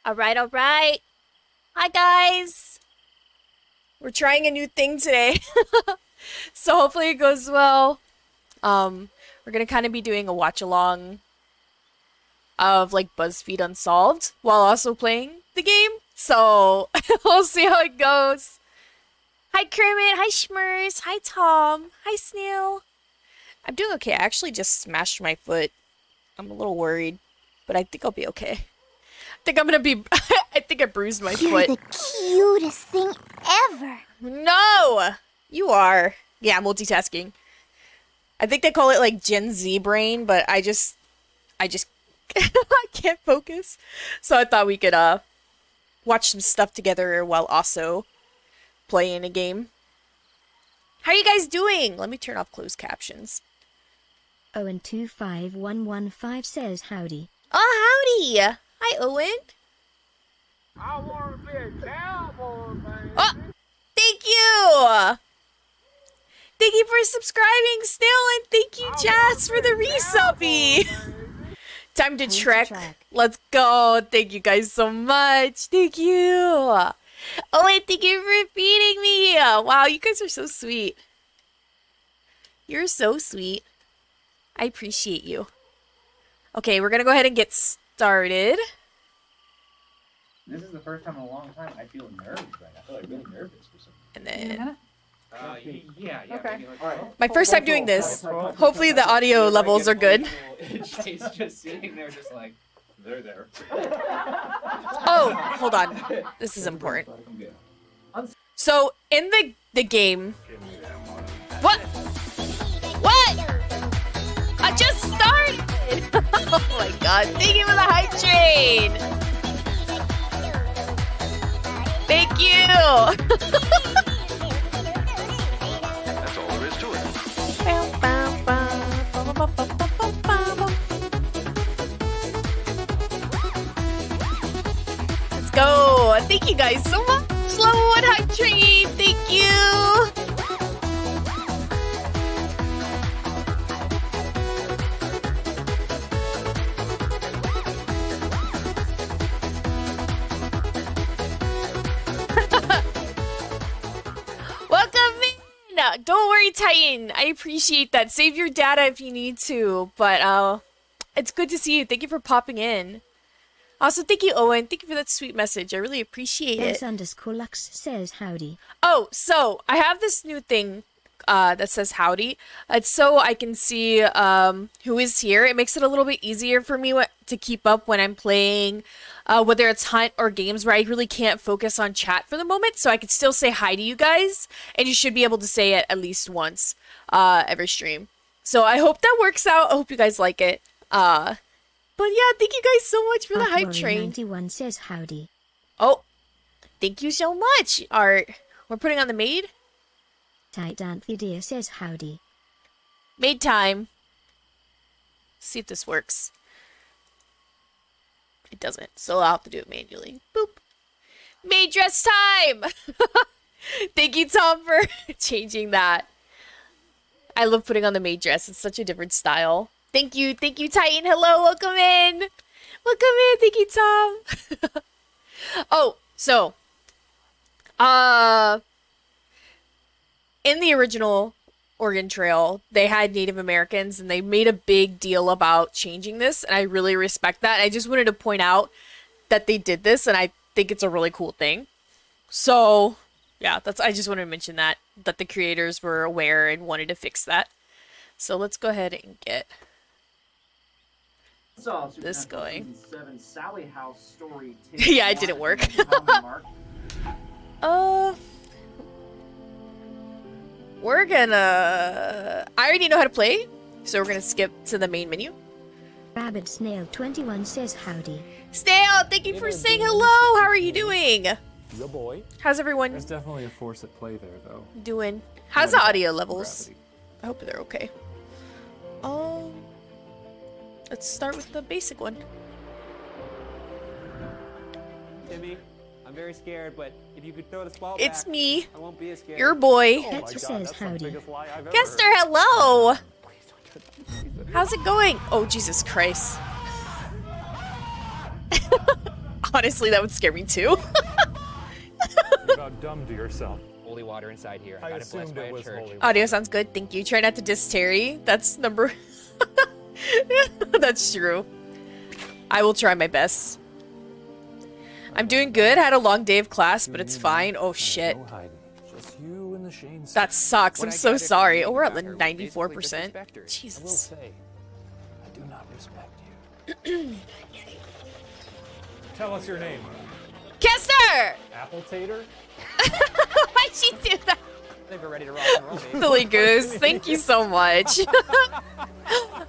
Alright, alright. Hi, guys. We're trying a new thing today. So hopefully it goes well. We're gonna kind of be doing a watch along of like BuzzFeed Unsolved while also playing the game. So we'll see how it goes. Hi, Kermit. Hi, Schmers. Hi, Tom. Hi, Snail. I'm doing okay. I actually just smashed my foot. I'm a little worried, but I think I'll be okay. I think I'm gonna be. I think I bruised my foot. You're the cutest thing ever. No! You are. Yeah, multitasking. I think they call it like Gen Z brain, but I just I can't focus. So I thought we could watch some stuff together while also playing a game. How are you guys doing? Let me turn off closed captions. Owen25115 says howdy. Oh, howdy! Hi, Owen. I want to be a cowboy, man. Oh, thank you! Thank you for subscribing still, and thank you, Jazz, for the resubbie. Time to trek. Let's go. Thank you guys so much. Thank you. Oh, and thank you for feeding me. Wow, you guys are so sweet. You're so sweet. I appreciate you. Okay, we're gonna go ahead and get started. This is the first time in a long time I feel nervous right now. I feel like really nervous for some And then yeah. Okay. All right. my first time doing this. Hopefully the audio levels are good. Jay's just sitting there just like, they're there. Oh, hold on. This is important. So in the game. What? What? I just started. Oh my god! Thank you for the hype train. Thank you. That's all there is to it. Let's go. Thank you guys so much. Level 1 hype train. Thank you. Welcome in! Don't worry, Titan. I appreciate that. Save your data if you need to. But it's good to see you. Thank you for popping in. Also, thank you, Owen. Thank you for that sweet message. I really appreciate it. S_Lux says howdy. Oh, so I have this new thing that says howdy. It's so I can see who is here. It makes it a little bit easier for me to keep up when I'm playing, whether it's Hunt or games where I really can't focus on chat for the moment. So I can still say hi to you guys, and you should be able to say it at least once every stream. So I hope that works out. I hope you guys like it. But yeah, thank you guys so much for the hype train. 91 says howdy. Oh, thank you so much, Art. We're putting on the maid? Titanthedia says howdy. Maid time. See if this works. It doesn't, so I'll have to do it manually. Boop. Maid dress time! Thank you, Tom, for changing that. I love putting on the maid dress. It's such a different style. Thank you, Titan. Hello, welcome in. Welcome in. Thank you, Tom. Oh, so, in the original Oregon Trail, they had Native Americans, and they made a big deal about changing this, and I really respect that. I just wanted to point out that they did this, and I think it's a really cool thing. So, yeah, I just wanted to mention that the creators were aware and wanted to fix that. So let's go ahead and get this going. Yeah, it didn't work. We're gonna... I already know how to play, so we're gonna skip to the main menu. Rabbit Snail 21 says howdy. Snail, thank you for saying hello! How are you doing? Yo boy. How's everyone There's definitely a force at play there, though. doing? How's the audio levels? Gravity. I hope they're okay. Let's start with the basic one. Timmy, I'm very scared, but if you could throw the ball It's back, me, I won't be as scared. your boy. Kester says howdy. Kester, hello! How's it going? Oh, Jesus Christ. Honestly, that would scare me too. You about dumb to yourself. Holy water inside here. I got it blessed assumed by it a was church. holy. Audio sounds good. Thank you. Try not to diss Terry. That's number... That's true. I will try my best. I'm doing good. Had a long day of class, but it's fine. Oh, shit. No hiding. Just you and the Shane. That sucks. What I'm I so gathered from sorry. reading Oh, we're at about like her, we basically 94%. disrespect her. I will Jesus. say, I do not respect you. Tell us your name. Kester! Apple Tater? Why'd she do that? I think we're ready to rock and roll, baby. Silly Goose, thank you so much.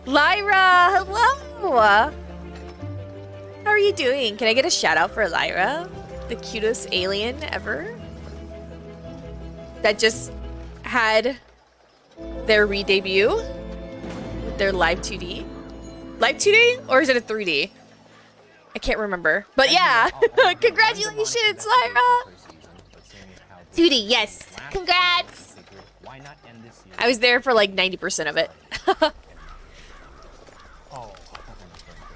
Lyra, hello. How are you doing? Can I get a shout out for Lyra? The cutest alien ever? That just had their re-debut with their live 2D. Live 2D? Or is it a 3D? I can't remember. But yeah, congratulations, Lyra! 2D, yes. Congrats! Why not end this year? I was there for like 90% of it.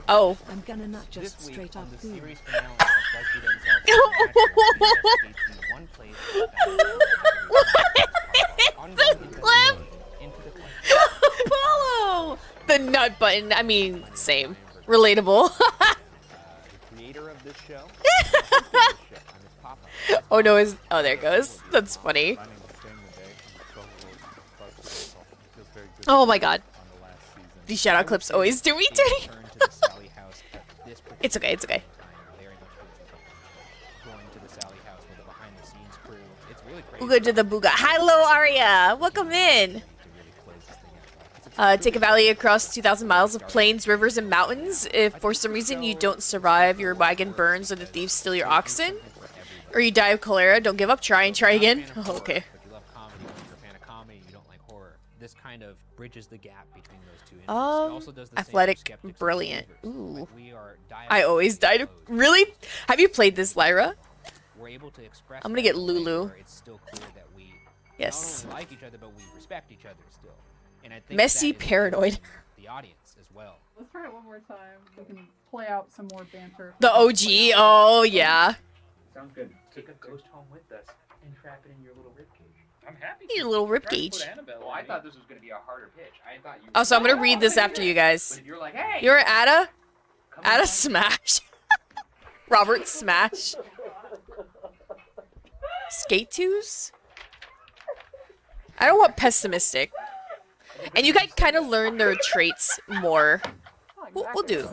Oh. I'm gonna not just This week straight on off the food. series finale of BuzzFeed Unsolved, one place Clip? into the question. Follow! The nut button. I mean, same. Relatable. The creator of this show, Oh no, is oh there it goes. That's funny. Oh my god. These shout out clips always do me dirty. It's okay, it's okay. Booga to the booga. Hello, Aria. Welcome in. Take a valley across 2,000 miles of plains, rivers, and mountains. If for some reason you don't survive, your wagon burns or the thieves steal your oxen, or you die of cholera, don't give up. Try and try again. Oh, okay. But you love comedy, but you're a fan of comedy, you don't like horror. This kind of bridges the gap between those two interests. It also does the same for Athletic, skeptics and brilliant. believers. Ooh. Like, we are I always died of... Really? Have you played this, Lyra? We're able to express I'm gonna that get in a way Lulu. where it's still clear that we Yes. not only like each other, but we respect each other still. And I think Messy that is paranoid. the audience as well. Let's try it one more time. We can play out some more banter. The OG. Oh, yeah. Sounds good. Take a ghost home with us and trap it in your little ribcage. I'm happy. Your little ribcage. Well, I thought this was going to be a harder pitch. I thought you. Oh, so I'm gonna read this after you But guys. if you're like, hey, You're Ada? come Ada on. Smash. Robert Smash. Skate twos? I don't want pessimistic. And you guys kind of learn their traits more. We'll do.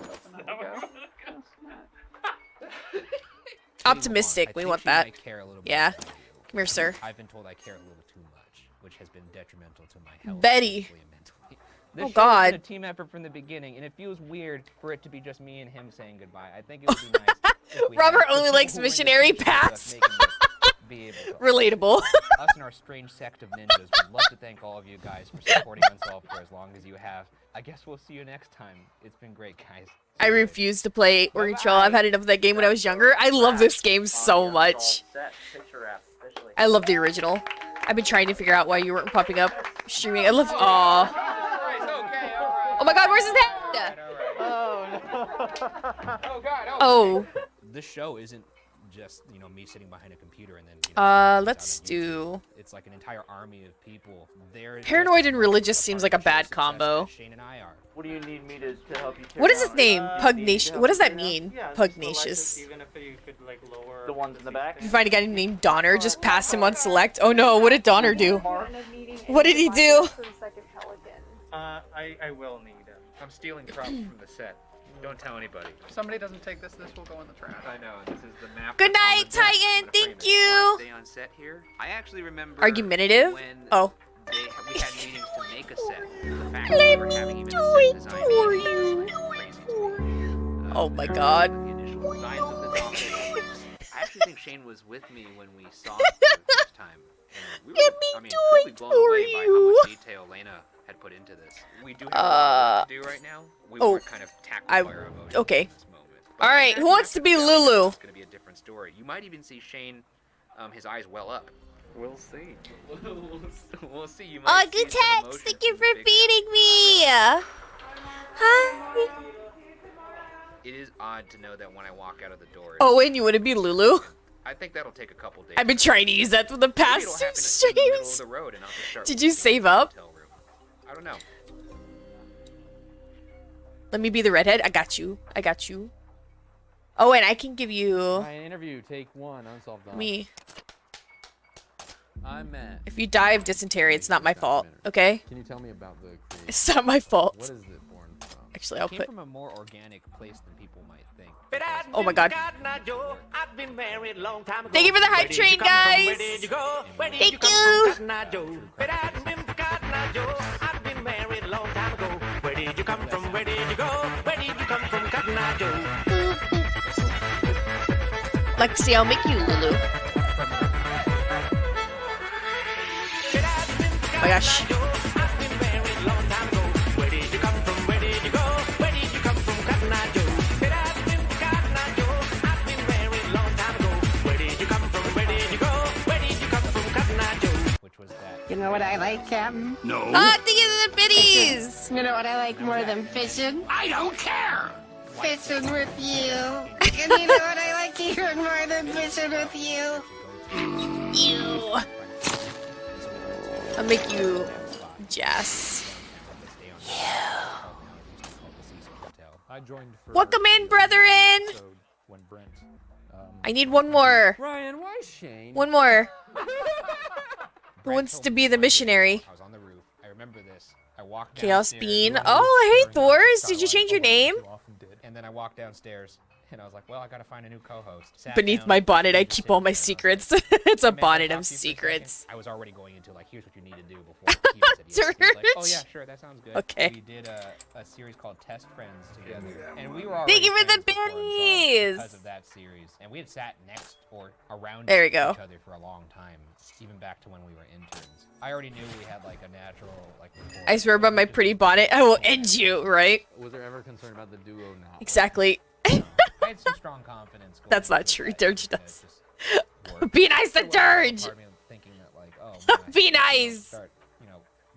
Optimistic, I we think want she that. might care a little bit Yeah. more than I do. Come here, sir. I've been told I care a little too much, which has been detrimental to my health. Betty. physically and mentally. Oh, This show God. has been a team effort from the beginning, and it feels weird for it to be just me and him saying goodbye. I think it would be nice. If we Robert had only people likes who were in the missionary trenches with us paths. making this be able to Relatable. us and our strange sect of ninjas would love to thank all of you guys for supporting Unsolved for as long as you have. I guess we'll see you next time. It's been great, guys. I refuse to play Oregon Trail. I've had enough of that game when I was younger. I love this game so much. I love the original. I've been trying to figure out why you weren't popping up streaming. I love. Aw. Oh my god, where's his head? Oh. This show isn't just, you know, me sitting behind a computer and then, you know, Let's do. it's like an entire army of people. They're Paranoid and religious seems like a bad combo. Shane and I are. What do you need me to help you? What is his name? Pugnacious. What does that mean? Pugnacious. Even if you could like lower the ones in the back. If you find a guy named Donner, just pass him on select. Oh no, what did Donner do? What did he do? I will need. I'm stealing props from the set. Don't tell anybody. If somebody doesn't take this, this will go in the trash. I know. This is the map. Good night, Titan. Thank you. Stay on set here. I actually remember Argumentative? when Oh. we had meetings to make a set. The fact that we were having even a set design for meeting you. was crazy to me. Oh my god. The initial designs of the topic. I actually think Shane was with me when we saw it for the first time. And we were, Let me I mean, do truly it blown for away by how you. much detail Lena had put into this. We do have a lot of work to do right now. We oh, were kind of tackled I- by our emotions okay. in this moment. But Alright, who wants to be Lulu? It's going to be a different story. You might even see Shane, his eyes well up. We'll see. We'll see. You might Oh, see good some text. emotions Thank you in for Big feeding me. Hi. It is odd to know that when I walk out of the door. Oh, and you want to be Lulu? I think that'll take a couple days. I've been trying to use that for the Maybe past it'll 2 happen in the middle of streams. the road and I'll just start Did you walking save to the up? hotel room. I don't know. Let me be the redhead. I got you. I got you. Oh, and I can give you My interview, take 1, unsolved doc. me. I'm Matt. If you die of dysentery, it's not my fault. Okay? Can you tell me about the creation? It's not my fault. What is it born from? Actually, I'll It came put. from a more organic place than people might think. Oh my god. Thank you for the hype train, guys. Thank you. Lexi, I'll make you Lulu. Oh my gosh. Which was that. You know what I like, Captain? Ah, thank you for the biddies. You know what I like more than fishing? I don't care! Fishing with you. And you know what I like even more than fishing with you? You. I'll make you Jess. I joined for Welcome in, brethren. when Brent. I need one more. Ryan, why Shane? One more. Who wants to be the missionary? I was on the roof. I remember this. I walked Chaos downstairs. Bean. Oh, hey, Thors. Did you change your name? And then I walked downstairs, and I was like, well, I gotta find a new co-host. Sat Beneath down, my bonnet, I and keep just all sitting my there, secrets. It's a "Hey, man, bonnet can I of talk to you for a secrets. second?" I was already going into, like, here's what you need to do before he said yes. He was like, oh, yeah, sure, that sounds good. Okay. We did a series called Test Friends together, and we were Thank already you for the friends before Unsolved biddies. because of that series. And we had sat next or around There we each go. other for a long time, even back to when we were interns. I already knew we had, like, a natural, like, rapport. I swear by my pretty bonnet, I will end you, right? Was there ever concern about the duo now? Exactly. I had some strong confidence. Going That's not into true. that. Dirge It does. just worked. Be nice to There was a little Dirge. part of me thinking that, like, oh, man, I Be should, nice. Start,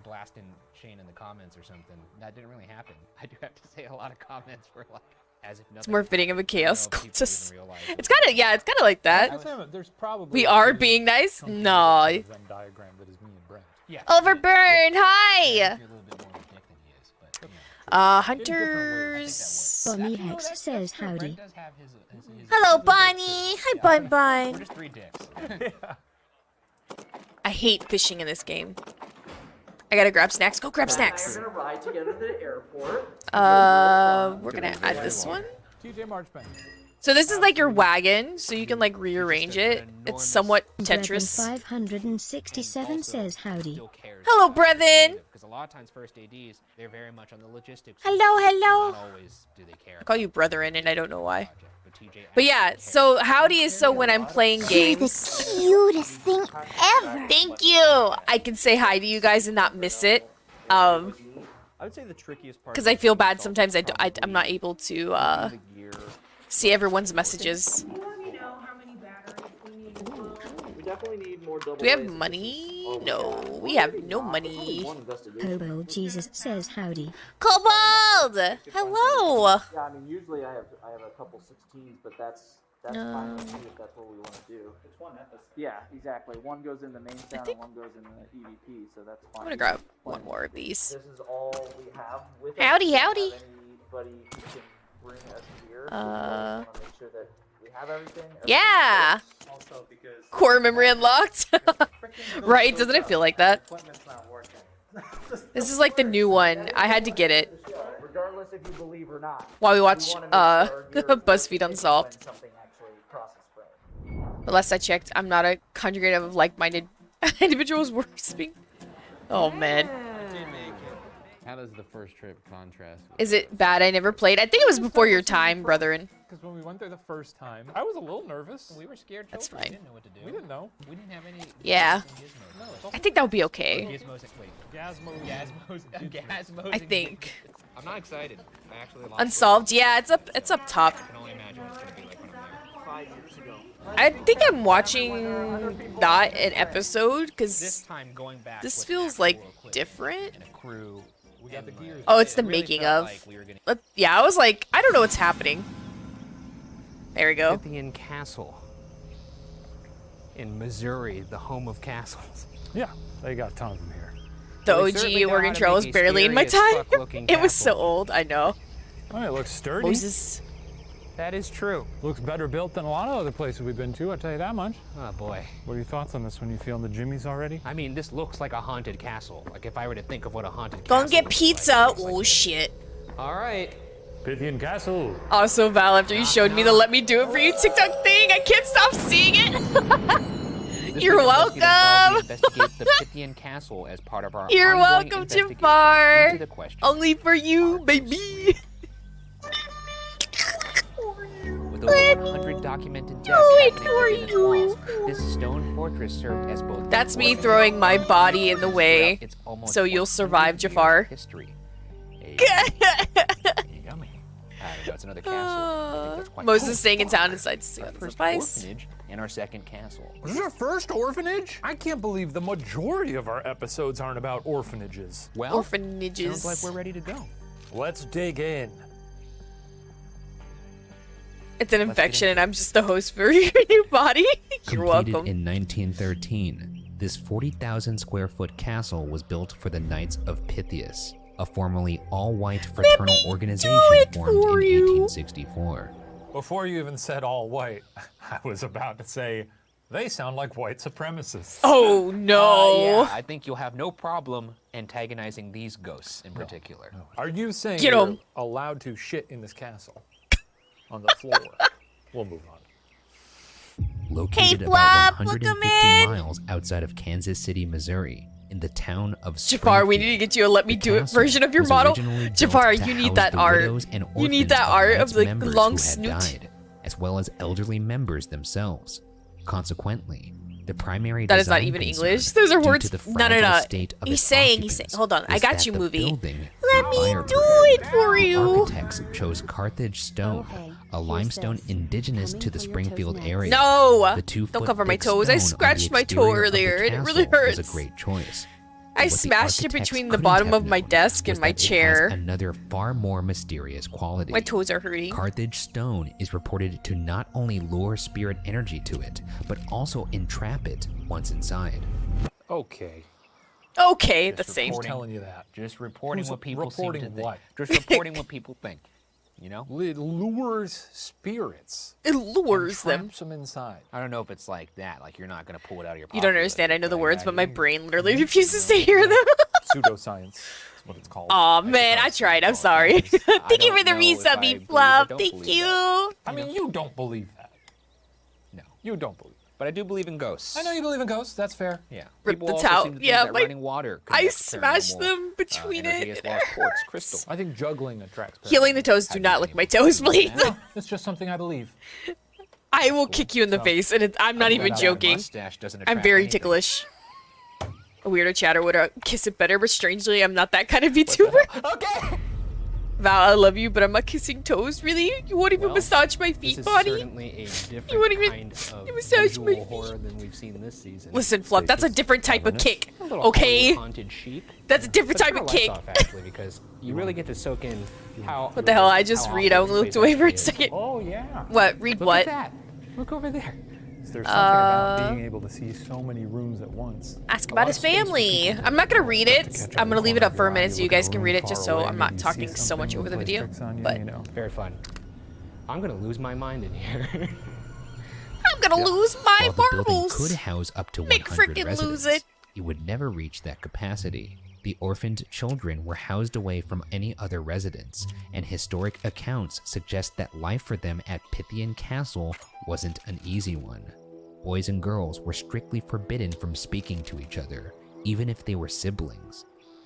blasting Shane in the comments or something. That didn't really happen. I do have to say, a lot of comments were like, as if nothing. It's more fitting of a chaos I don't know if people cultist. even realize It's kind of, yeah, it's kind of like that. There's probably We are being nice? No. Venn diagram that is me and Brent. Yeah. Oliver Byrne, hi. You're a little bit more of a dick than he is, but, you know. Hunters. Bonnie Hex says howdy. Brent does have his Hello, Bonnie. Hi, Bun We're Bun. just 3 dicks. I hate fishing in this game. I gotta grab snacks. Go grab snacks. We're gonna ride together to the airport. We're gonna add this one. TJ Marchbank. So this is like your wagon, so you can like rearrange it. It's somewhat Tetris. 567 says howdy. Still cares Hello, about brethren. Because a lot of times first ADs, they're very much on the logistics. Hello, Not hello. always do they care. I call you brethren, and I don't know why. project, but TJ But yeah, actually cares. so howdy is so when I'm playing You're games. the cutest thing ever. Thank you. I can say hi to you guys and not miss it. I would say the trickiest part. Because I feel bad sometimes I'm not able to see everyone's messages. We definitely need more double. Do we have money? No, we have no money. Hobo Jesus says howdy. Kobold! Hello! Yeah, I mean usually I have a couple 16s, but that's fine with me if that's what we want to do. It's one episode. Yeah, exactly. One goes in the main sound and one goes in the EVP, so that's fine. I'm gonna grab one more of these. This is all we have with Howdy, us. howdy. We don't have anybody who can bring us here. So we want to make sure that we have everything. Yeah! Also because Core memory unlocked. Right? Doesn't it feel like that? equipment's not working. This is like the new one. I had to get it Regardless if you believe or not. while we watch wanna make sure our gear is BuzzFeed safe Unsolved. when something actually crosses spray. But last I checked, I'm not a congregate of like-minded individuals worshiping. Oh man. How does the first trip contrast? Is it bad I never played? I think it was before your time, brethren. Because when we went there the first time, I was a little nervous. We were scared. That's children. fine. We didn't know what to do. We didn't know. We didn't have any. Yeah. Gizmos. No, it's I think that would be okay. Gizmos. Wait. Gazmos. Gazmos. I think. I'm not excited. I actually lost. Unsolved? Yeah, it's up top. I can only imagine what it's gonna be like when I'm there. 5 years ago. I think I'm watching not an episode This because time going back. this with feels actual like equipment different. And a crew. We got the gears. Oh, it's the It really making felt of. like we were gonna Yeah, I was like, I don't know what's happening. There we go. Pythian Castle in Missouri, the home of castles. Yeah, they got a ton of them here. The Well, they OG certainly know Oregon how to Trail make was a barely in my scary as time. fuck-looking It was so castle. old, I know. Oh, it looks sturdy. Moses. That is true. Looks better built than a lot of other places we've been to, I'll tell you that much. Oh boy. What are your thoughts on this one? You feeling the jimmies already? I mean, this looks like a haunted castle. Like if I were to think of what a haunted Go and castle get looks pizza. like, it looks Oh like shit. this. All right. Pythian Castle. Also, Val, after you showed me the let me do it for you TikTok thing, I can't stop seeing it. This You're week on Rescue Themselves, welcome. we investigate the Pythian Castle as part of our You're ongoing welcome, investigation Jafar. into the question Only for you, baby. with over 100 documented deaths Do it happening for within its you. walls. This stone fortress served as both That's the me orphanage throwing my and body in the way, its almost so you'll 100 survive, year Jafar. History. Yummy. That's another castle. I think that's quite Moses cool. saying it sounded inside Our first spice. orphanage and our second castle. This is our first orphanage? I can't believe the majority of our episodes aren't about orphanages. Well, Orphanages. sounds like we're ready to go. Let's dig in. It's an infection, and I'm just the host for your new body. You're Completed welcome. in 1913, this 40,000 square foot castle was built for the Knights of Pythias, a formerly all-white fraternal organization formed in 1864. Before you even said all white, I was about to say, they sound like white supremacists. Oh no! Yeah, I think you'll have no problem antagonizing these ghosts in particular. Are you saying Get you're 'em. allowed to shit in this castle? On the floor. We'll move on. Located Hey, about Flop, look 150 'em in. miles outside of Kansas City, Missouri, in the town of Jafar, we Springfield. need to get you a let me The do it castle version of your was model. originally built Jafar, to you need house that the art. widows and You need orphans that art of Knights the members long who had snoot. died, as well as elderly members themselves. Consequently, the primary That is not design even concern, English. Those are due words. to the No, no, fragile no. state of He's its saying. occupants, Hold on. I was got that you, the movie. building Let was me fireproof. do it for you. Architects chose Carthage stone, a limestone indigenous to the Springfield area. No! The Don't cover my 2-foot-thick toes. I stone on the scratched my toe exterior of the earlier, and it really castle was hurts. a great choice. I What the smashed it architects between the couldn't bottom have of my known desk was and my that it has chair. another far more mysterious quality. My toes are hurting. Carthage stone is reported to not only lure spirit energy to it, but also entrap it once inside. Okay. Okay, the same. Who's telling you that? Just reporting Who's what people seem to reporting think. what? Just reporting what people think. You know? It lures spirits. It lures them. Traps them inside. I don't know if it's like that. Like you're not gonna pull it out of your pocket. You don't understand. I know the words, but my brain literally refuses to Yeah. hear them. Pseudoscience is what it's called. Aw, man, I tried. I'm sorry. Thank you for the resub, me Fluff. Thank you. I mean, you don't believe that. No. You don't believe. But I do believe in ghosts. I know you believe in ghosts. That's fair. Yeah. Rip People the also towel. seem to think Yeah, that my- running water I connects smashed paranormal, them between energy it. as well as quartz, crystal. I think juggling attracts. Healing the toes. Do not lick my toes, please. No, it's just something I believe. I will kick you in the face, and I'm not even glad I joking. Mustache doesn't I'm attract very anything. ticklish. A weirdo chatter would kiss it better, but strangely, I'm not that kind of VTuber. Okay. Val, I love you, but I'm not kissing toes. Really? You won't even Well, massage my This feet, is body? certainly a different You won't even- kind of you massage my visual horror than we've seen this season. Listen, Fluff, that's a different type of kick. A little Okay? Hollywood haunted chic. That's a different But type turn of the lights kick. off, actually, because you really get to soak in how. What the hell? I just how read. I awful this looked place away for a actually is. second. Oh yeah. What? Read Look what? at that. Look over there. There's something about being able to see so many rooms at once. Ask about his family. I'm not gonna read it. I'm gonna leave it up for a minute so you guys can read it, just so I'm not talking so much over the video. But Very fun. I'm gonna lose my mind in here. I'm gonna lose my While the building marbles. could house up to Make 100 frickin' residents, lose it. it would never reach that capacity. The orphaned children were housed away from any other residents, and historic accounts suggest that life for them at Pythian Castle wasn't an easy one. Boys and girls were strictly forbidden from speaking to each other, even if they were siblings.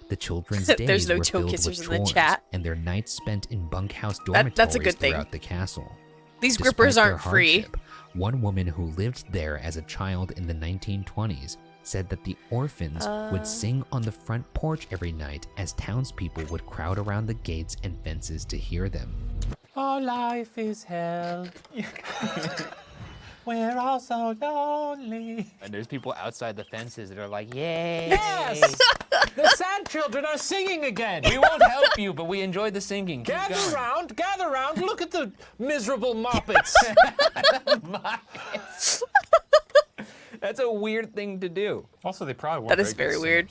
The children's days There's no were toe filled kissers with in the chores, chat. and their nights spent in bunkhouse dormitories that's a good thing. throughout the castle. These Despite grippers their aren't free. hardship, one woman who lived there as a child in the 1920s said that the orphans would sing on the front porch every night as townspeople would crowd around the gates and fences to hear them. Our life is hell. We're all so lonely. And there's people outside the fences that are like, yay! Yes! The sad children are singing again. We won't help you, but we enjoyed the singing. Keep Gather going. round, gather round. Look at the miserable moppets. That's a weird thing to do. Also, they probably weren't That is very weird.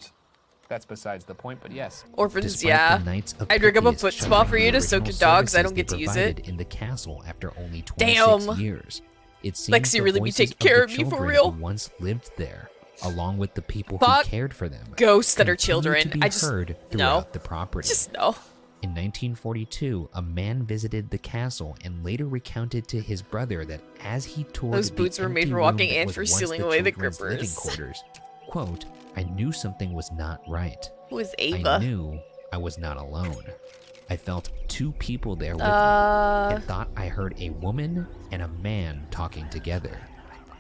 That's besides the point, but yes. Orphans, Despite yeah. the Knights of I'd rig up a Pythias foot showing spa for the you to soak your original dogs. I don't services get to they use it. provided in the castle after only 26 Damn. years. It seems Lexi the really be voices taking care of the me for children real. who once lived there, along with the people Fuck who cared for them, ghosts that are continue children. to be I just heard no. throughout the property. Just no. In 1942, a man visited the castle and later recounted to his brother that as he toured Those the boots were made empty for room walking that and was for once sealing away the children's living grippers. quarters, quote, I knew something was not right. Who is I Ava? knew I was not alone. I felt two people there with me and thought I heard a woman and a man talking together,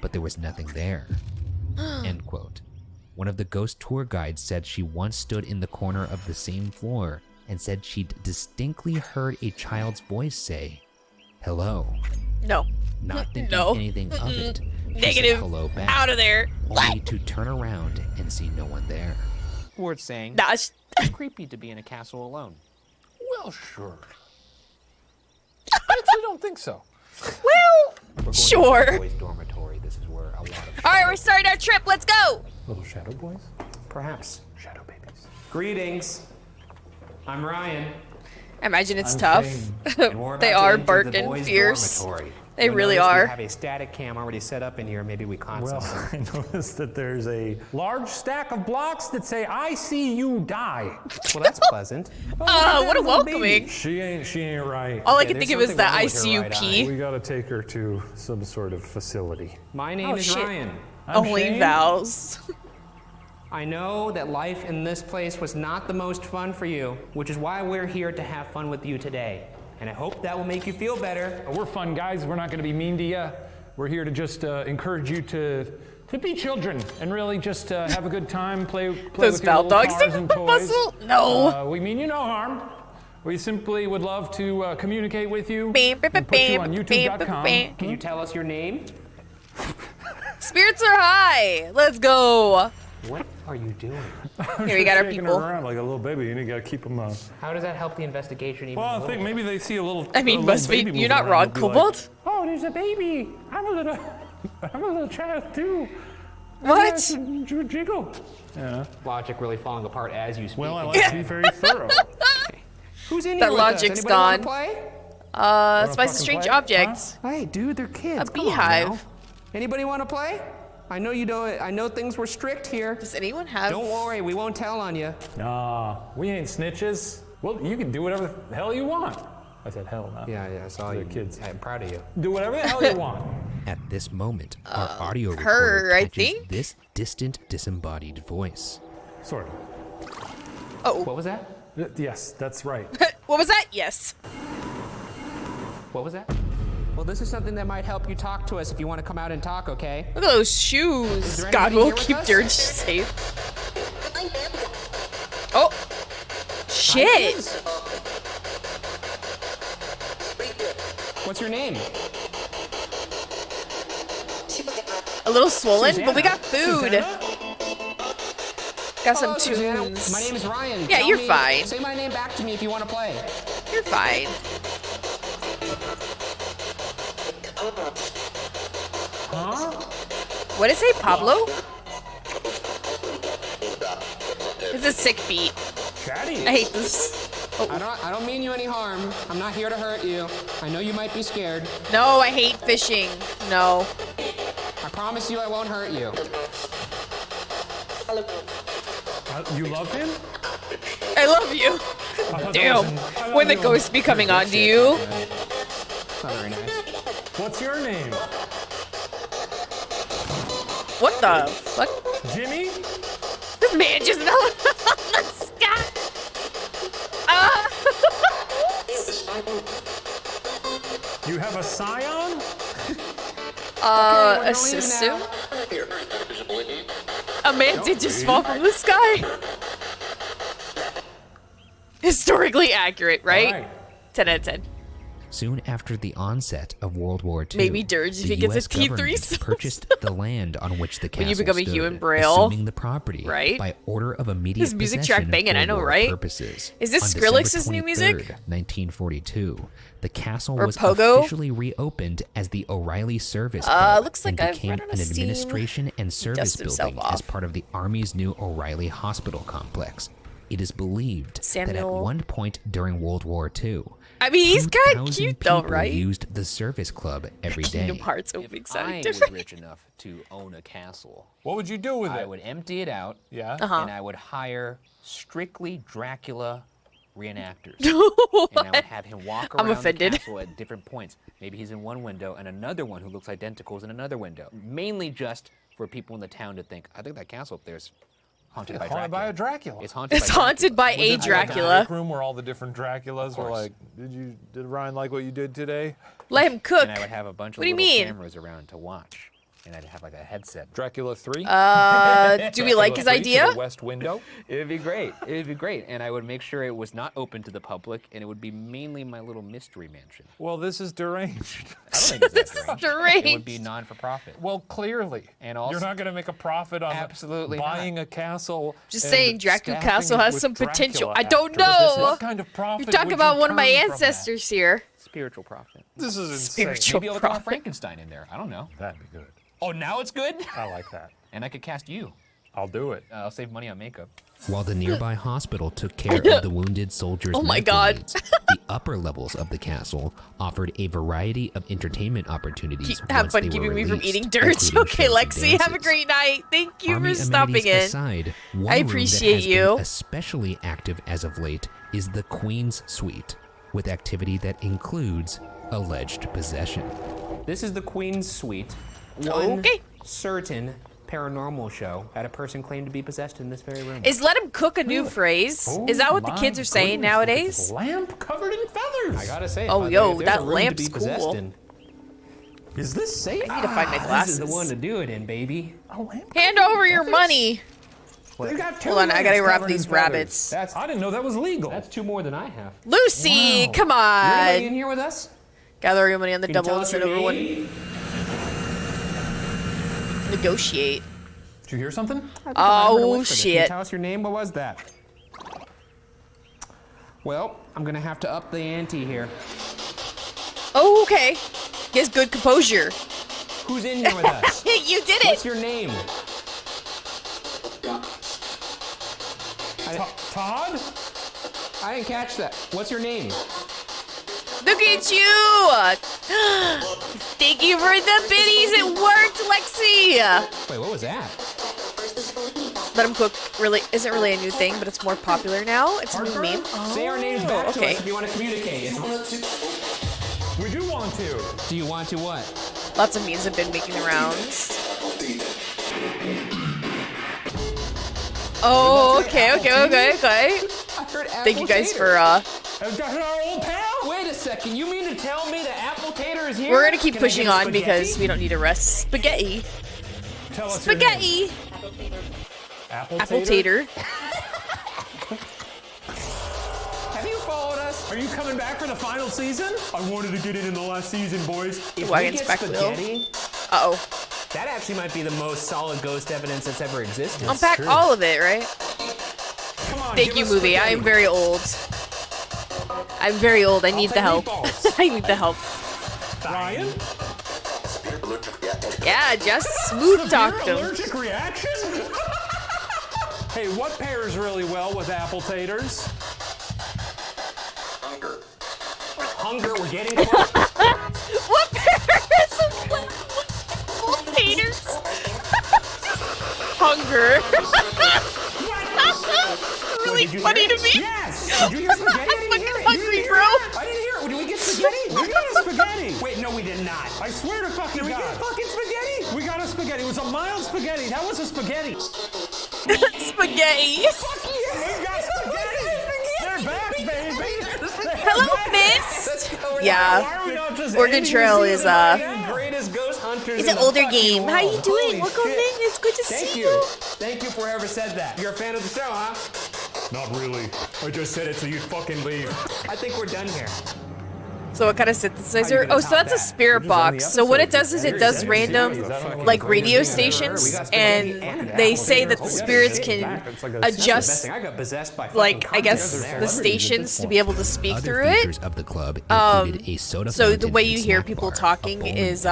but there was nothing there. End quote. One of the ghost tour guides said she once stood in the corner of the same floor and said she'd distinctly heard a child's voice say, hello. No. Not thinking No. anything of it. She said Negative. hello back, Out of there. only to turn around and see no one there. Worth saying. Nah, It's creepy to be in a castle alone. Well, sure. I actually don't think so. well, sure. Boys' dormitory. This is where a lot of. All right, we're starting our trip. Let's go. Little shadow boys? Perhaps. Shadow babies. Greetings. I'm Ryan. I imagine it's I'm tough. Shane, and we're They about to are enter the barking boys' fierce. dormitory. They You'll really notice are. We have a static cam already set up in here. Maybe we caught Well, something. I noticed that there's a large stack of blocks that say, I see you die. Well, that's pleasant. What a welcoming. She ain't right. All I Yeah, can think of there's is the something wrong with her right ICUP. We gotta take her to some sort of facility. My name Oh, is shit. Ryan. I'm Only Shane. vows. I know that life in this place was not the most fun for you, which is why we're here to have fun with you today. And I hope that will make you feel better. We're fun guys. We're not gonna be mean to you. We're here to just encourage you to be children and really just have a good time, play Those with your Val little dogs cars think and I'm a toys. muscle? No. We mean you no harm. We simply would love to communicate with you Bam, bam, and put you bam, on bam, YouTube.com. bam. Can you tell us your name? Spirits are high. Let's go. What are you doing? Here we got our Shaking her people. around like a little baby, and you gotta keep them. How does that help the investigation even Well, a I little think bit? maybe they see a little. I mean, a must little be. baby You're moving not around, wrong, they'll be like, Cobalt. oh, there's a baby. I'm a little child too. What? Jiggle. Yeah. Logic really falling apart as you speak. Well, I like to be very thorough. Who's in That here with us? logic's Anybody wanna gone. play? Spice fucking strange play? objects. Hey, dude, they're kids. A Come on beehive. now. Anybody want to play? I know you don't. I know things were strict here. Does anyone have? Don't worry, we won't tell on you. Nah, we ain't snitches. Well, you can do whatever the hell you want. I said hell, not. Yeah, I saw They're you. kids. I'm proud of you. Do whatever the hell you want. At this moment, our audio her, recorder I catches think? this distant, disembodied voice. Sort of. Oh. What was that? Yes, that's right. What was that? Yes. What was that? Well, this is something that might help you talk to us if you want to come out and talk, okay? Look at those shoes. there God anybody will here with keep us? Dirge safe. Oh. Shit. What's your name? A little swollen, Susanna. but we got food. Susanna? Got some Hello, Susanna. tunes. My name is Ryan. Yeah, Tell you're me- fine. Say my name back to me if you want to play. You're fine. Huh? What did it say, Pablo? It's a sick beat. Chatty. I hate this. I don't mean you any harm. I'm not here to hurt you. I know you might be scared. No, I hate fishing. No. I promise you I won't hurt you. You love him? I love you. Damn. When the ghosts be coming on to you. Not very nice. What's your name? What the fuck? Jimmy? This man just fell on the sky. You have a scion? A sister? A man did just fall from the sky. Historically accurate, right? Right. 10 out of 10. Soon after the onset of World War II, Maybe Dirge if the he gets a US T3 government sauce. purchased the land on which the castle When you become a stood, human braille, assuming the property right? by order of immediate His music possession track banging, for I know, war right? purposes. Is this On Skrillex's December new music? 23rd, 1942, the castle Or was Pogo? officially reopened as the O'Reilly Service Club looks like and I've became read on a an Steam. administration and service Dusted himself building as off. part of the Army's new O'Reilly Hospital Complex. It is believed that at Samuel. one point during World War II, I mean, he's kind of 2,000 cute though, people right? used the service club every Kingdom day. Hearts opening I sounded was different. rich enough to own a castle. What would you do with I it? would empty it out. Yeah. And I would hire strictly Dracula reenactors. And I would have him walk I'm around the offended. castle at different points. Maybe he's in one window and another one who looks identical is in another window. Mainly just for people in the town to think, I think that castle up there's haunted by Haunted by a Dracula. It's haunted It's by haunted by Was a it Dracula. Like a room where all the different Draculas were like, did Ryan like what you did today? Let him cook. And I would have a bunch of What do you little mean? cameras around to watch. And I'd have like a headset. Dracula 3? Do we like his idea? The west window? It'd be great. It'd be great. And I would make sure it was not open to the public, and it would be mainly my little mystery mansion. Well, this is deranged. I don't think it's This that is deranged. It deranged. would be non-for-profit. Well, clearly. And also, You're not going to make a profit on absolutely buying a castle. Just and saying, Dracula staffing Castle it has with some potential. Dracula I don't actors. know. What kind of profit You're talking would about you one of my turn from that? ancestors here. spiritual profit. This is insane. Spiritual Maybe I'll profit. throw Frankenstein in there. I don't know. That'd be good. Oh, now it's good? I like that. And I could cast you. I'll do it. I'll save money on makeup. While the nearby hospital took care of the wounded soldiers' Oh my medical God. needs, the upper levels of the castle offered a variety of entertainment opportunities. Have once fun they were keeping me from released, eating dirt. including Okay, shows and Lexi, have a dances. great night. Thank you Army for stopping amenities in. aside, one I room that appreciate has you. been especially active as of late is the Queen's Suite, with activity that includes alleged possession. This is the Queen's Suite. One Okay. certain paranormal show had a person claim to be possessed in this very room. Is let him cook a new phrase? Is that what the kids are saying nowadays? Lamp covered in feathers. I gotta say, Oh, if yo, there's that a room to lamp's be possessed cool. in, Is this safe? I need to find my this glasses. is the one to do it in, baby. A lamp? Hand over your money. They got two Hold on, I gotta lamps wrap covered in these feathers. rabbits. I didn't know that was legal. That's two more than I have. Lucy, Wow. come Anybody in on. here with us? Gather your money on the Can you tell double us instead your of one. name? Negotiate. Did you hear something? Oh, Can you shit. tell us your name? What was that? Well, I'm gonna have to up the ante here. Oh, okay. He has good composure. Who's in here with us? You did What's it. your name? Todd? I didn't catch that. What's your name? Look at you. Thank you for the biddies. It worked, Lexi. Wait, what was that? Let him cook really isn't really a new thing, but it's more popular now. It's a new meme. Say our names back to okay. us if you want to communicate. We do want to. Do you want to what? Lots of memes have been making the rounds. Oh, okay. Thank you guys for That's our old pal. Wait a second, you mean to tell me that Apple Tater is here? we're gonna keep Can I pushing get a on spaghetti? because we don't need to rest. Spaghetti. Tell us your name. Spaghetti. Apple Apple tater. Have you followed us? Are you coming back for the final season? I wanted to get in the last season, boys. If Wagon we get spec wheel. spaghetti, Uh-oh. that actually might be the most solid ghost evidence that's ever existed. Unpack all of it, right? Come on, Thank give you, us movie. I spaghetti. am very old. I'm very old. I need the take help. meatballs. I need the help. Ryan? Yeah, just smooth talked him. Allergic reaction? Hey, what pairs really well with apple taters? Hunger, we're getting close. What pairs of apple taters? Hunger. Really Did you funny hear to it? me. Yes! Did you hear spaghetti? I didn't hear it. Hungry, Did you hear bro. it? I didn't hear it. Did we get spaghetti? We got a spaghetti. Wait, no, we did not. I swear to fucking Did we God. get fucking spaghetti? We got a spaghetti. It was a mild spaghetti. That was a spaghetti. Spaghetti. Fuck yeah! We got spaghetti. They're back, baby. Hello, miss. Let's go. Why Yeah. are we not just Oregon ending Trail the is, season? Greatest ghost hunters. It's in an the older fucking game. How you world. doing? Holy Welcome shit. in. It's good to Thank see you. you. Thank you for whoever said that. You're a fan of the show, huh? Not really. I just said it so you'd fucking leave. I think we're done here. So what kind of synthesizer? Oh, so that's a spirit box. So what it does is it does random like radio stations, and they say that the spirits can adjust like I guess the stations to be able to speak through it. Of the club included a soda So the fountain way and you hear snack people bar, talking a is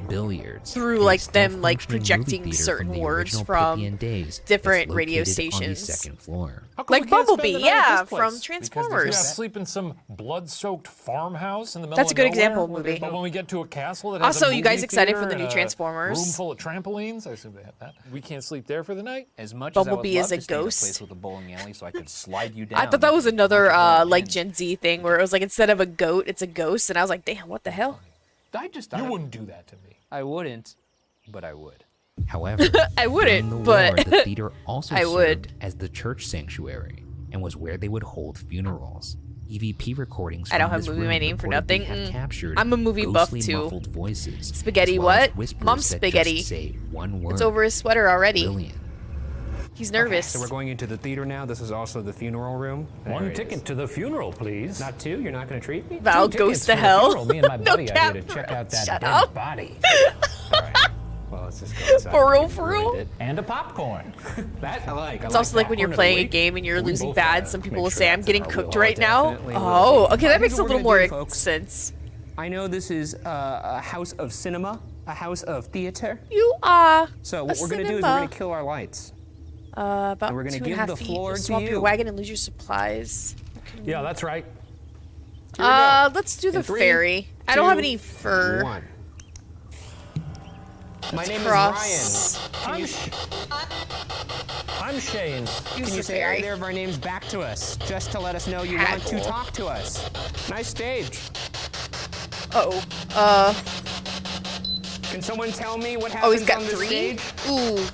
billiards through a like them like self-functioning projecting movie theater certain from the words original from Pythian days different that's radio located on the stations. second floor. Like Bumblebee, yeah, from Because Transformers. sleep in some blood-soaked farmhouse in the middle That's a of good nowhere. example of movie. But when we get to a castle that has Also, a you guys movie excited for theater the new and a Transformers? room full of trampolines, I assume they have that. We can't sleep there for the night. As much Bumblebee as I would is love a to stay in ghost. place with a bowling alley so I could slide you down. I thought that was another like Gen Z thing where it was like instead of a goat, it's a ghost, and I was like, damn, what the hell? You wouldn't do that to me. I wouldn't, but I would. However, I wouldn't, during the but war, the theater also I served would. as the church sanctuary and was where they would hold funerals. EVP recordings I don't from have this movie room my name for reportedly nothing. have captured I'm a movie buff, ghostly too. muffled voices, Spaghetti as well as what? whispers Mom's that spaghetti. Just say one word. It's over his sweater already. Brilliant. He's nervous. So we're going into the theater now. This is also the funeral room. One ticket to the funeral, please. Not two? You're not going to treat me? Val Two goes tickets to for the hell. funeral. Me and my No buddy are cap. here to check out that Shut dead up. body. Well, let's just go inside. For real? And a popcorn. That I like. It's also like when you're playing a game and you're losing bad, some people will say, I'm getting cooked right now. Oh, okay, that makes a little more sense. I know this is a house of cinema, a house of theater. You are So what a we're going to do is we're cinema. going to kill our lights. About And we're gonna 2.5 give the feet. floor You'll to swamp your you. wagon and lose your supplies. Yeah, that's right. Let's do the In 3, fairy. I don't have 2, any fur. 1. My name cross. is Ryan. I'm Shane. Can you say either of our names back to us, just to let us know you want to talk to us? Nice stage. Uh-oh. Can someone tell me what happens Oh, he's got on this 3? stage? Ooh.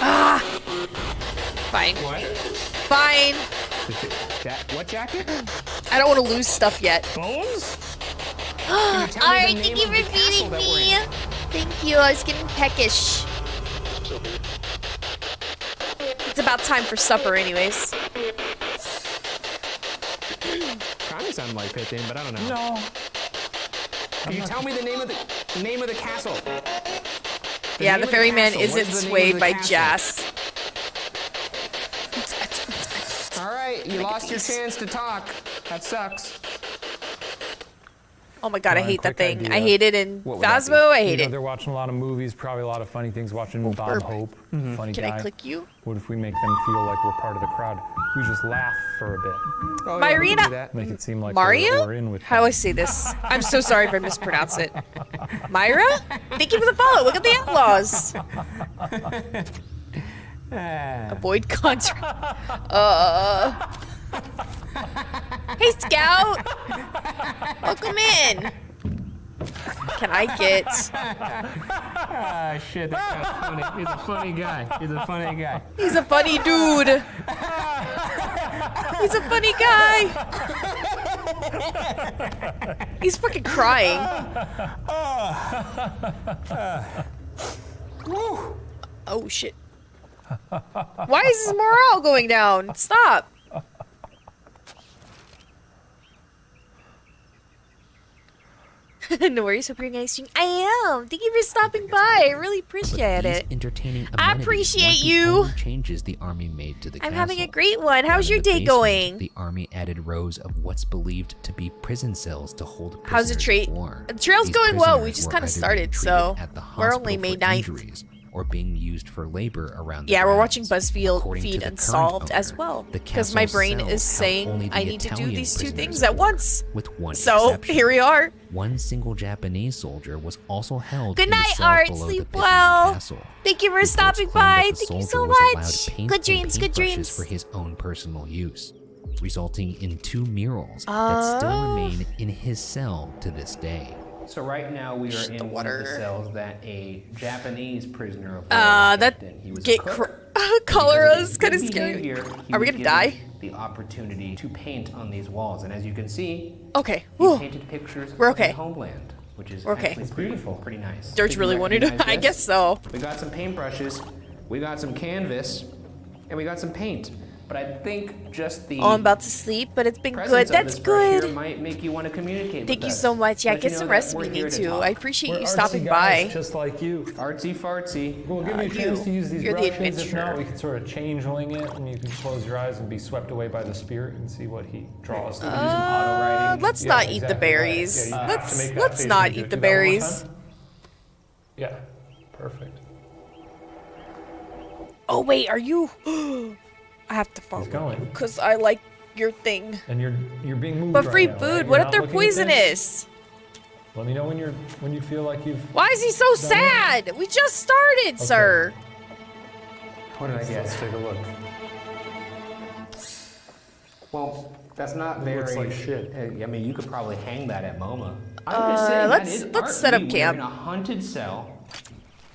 Ah! Fine. What? Fine. What jacket? I don't want to lose stuff yet. Bones? Can you tell me Alright, the thank name you of the for castle feeding that we're me. in? Thank you, I was getting peckish. It's about time for supper anyways. Kind of sound like Pythian, but I don't know. No. Can you tell me the name of the castle? Yeah, name the of ferryman castle. What isn't is the name swayed of the by castle? jazz. All right, you lost your chance to talk. That sucks. Oh my god, I Well, hate that quick thing. idea. I hate it in What would that be? Phasmo, I hate You know, it. they're watching a lot of movies, probably a lot of funny things, watching Bob burp. Hope, funny Can guy. I click you? What if we make them feel like we're part of the crowd? We just laugh for a bit. Oh, yeah, we can Myrina- do that. Make it seem like Mario? we're in with How do I say this? I'm so sorry if I mispronounce it. Myra? Thank you for the follow. Look at the Outlaws. Avoid contract. Hey, Scout. Welcome in. Can I get... Ah, shit, that guy's funny. He's a funny guy. He's a funny guy. He's a funny dude. He's a funny guy. He's fucking crying. Oh, shit. Why is his morale going down? Stop. No worries, hope you're getting ice cream. I am. Thank you for stopping by. I really appreciate These it. entertaining I amenities appreciate weren't the you. only changes the army made to the I'm castle. having a great one. How's Down your in the day basement, going? The army added rows of what's believed to be prison cells to hold How's the prisoners trail? of war. The trail's These going well. We prisoners just were kind of either started, being so treated at the we're only hospital May for 9th. injuries or being used for labor around the Yeah, we're grounds. watching BuzzFeed According to Feed the Unsolved current as owner, well. the Because my castle brain is cells held saying only the I need to do Italian these 2 prisoners things of at war, once. with one So exception. here we are. One single Japanese soldier was also held Good in the night, cell Art. below Sleep the Pythian well. castle. Thank you for Reports stopping claim that by. the Thank you soldier so was allowed much. paint Good and dreams, good paintbrushes dreams. for his own personal use, resulting in 2 murals that still Oh. remain in his cell to this day. So right now we are in one of the water. cells that a Japanese prisoner of war That was kept in. He was a get cook. color Because of is his kind of good scary. behavior, he Are we was gonna given die? The opportunity to paint on these walls, and as you can see, Okay. he Whew. painted pictures We're of his okay. homeland, which is We're okay. actually beautiful, pretty nice. George Did you really wanted to. recognize I this? guess so. We got some paintbrushes, we got some canvas, and we got some paint. but I think just the Oh, I'm about to sleep, but it's been good. presence of That's this brush here good. might make you want to communicate Thank with you us. so much. Yeah, Let you get know some that recipe we're me here to too. talk. I appreciate We're you artsy stopping guys, by. just like you. Artsy fartsy. Well, give me a chance to use these You're the brushes. If not, adventurer. we can sort of change wing it, and you can close your eyes and be swept away by the spirit and see what he draws. Let's not eat the berries. Let's not eat the berries. Yeah, perfect. Oh wait, are you? I have to follow going. because I like your thing. And you're being moved. But right free now, food. right? What You're if they're not looking at this? poisonous? Let me know when you feel like you've. Why is he so sad? We just started, sir. What did I get? Let's take a look. Well, that's not It very. looks like shit. I mean, you could probably hang that at MoMA. I'm just saying, let's set up We were camp. in a haunted cell.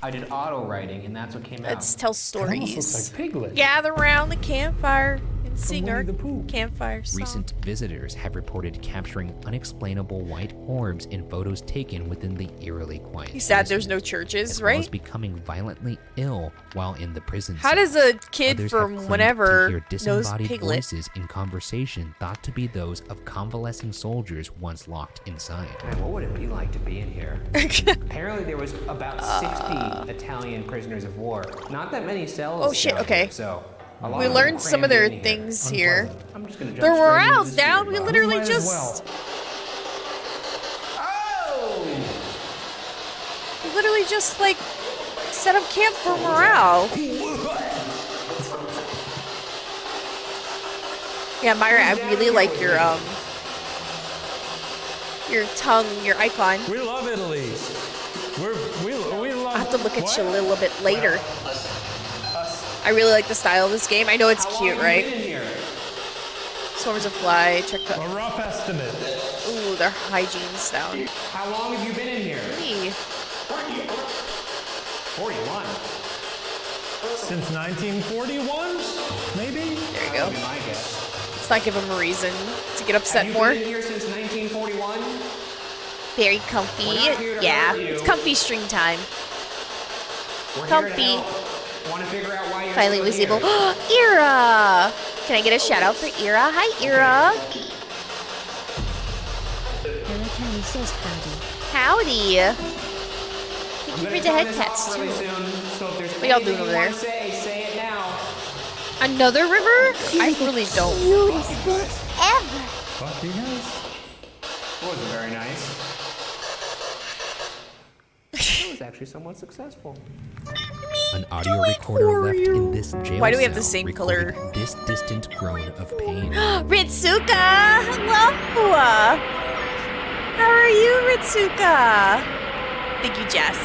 I did auto writing, and that's what came out. Let's tell stories. Looks like Piglet. Gather around the campfire and sing our campfire song. Recent visitors have reported capturing unexplainable white orbs in photos taken within the eerily quiet. He's sad there's basement, no churches, as well as right? becoming violently ill while in the prison. How cell. does a kid Others from have claimed whenever to hear knows disembodied Piglet? voices in conversation thought to be those of convalescing soldiers once locked inside. Man, what would it be like to be in here? Apparently, there was about 60 Italian prisoners of war. Not that many cells. Oh shit, down okay. here, so a lot We of them learned some of crammed their in here. things here. I'm just gonna jump Their straight into morale's the down. spirit We box. literally Might as just well. we literally just like set up camp for morale. Yeah, Myra, I really like your tongue, your icon. We love Italy. We love. I'll have to look at you a little bit later. I really like the style of this game. I know it's cute, right? Swarms of fly. Check the. A rough estimate. Ooh, their hygiene's down. How long have you been in here? Me. 41. Since 1941, maybe. There you go. My guess. Let's not give him a reason to get upset Have you more. been in here since 1941? Very comfy. We're not here to Yeah, hurt you. it's comfy stream time. We're Comfy. here to help. Want to figure out why you're Finally still was here. able. Ira! Can I get a shout out for Ira? Hi, Ira. Ella Kelly says howdy. Howdy. I'm Thank you gonna for the turn head this pets off really too. soon, so if there's What y'all anything doing over you wanna there? say it now. Another river? I really don't. Cutest thing ever. Fuck you guys. Wasn't very nice. It was actually somewhat successul. An audio recorder left in this jail Why do we have the cell same recorded color? this distant groan of pain. Ritsuka! Hello! How are you, Ritsuka? Thank you, Jess.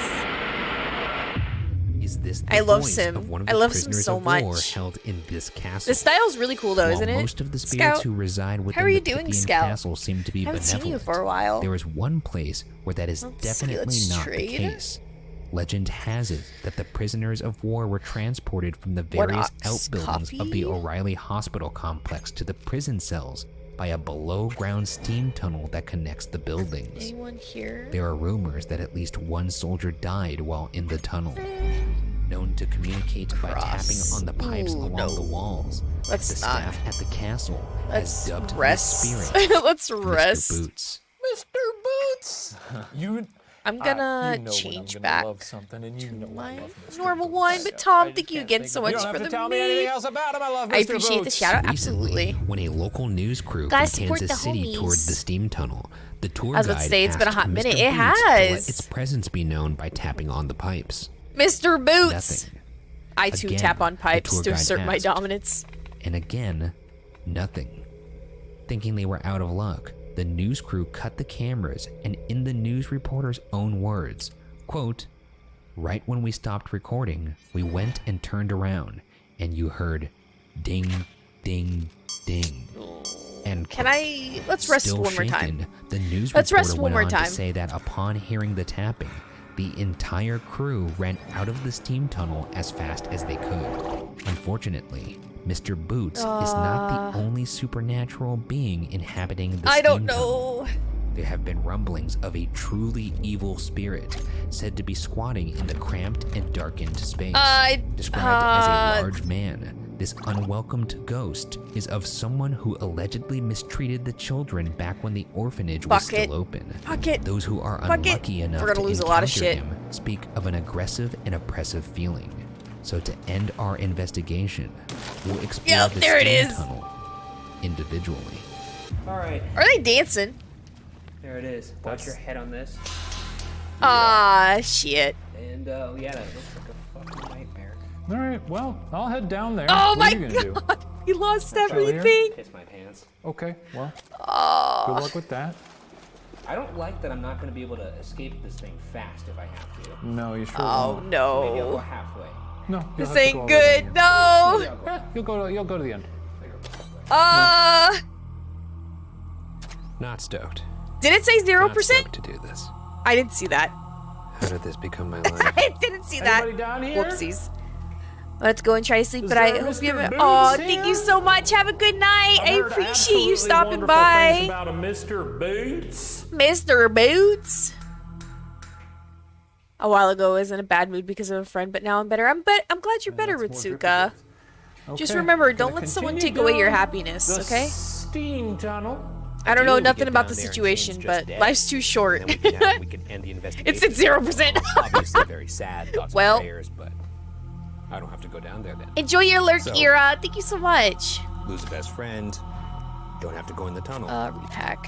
Is this the I love voice Sim. of one of I the love Sim prisoners so of war much. held in this castle? The style's really cool though, While isn't it? most of the spirits Scout, who reside within how are you the doing, Pythian Scout? castle seem to be Haven't seen benevolent. you for a while. There is one place where that is Let's see, definitely let's not trade. the case. Legend has it that the prisoners of war were transported from the What various ox outbuildings of the coffee? O'Reilly Hospital complex to the prison cells by a below-ground steam tunnel that connects the buildings. Anyone here? There are rumors that at least one soldier died while in the tunnel, known to communicate by tapping on the pipes Ooh, along no. the walls. Let's the not. staff at the castle Let's has dubbed rest. this spirit Let's Mr. rest. Boots. Mr. Boots! I'm gonna you know change when I'm back gonna love something, and you know I my love Mr. normal Boots. one. But Tom, thank you again so much You don't have for to the tell me anything else about him. I love Mr. I appreciate the Boots. shout out. Recently, Absolutely. when a local news crew Gotta from support Kansas the City homies. toured the steam tunnel, the tour I was about guide to say, it's been a asked hot Mr. minute. It Boots to has. let its presence be known by tapping on the pipes. Mr. Boots. Nothing. I too Again, tap on the pipes tour to guide assert my asked. dominance. And again, nothing. Thinking they were out of luck, the news crew cut the cameras, and in the news reporter's own words, quote, "Right when we stopped recording, we went and turned around, and you heard ding, ding, ding." And Can I? Let's rest still one more time. shaken, the news Let's reporter rest one went more on time. to say that upon hearing the tapping, the entire crew ran out of the steam tunnel as fast as they could. Unfortunately, Mr. Boots is not the only supernatural being inhabiting the I steam don't tunnel. know. There have been rumblings of a truly evil spirit said to be squatting in the cramped and darkened space, described as a large man This unwelcomed ghost is of someone who allegedly mistreated the children back when the orphanage was still open. Those who are unlucky enough We're to gonna lose a lot of encounter shit. him speak of an aggressive and oppressive feeling. So to end our investigation, we'll explore the there it steam is. tunnel individually. All right, Are they dancing? there it is. Watch your head on this. Ah, shit. And yeah, that looks like a fucking nightmare. All right, well, I'll head down there. Oh what my are you gonna god, we lost Shall we hear? everything. Piss my pants. do? Okay, well, Oh. good luck with that. I don't like that I'm not going to be able to escape this thing fast if I have to. No, you sure Oh won't. Maybe I'll go no. halfway. No, you'll This have to go ain't all the way good. down. No. Yeah, you'll go to the end. Not stoked. Did it say 0%? Not stoked to do this. I didn't see that. How did this become my life? I didn't see that. Anybody down here? Whoopsies. Let's go and try to sleep, Is but I there hope you Mr. haven't. Boots Oh, thank here? you so much. Have a good night. I've I heard appreciate you absolutely stopping wonderful things by. about a Mr. Boots. Mr. Boots. A while ago, I was in a bad mood because of a friend, but now I'm better. I'm glad you're better, Ritsuka. Just Okay, remember, gonna don't let someone continue take away your down happiness, the okay? Steam tunnel. I don't know Ideally, we nothing get about down the there and situation, Shane's but just dead, life's too short. and we can end the investigation. It's at 0%. Obviously very sad. Thoughts Well. and prayers, but I don't have to go down there then. Enjoy your lurk So- era. Thank you so much. Lose a best friend. Don't have to go in the tunnel. Repack.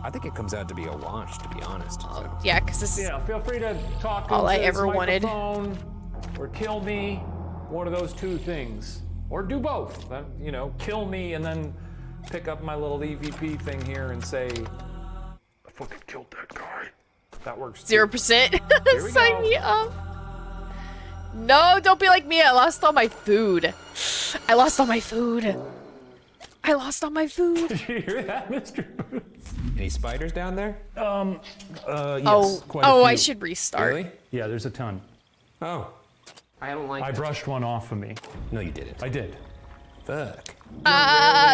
I think it comes out to be a wash, to be honest. So. Yeah, because this is Yeah, feel free to talk all I into this ever wanted. microphone or kill me. One of those two things. Or do both. You know, kill me and then pick up my little EVP thing here and say, I fucking killed that guy. That works too. 0%. Here we Sign go. me up. No, don't be like me. I lost all my food. I lost all my food. I lost all my food. Did you hear that, Mr. Boots? Any spiders down there? Yes, Oh, quite a few. I should restart. Really? Yeah, there's a ton. Oh. I don't like I that. brushed one off of me. No, you didn't. I did. Fuck.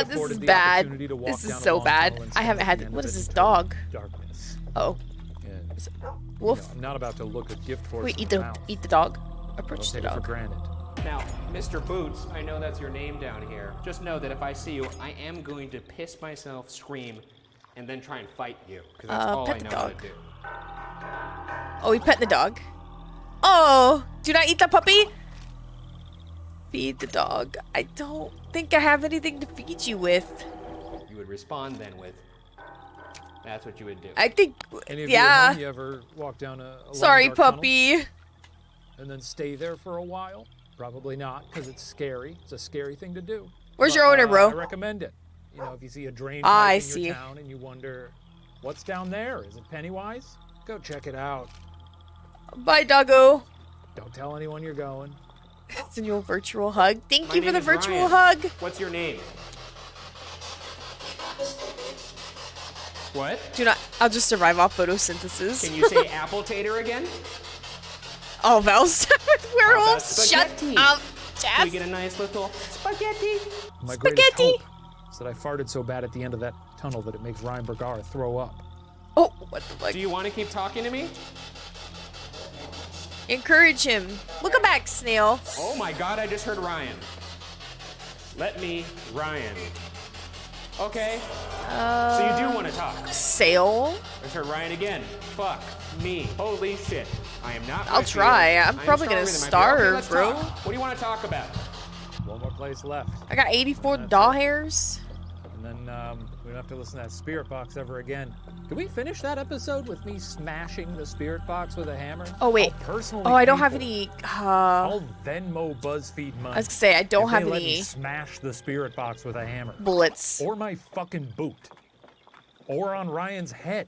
This is bad. This is so bad. I haven't had. What is this dog? Darkness. Oh, And, wolf. I'm not about to look a gift horse Wait, in eat the the mouth. eat the dog. Don't Approach the take it for dog. granted. Now, Mr. Boots, I know that's your name down here. Just know that if I see you, I am going to piss myself, scream, and then try and fight you. Because that's all pet I the know how dog. to do. Oh, we pet the dog. Oh, do not eat the puppy. Feed the dog. I don't think I have anything to feed you with. You would respond then with, that's what you would do. I think, Any of yeah. you at home, you ever walk down a long, Sorry, dark tunnel puppy. and then stay there for a while? Probably not, because it's scary. It's a scary thing to do. Where's But, your owner, bro? I recommend it. You know, if you see a drain Ah, I pipe in see. your town and you wonder, what's down there? Is it Pennywise? Go check it out. Bye, doggo. Don't tell anyone you're going. It's a new virtual hug. Thank My you for name the is virtual Ryan. hug. What's your name? What? Do not. I'll just survive off photosynthesis. Can you say apple tater again? Oh, Val's werewolves. Shut spaghetti? up, Can we Jeff. get a nice little spaghetti? My greatest Spaghetti. hope is that I farted so bad at the end of that tunnel that it makes Ryan Bergara throw up. Oh, what the fuck? Do you want to keep talking to me? Encourage him. Look back, snail. Oh my god, I just heard Ryan. Let me, Ryan. Okay, so you do want to talk. Sail. I just heard Ryan again. Fuck me. Holy shit. I am not I'll with you. try. I'm I am probably gonna stronger than my fear. Okay, starve, let's bro. talk. What do you want to talk about? One more place left. I got 84 doll hairs. And then we don't have to listen to that spirit box ever again. Did we finish that episode with me smashing the spirit box with a hammer? Oh wait. How personally Oh, I don't have painful. any. I'll Venmo BuzzFeed money. I was gonna say I don't if have they let any me smash the spirit box with a hammer. bullets. Or my fucking boot. Or on Ryan's head.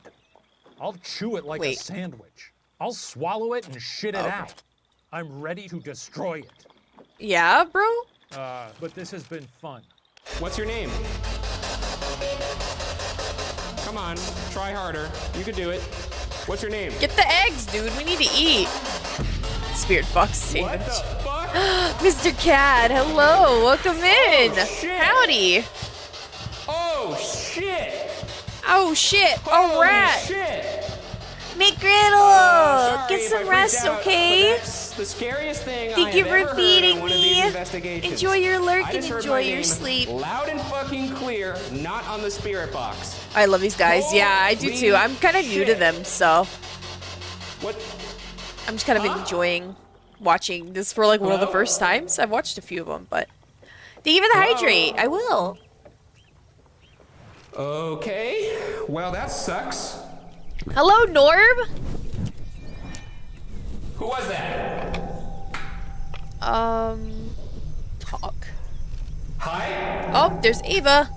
I'll chew it like a Wait. sandwich. I'll swallow it and shit it Okay. out. I'm ready to destroy it. Yeah, bro. But this has been fun. What's your name? Come on, try harder. You can do it. What's your name? Get the eggs, dude. We need to eat. Spirit box sandwich. What the fuck? Mr. Cad, hello. Welcome in. shit. Howdy. Oh shit! Oh shit. Holy Oh rat. shit! McGriddle. Sorry Get if I some freaked rest, out, okay? but the scariest thing I Thank have you for ever heard feeding in one of me. these investigations. Enjoy your lurk I and just heard enjoy my your name sleep. loud and fucking clear, not on the spirit box. I love these guys. Yeah, I do too. I'm kind of new to them, so What? I'm just kind of enjoying watching this for like one of the first times. I've watched a few of them, but thank you for the hydrate. I will. Okay, well that sucks. Hello, Norb. Who was that? Talk. Hi? Oh, there's Ava.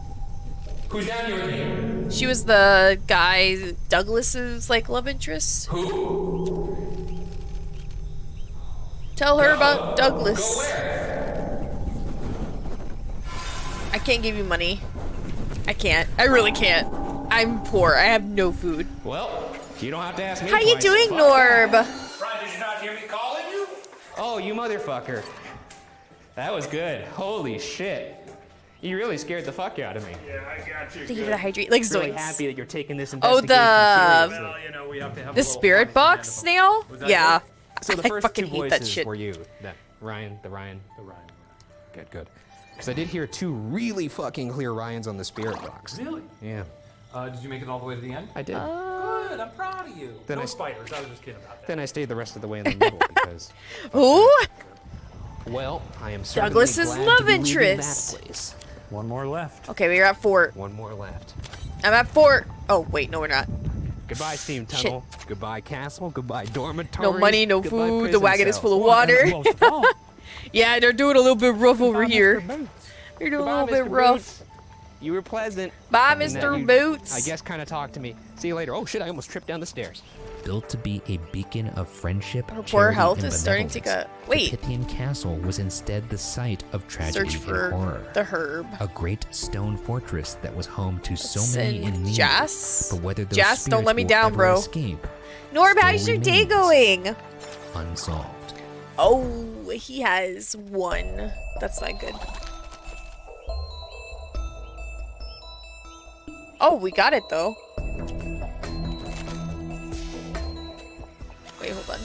Who's down here with me? She was the guy Douglas's like love interest. Who? Tell her about Douglas. Go where? I can't give you money. I can't. I really can't. I'm poor. I have no food. Well, you don't have to ask me How you twice. doing, Fuck Norb? that. Brian, did you not hear me calling you? Oh, you motherfucker. That was good. Holy shit. You really scared the fuck out of me. Yeah, I got you. Thank you for the hydrate. Like Really zoinks. happy that you're taking this Oh, investigation seriously. Well, you know, we have to have the spirit box snail? Yeah. So the I first fucking two hate that voices shit. were you, the Ryan. Good, good. Because I did hear two really fucking clear Ryans on the spirit box. Really? Yeah. Did you make it all the way to the end? I did. Good, I'm proud of you. Then no I- spiders, I was just kidding about that. Then I stayed the rest of the way in the middle because, Who? well, I am certainly Douglas's glad love to be leaving interest. that place. One more left. Okay, we're at 4. One more left. I'm at 4. Oh, wait, no, we're not. Goodbye, steam tunnel. Goodbye, castle. Goodbye, dormitory. No money, no Goodbye, food. The prison wagon is cell. full of water. Yeah, they're doing a little bit rough over Goodbye, here. Mr. Boots. They're doing Goodbye, a little Mr. bit rough. Boots. You were pleasant. Bye, And that Mr. you, Boots. I guess kind of talked to me. See you later. Oh shit, I almost tripped down the stairs. Built to be a beacon of friendship, Her poor charity, health and is starting to benevolence, go. Wait. the Pythian Castle was instead the site of tragedy Search for and horror. the herb. A great stone fortress that was home to so Let's many send in need. Jas. But whether those Jas, don't spirits let me will down, ever bro. escape Norb, still how's your day remains going? unsolved. Oh, he has 1. That's not good. Oh, we got it though. Wait, hold on.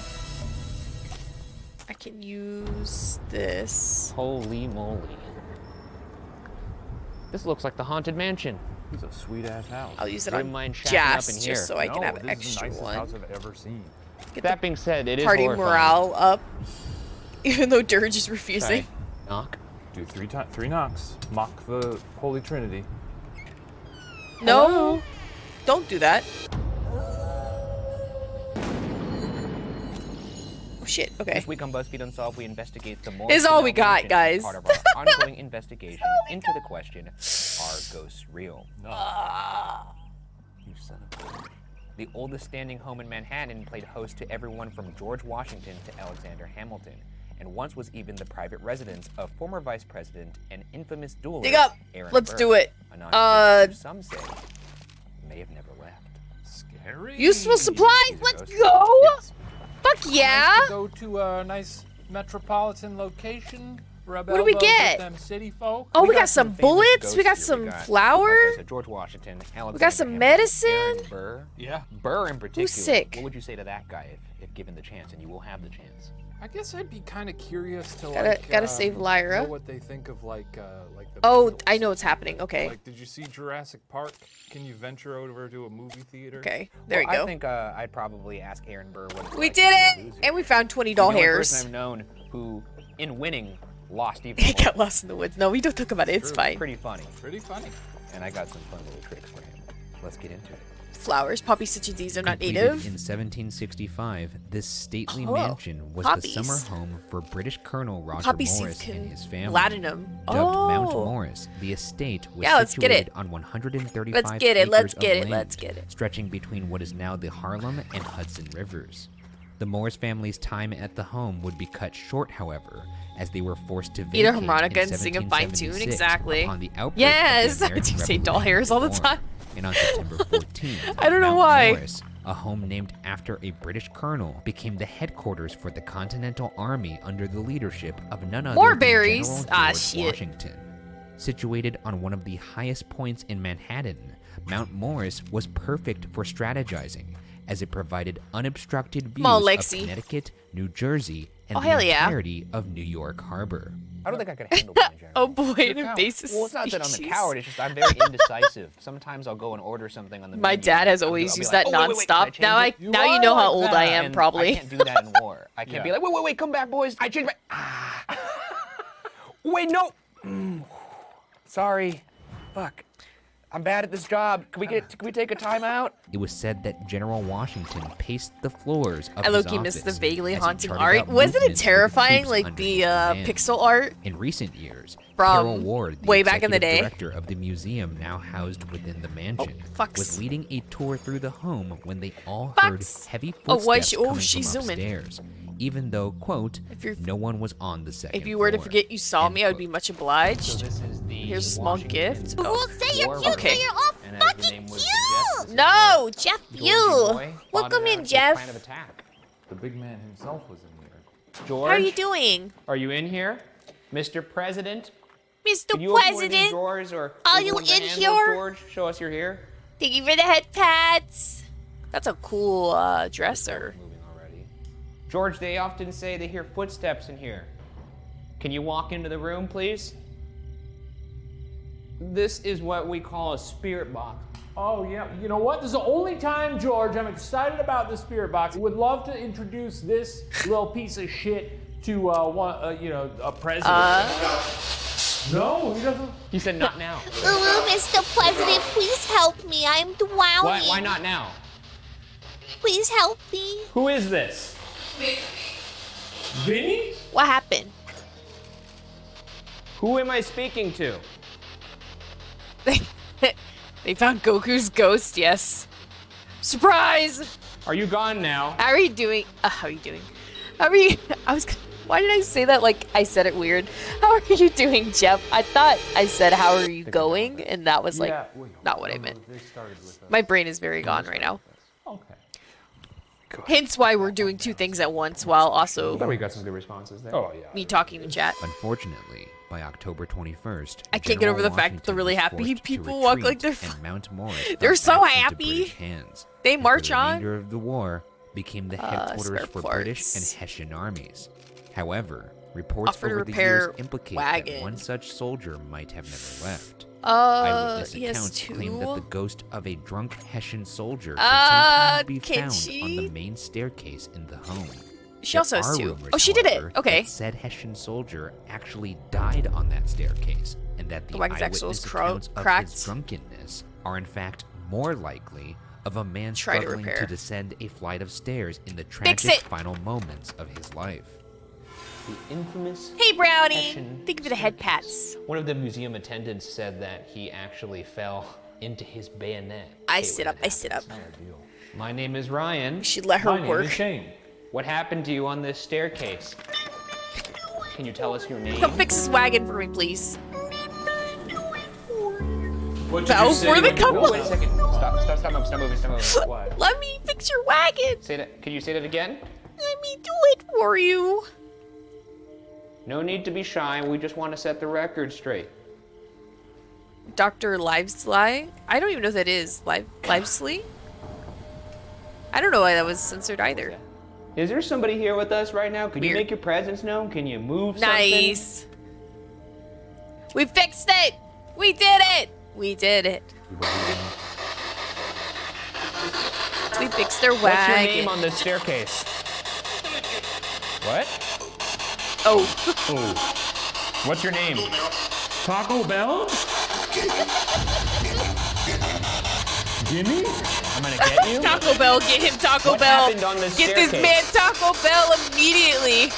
I can use this. Holy moly. This looks like the Haunted Mansion. It's a sweet ass house. I'll use it Wouldn't on mind shacking Jas up in just here. so I can have this an is the extra nicest one. house I've ever seen. Get That the being said, it is party horrifying. morale up. Even though Dirge is refusing. Sorry. Knock. Do 3 knocks. Mock the Holy Trinity. No. Don't do that. Oh shit, okay. This week on BuzzFeed Unsolved, we investigate the more. Is all we got, guys. Part of our ongoing investigation into the question: are ghosts real? No. You son of a. The oldest standing home in Manhattan played host to everyone from George Washington to Alexander Hamilton, and once was even the private residence of former Vice President and infamous duelist Dig up. Aaron Let's Burr. do it. A non-existent some say may have never left. Scary. Useful supplies. Let's go. Fuck yeah. Nice to go to a nice metropolitan location. Rub What do we elbows with get? them city folk. Oh, we got some famous bullets. ghosts We got here. some Like I flour. said, George Washington, Alexander We got some Hamilton, medicine. Aaron Burr. Yeah. Burr in particular. sick? What would you say to that guy if given the chance, and you will have the chance? I guess I'd be kind of curious to Gotta save Lyra. know what they think of like the. Oh, Beatles. I know what's happening. Okay. Like, did you see Jurassic Park? Can you venture over to a movie theater? Okay. There Well, you go. I think I'd probably ask Aaron Burr what it's We like did to be a it, loser. and we found 20 He's doll the only hairs. person I've known who, in winning, lost even He more. got lost in the woods. No, we don't talk about it. It's True. fine. Pretty funny. Pretty funny. And I got some fun little tricks for him. Let's get into it. Flowers, poppies such as these are not Completed native. In 1765, this stately Oh, mansion was poppies. the summer home for British Colonel Roger Poppy seeds Morris can and his family. platinum. Dubbed Mount Oh. Morris, the estate was Yeah, let's get situated it. on 135 Let's get it, acres let's of get it, land, let's get it. stretching between what is now the Harlem and Hudson rivers. The Morris family's time at the home would be cut short, however, as they were forced to Eat a vacate harmonica in and sing a fine tune. 1776 Exactly. upon the outbreak Yes, of the I American do say doll Revolutionary hairs all the War. time. And on September 14th, I don't know Mount why. Morris, a home named after a British colonel, became the headquarters for the Continental Army under the leadership of none other More than berries. General Ah, George shit. Washington. Situated on one of the highest points in Manhattan, Mount Morris was perfect for strategizing, as it provided unobstructed views on, of Lexi. Connecticut, New Jersey, and Oh, the hell yeah. entirety of New York Harbor. I don't think I could handle being a general. Oh boy, an Well, invasive it's not that I'm a species. coward. It's just I'm very indecisive. Sometimes I'll go and order something on the My menu. dad has and always I'll be used like, that "Oh, wait, nonstop. can I change it?" Now you know how old I am, And probably. I can't do that in war. I can't be like, wait, come back, boys. I changed my. Ah. Wait, no. Sorry. Fuck. I'm bad at this job. Can we take a timeout? It was said that General Washington paced the floors of I his low-key office missed the vaguely as he haunting charted art. out Wasn't it movements for the terrifying, troops like under the his command. pixel art? In recent years, From Carol Ward, the way back in the executive day. director of the museum now housed within the mansion, was leading a tour through the home when they all heard heavy Oh, footsteps was she- oh, coming she's from zooming. upstairs, even though, quote, no one was on the second If you were to floor. forget you saw me, I would be much obliged. So this is the Here's a small gift. We'll say you're cute, okay. so you're all And as the name would suggest, No, Jeff, Georgie you. boy Welcome plotted in, out his Jeff. plan of attack. The big man himself was in here. George, How are you doing? Are you in here? Mr. President? Mr. Could you open one of these President, drawers or are open you one of the in handles, here? George, show us you're here. Thank you for the head pads. That's a cool dresser. George, they often say they hear footsteps in here. Can you walk into the room, please? This is what we call a spirit box. Oh, yeah. You know what? This is the only time, George, I'm excited about the spirit box. Would love to introduce this little piece of shit to a president. No, he doesn't. He said not now. Ooh, Mr. President, please help me. I'm drowning. Why not now? Please help me. Who is this? Vinny? What happened? Who am I speaking to? They found Goku's ghost, yes. Surprise! Are you gone now? How are you doing? How are you doing? How are you? Why did I say that like I said it weird? How are you doing, Jeff? I thought I said, how are you going? And that was like not what I meant. My brain is very gone right now. Okay. Hence why we're doing two things at once while also we got some good responses there. Oh, yeah. me talking to chat. Unfortunately, by October 21st, I can't get over the fact that the really happy people walk like they're and Mount Morris they're fell so back into happy. British hands, They and march for the on. remainder of the war became the headquarters spare for parts. British and Hessian armies. However, reports Offer to over the repair years implicate wagon. that one such soldier might have never left. He Eyewitness has accounts claim that two. the ghost of a drunk Hessian soldier could sometimes be can found she? on the main staircase in the home. She also There has are two. rumors, Oh, she did it. however, Okay. that said Hessian soldier actually died on that staircase, and that the The wagon's axle eyewitness is accounts of cracked. his drunkenness are in fact more likely of a man Try to struggling to repair. descend a flight of stairs in the Fix tragic it. final moments of his life. The infamous Hey, Brownie. Hessian Thank you for the head pats. One of the museum attendants said that he actually fell into his bayonet. I sit up. I sit up. My name is Ryan. We should let her My name work. is Shane. What happened to you on this staircase? Can you tell us your name? Come fix this wagon for me, please. What Bow for the couple. Oh, wait a second. Stop moving. What? Let me fix your wagon. Say that. Can you say that again? Let me do it for you. No need to be shy. We just want to set the record straight. Dr. Livesly? I don't even know who that is. Livesly? I don't know why that was censored either. Is there somebody here with us right now? Could you Weird. make your presence known? Can you move something? Nice. We fixed it. We did it. We did it. We fixed their wagon. What's your name on this staircase? What? Oh. Ooh. What's your name? Taco Bell? Jimmy? I'm gonna get you. Taco Bell, get him Taco What Bell. happened on this Get this staircase? man Taco Bell immediately.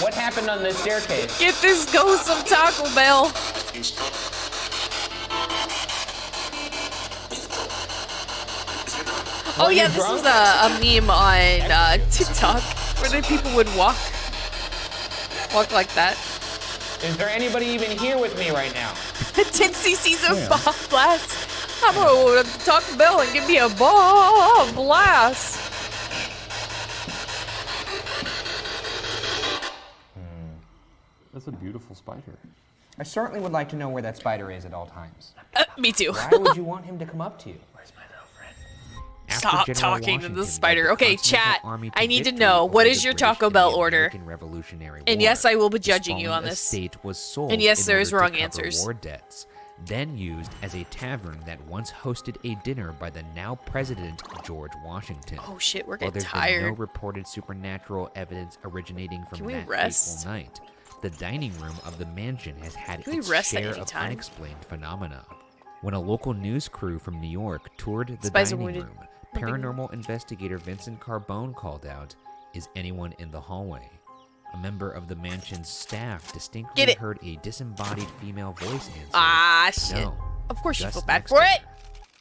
What happened on this staircase? Get this ghost some Taco Bell. Oh Were yeah, you this drunk? was a meme on TikTok where the people would walk like that. Is there anybody even here with me right now? 10 cc's of bomb blast. I'm gonna go to Taco Bell and give me a bomb blast. That's a beautiful spider. I certainly would like to know where that spider is at all times. Me too. Why would you want him to come up to you? Stop General talking to the Washington spider. led the Okay, Continental chat. Army I need to victory know, over what the is your British Taco in Bell the order? American Revolutionary And War. yes, I will be This judging you fallen on this. estate was sold And yes, in there is order wrong to cover answers. war debts, then used as a tavern that once hosted a dinner by the now president George Washington. Oh shit, we're While getting there's been no tired. reported supernatural evidence originating Can from we that rest? fateful night, the dining room of the mansion has had Can we its rest at share any of time? unexplained phenomena. When a local news crew from New York toured the Spies are dining wounded. room, paranormal investigator Vincent Carbone called out, "Is anyone in the hallway?" A member of the mansion's staff distinctly heard a disembodied female voice answer, Ah, shit. "No." Of course you just feel bad next for to it. her.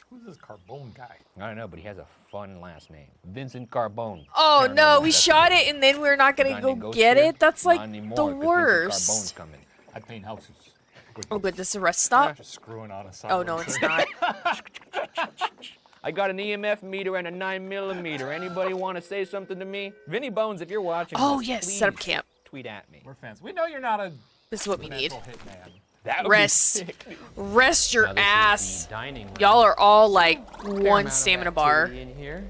Who's this Carbone guy? I don't know, but he has a fun last name. Vincent Carbone. Oh Paranormal no, we investigator. shot it and then we're not gonna Not go any ghosts get here? it? That's Not like anymore, the 'cause Vincent Carbone's worst. coming. I paint houses. Oh good, this is a rest stop? Just screwing on a Oh no, it's not. I got an EMF meter and a 9mm. Anybody want to say something to me? Vinny Bones, if you're watching Oh this, yes, please set up camp. tweet at me. We're fans. We know you're not a This is what we need. hitman. That would be Rest. sick. Rest your Now, this is ass. the dining room. Y'all are all like Fair one amount of stamina bar. activity in here.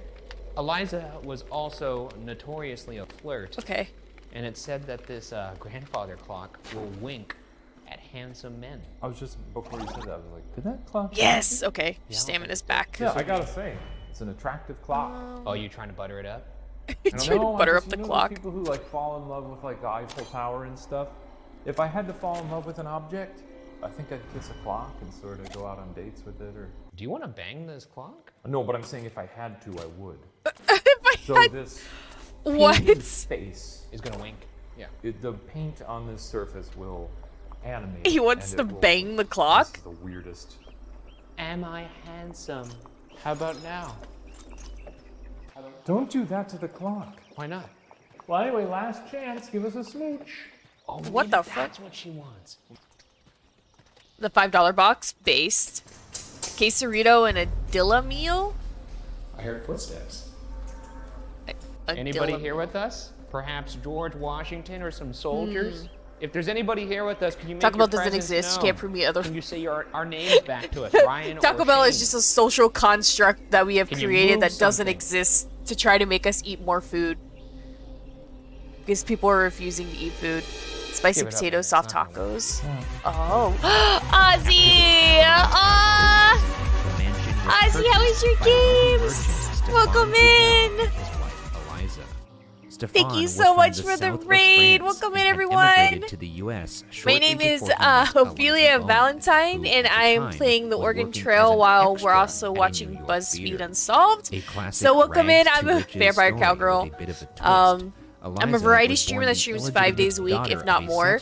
Eliza was also notoriously a flirt. Okay. And it said that this grandfather clock will wink at handsome men. I was just, before you said that, I was like, did that clock? Yes, okay. Stamina's back. Yeah, I gotta say, it's an attractive clock. Oh, you trying to butter it up? Trying to butter up the clock. People who like fall in love with like the Eiffel Tower and stuff. If I had to fall in love with an object, I think I'd kiss a clock and sort of go out on dates with it, or. Do you want to bang this clock? No, but I'm saying if I had to, I would. If So I had... this What? painted face is gonna wink. Yeah. The paint on this surface will animate. He wants and to it will- bang the clock? This is the weirdest. Am I handsome? How about now? Don't do that to the clock. Why not? Well, anyway, last chance. Give us a smooch. Oh, What maybe the fuck? That's what she wants. The $5 box based. Quesarito and a Dilla meal? I heard footsteps. A Anybody Dilla here with us? Perhaps George Washington or some soldiers? If there's anybody here with us, can you make Taco your Bell doesn't presence exist. You known? can't prove me other. Can you say our names back to us, Ryan Taco or Bell is Shane? just a social construct that we have Can you created move that doesn't something? exist to try to make us eat more food. Because people are refusing to eat food. Spicy Give it up, potato, man. soft It's not gonna tacos. Oh. Ozzy! Ozzy, how was your games? Welcome in! Thank you so much for the raid. Welcome in, everyone. To the US My name is Ophelia Valentine, and I am playing the Oregon Trail while we're also watching BuzzFeed Unsolved. So welcome in. I'm a vampire cowgirl. I'm a variety streamer that streams 5 days a week, if not more.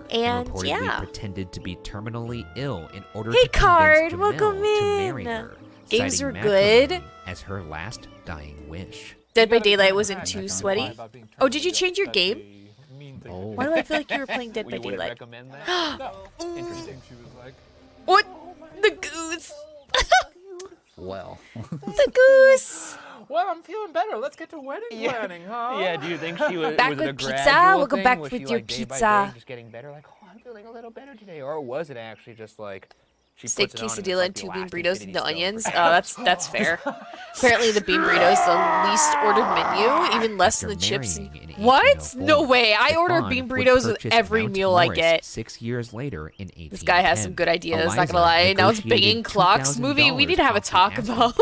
And yeah. Pretended to be terminally ill in order Hey, to Card, convince welcome Jamel to marry in. her, Games citing were good. matrimony as her last dying wish. Dead by Daylight wasn't too sweaty. Oh, did you change your game? Why do I feel like you were playing Dead by You wouldn't Daylight? recommend that? Interesting. She was like, What? The goose. Well. The goose. well, I'm feeling better. Let's get to wedding planning, huh? Yeah, do you think she was, Back was it a with pizza? gradual We'll go thing? back Was with she, your like, day by pizza. day just getting better? Like, oh, I'm feeling a little better today. Or was it actually just like, she Steak puts it on and it's quesadilla like and the 2 bean last burritos infinity and no stone. onions. That's fair. Apparently the bean burrito is the least ordered menu, even less than the chips. What? No way! I order bean burritos with every meal I get. 6 years later in 1810. This guy has some good ideas. Not gonna lie. Now it's banging clocks. Movie. We need to have a talk about.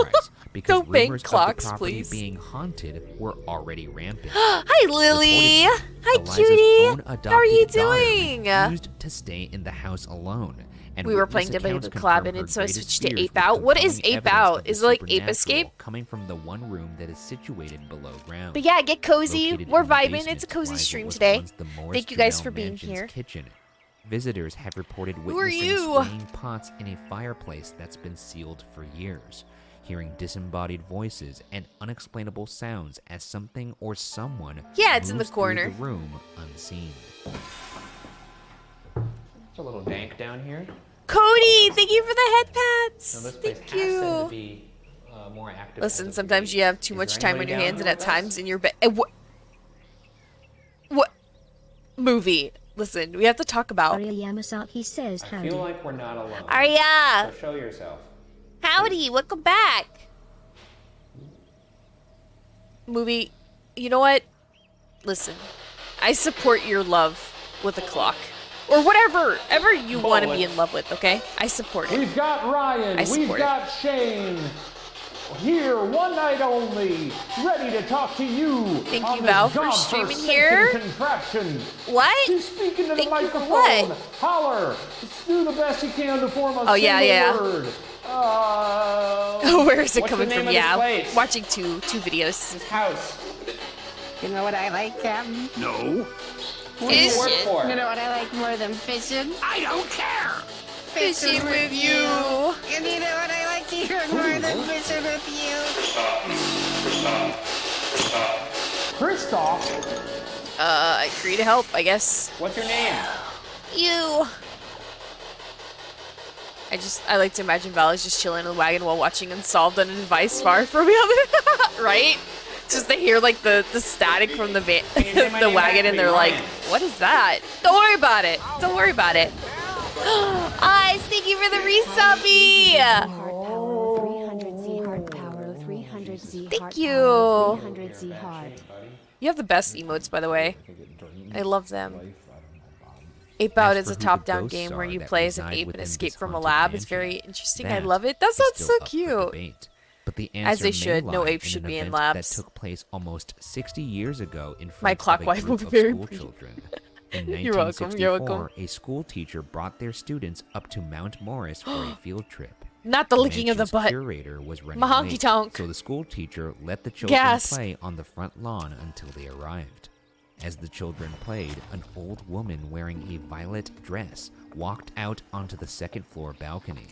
Don't bang clocks, please. Being haunted were already rampant. Hi, Lily. Hi, Eliza's cutie. own How are you adopted daughter doing? refused to stay in the house alone. And We were witness playing Dead by accounts the confirm Collab, her and so I greatest switched to fears Ape with Out. What is compelling Ape evidence Out? of the Is it like Ape supernatural Escape? coming from the one room that is situated below ground. But yeah, get cozy. Located We're in the vibing. basement It's a cozy lies what stream was today. once the Morris Thank you guys Jamel for being Mansion's here. kitchen. Visitors have reported Who are witnessing you? swaying pots in a fireplace that's been sealed for years, hearing disembodied voices and unexplainable sounds as something or someone Yeah, it's in the moves through corner. the room unseen. It's a little dank down here. Cody, thank you for the head pats. Now, this place Thank has tended to you. be more active. Listen, sometimes you have too much time on your hands, and at times in your bed. What? Movie. Listen, we have to talk about. Arya Yamasaki says I howdy. feel like we're not alone. Arya. So show yourself. Howdy, welcome back. movie, you know what? Listen, I support your love with a clock. Or whatever you want to be in love with, okay? I support it. We've got Ryan. We've got Shane. Here, one night only, ready to talk to you. Thank you, Val, for streaming here. What? She's speaking to the Thank microphone. you for what? Holler. Just do the best you can to form a Oh, yeah, single word. Where is it What's coming the name from? of Yeah, this place? watching two videos. This house. You know what I like, Captain? No. What do you work for? You know what I like more than fishing? I don't care. Fishing with you. And you know what I like even more than fishing with you? Kristoff. I agree to help, I guess. What's your name? You. I like to imagine Val is just chilling in the wagon while watching Unsolved on an advice far from the other. Right? Just they hear like the static from the the wagon and they're like, what is that? Don't worry about it. Don't worry about it. Eyes, thank you for the resubby. Thank you. You have the best emotes, by the way. I love them. Ape Out is a top-down game where you play as an ape and escape from a lab. It's very interesting. I love it. That sounds so cute. But the As they answer should. may No lie apes in should an be in event labs. That took place almost 60 years ago in front My of clock a wife will group be of very school pleased. children. In You're welcome. You're 1964, welcome. a school teacher brought their students up to Mount Morris for a field trip. Not the licking of the mansion's butt. Curator was running My honky late, tonk. so the school teacher let the children Gasp. play on the front lawn until they arrived. As the children played, an old woman wearing a violet dress walked out onto the second-floor balcony,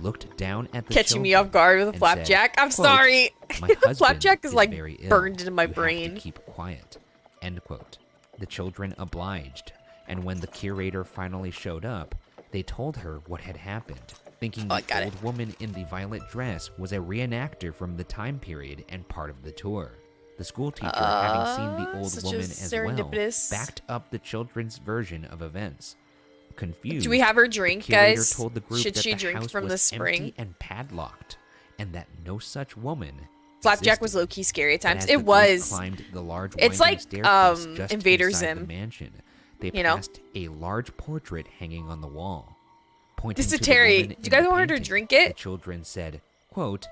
looked down at the Catching me children, off guard with a and flapjack. said, I'm quote, sorry. "My The husband flapjack is like very ill. burned into my You have to brain. keep quiet." End quote. The children obliged, and when the curator finally showed up, they told her what had happened, thinking the old woman in the violet dress was a reenactor from the time period and part of the tour. The school teacher, having seen the old such woman a as well, serendipitous- backed up the children's version of events. Confused, Do we have her drink, the curator guys? told the group Should that she the drink house from was the spring? empty and padlocked, and that no such woman Flapjack was low-key scary at But times. as It the group was. climbed the large It's winding like staircase just Invader inside Zim. the mansion, they You know? passed a large portrait hanging on the wall. Pointing This is to the Terry. woman Do you in guys the want her to painting, drink it? The children said, quote,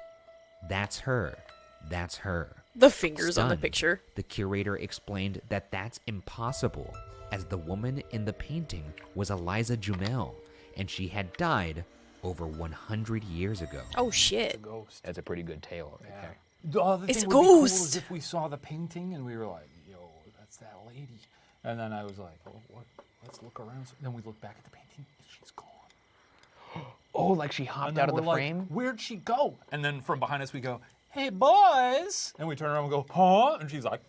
"That's her. That's her." The fingers on the Stunned, picture. The curator explained that that's impossible, as the woman in the painting was Eliza Jumel, and she had died over 100 years ago. Oh shit. That's a pretty good tale right there. The other It's thing a would be cool ghost. is if we saw the painting and we were like, yo, that's that lady. And then I was like, oh, what? Let's look around. So then we look back at the painting. She's gone. Oh, like she And hopped then out of the we're like, frame? Where'd she go? And then from behind us we go, hey, boys. And we turn around and go, huh? And she's like,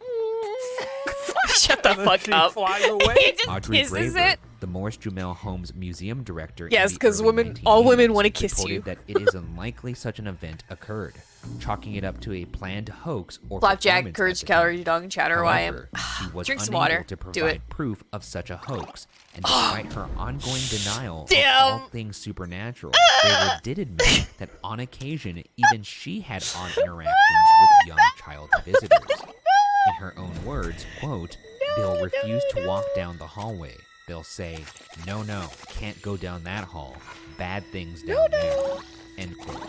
Shut the and then fuck she up. flies away. He just Audrey kisses Graber, it. the Morris Jumel Homes Museum director, Yes, because all women want to kiss you. that it is unlikely such an event occurred, chalking it up to a planned hoax or Flapjack, performance courage, at the calorie, dog, and chatter. Why am However, she was drink some unable water. to provide Do it. proof of such a hoax, and despite her ongoing denial of Damn. all things supernatural, Graber did admit that on occasion even she had odd interactions with young child visitors. In her own words, quote, "They'll refuse to walk down the hallway. They'll say, no, can't go down that hall. Bad things down there." End quote.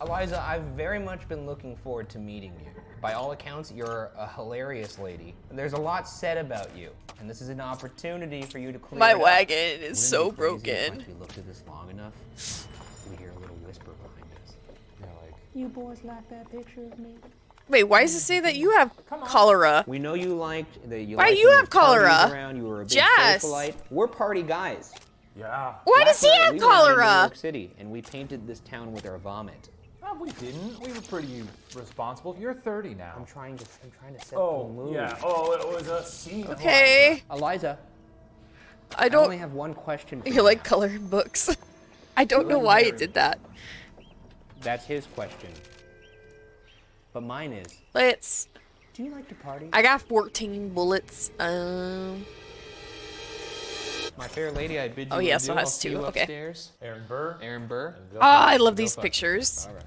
Eliza, I've very much been looking forward to meeting you. By all accounts, you're a hilarious lady. There's a lot said about you, and this is an opportunity for you to clear My it up. wagon is Wouldn't so it be crazy if broken. Once we looked at this long enough, we hear a little whisper behind us. They're like, You boys like that picture of me? Wait, why does it say that you have cholera? We know you liked that. Why liked you when have the parties cholera? Around. You were a big Jess. socialite. We're party guys. yeah. Why does he Last night, have we went out in New cholera? York City, and we painted this town with our vomit. No, we didn't. We were pretty responsible. You're 30 now. I'm trying to set the Oh, mood. yeah. Oh, it was a scene. Okay. Eliza, I I don't. only have one question for You you. like coloring books. I don't know why it did that. That's his question. But mine is, Let's. do you like to party? I got 14 bullets. My fair lady, I bid you Oh, yeah, adieu. so I'll has see two. you Okay. upstairs. Aaron Burr. Aaron Burr. Oh, I love these pictures. All right.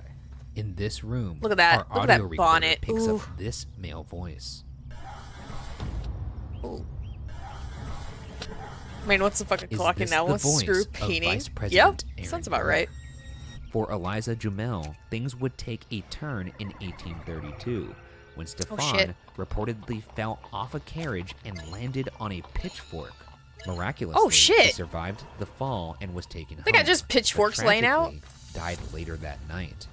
In this room, Look at that. our Look at audio that recorder bonnet. picks Ooh. up this male voice. Ooh. I mean, what's the fucking Is clock in this now? the What's screw voice of painting? Vice Yep, President Aaron sounds about Burr? right. For Eliza Jumel, things would take a turn in 1832 when Stefan shit. reportedly fell off a carriage and landed on a pitchfork. Miraculously, Oh, shit. he survived the fall and was taken home. They got just pitchforks but laying out? tragically died later that night.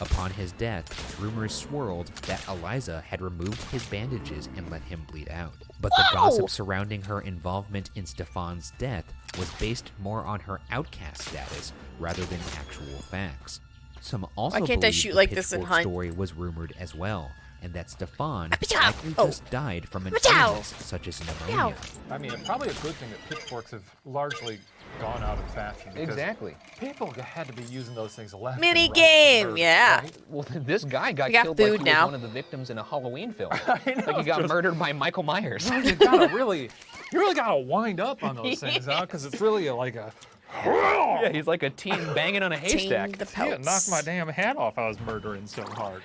Upon his death, rumors swirled that Eliza had removed his bandages and let him bleed out. But the Whoa! gossip surrounding her involvement in Stefan's death was based more on her outcast status rather than actual facts. Some also Why can't I believe shoot the like this and pitchfork hunt? story was rumored as well, and that Stefan Apachow! likely Oh. just died from an Apachow! illness such as pneumonia. I mean, it's probably a good thing that pitchforks have largely gone out of fashion. because Exactly. People had to be using those things left Mini and right game, for murder, yeah. right? Well, this guy got We got killed like food he now. was one of the victims in a Halloween film. I know, Like he got just- murdered by Michael Myers. You really gotta wind up on those things, huh? Because it's really like a. Yeah, he's like a teen banging on a haystack. the Yeah, pelts. knocked my damn hat off. I was murdering so hard.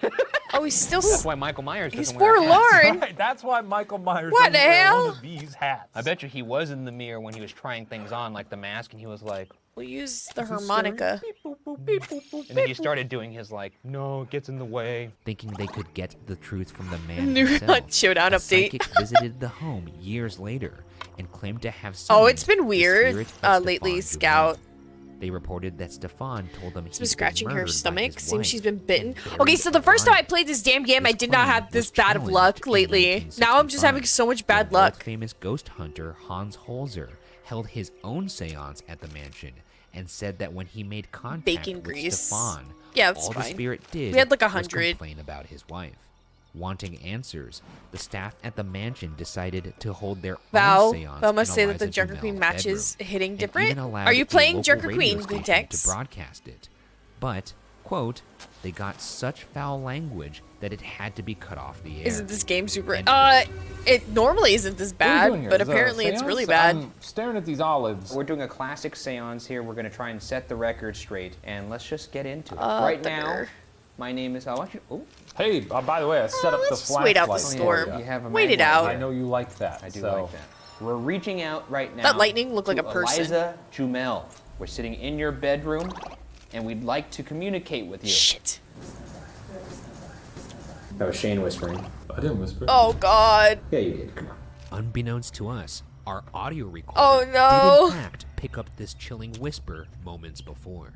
Oh, he's still. That's why Michael Myers He's doesn't wear a hat. forlorn. Right, that's why Michael Myers What doesn't the wear hell? one of these hats. I bet you he was in the mirror when he was trying things on, like the mask, and he was like, We'll use the harmonica. and then he started doing his like, no, it gets in the way. Thinking they could get the truth from the man New himself, Showdown a update. psychic visited the home years later and claimed to have Oh, summoned it's been the weird spirit of lately, Stefan Scout. Jumel. They reported that Stefan told them She's he'd been scratching been her murdered by stomach. his Seems wife she's been bitten. and buried Okay, so the first time I alive. played this damn game, I This did not claim have this was bad of challenged luck in lately. Now I'm just having 1965 so much when bad luck. world-famous ghost hunter Hans Holzer held his own seance at the mansion and said that when he made contact Bacon with grease. Stefan, Yeah, that's all fine. the spirit did We had like was 100. complain about his wife. Wanting answers, the staff at the mansion decided to hold their Val, own seance Val must in say that the Eliza Junker Jumel's Queen match is bedroom, hitting and different. even allowed Are you a playing local Junker radio Queen, station Bluetex? to broadcast it. But, quote, they got such foul language that it had to be cut off the air. Isn't this game super? And- It normally isn't this What are we doing bad, here? but Is that a apparently it's really seance? bad. I'm staring at these olives. We're doing a classic seance here. We're going to try and set the record straight, and let's just get into it. Oh, right now, there. my name is. I want you. Oh, Hey, by the way, I set up the let's just flashlight. wait out the for storm. you. you have a Wait it magnet. out. I know you like that. I do so. like that. We're reaching out right now. That lightning looked like to a person. Eliza Jumel. We're sitting in your bedroom, and we'd like to communicate with you. Shit. That was Shane whispering. I didn't whisper. Oh God. Yeah, you did. Come on. Unbeknownst to us, our audio recorder Oh, no. did in fact pick up this chilling whisper moments before.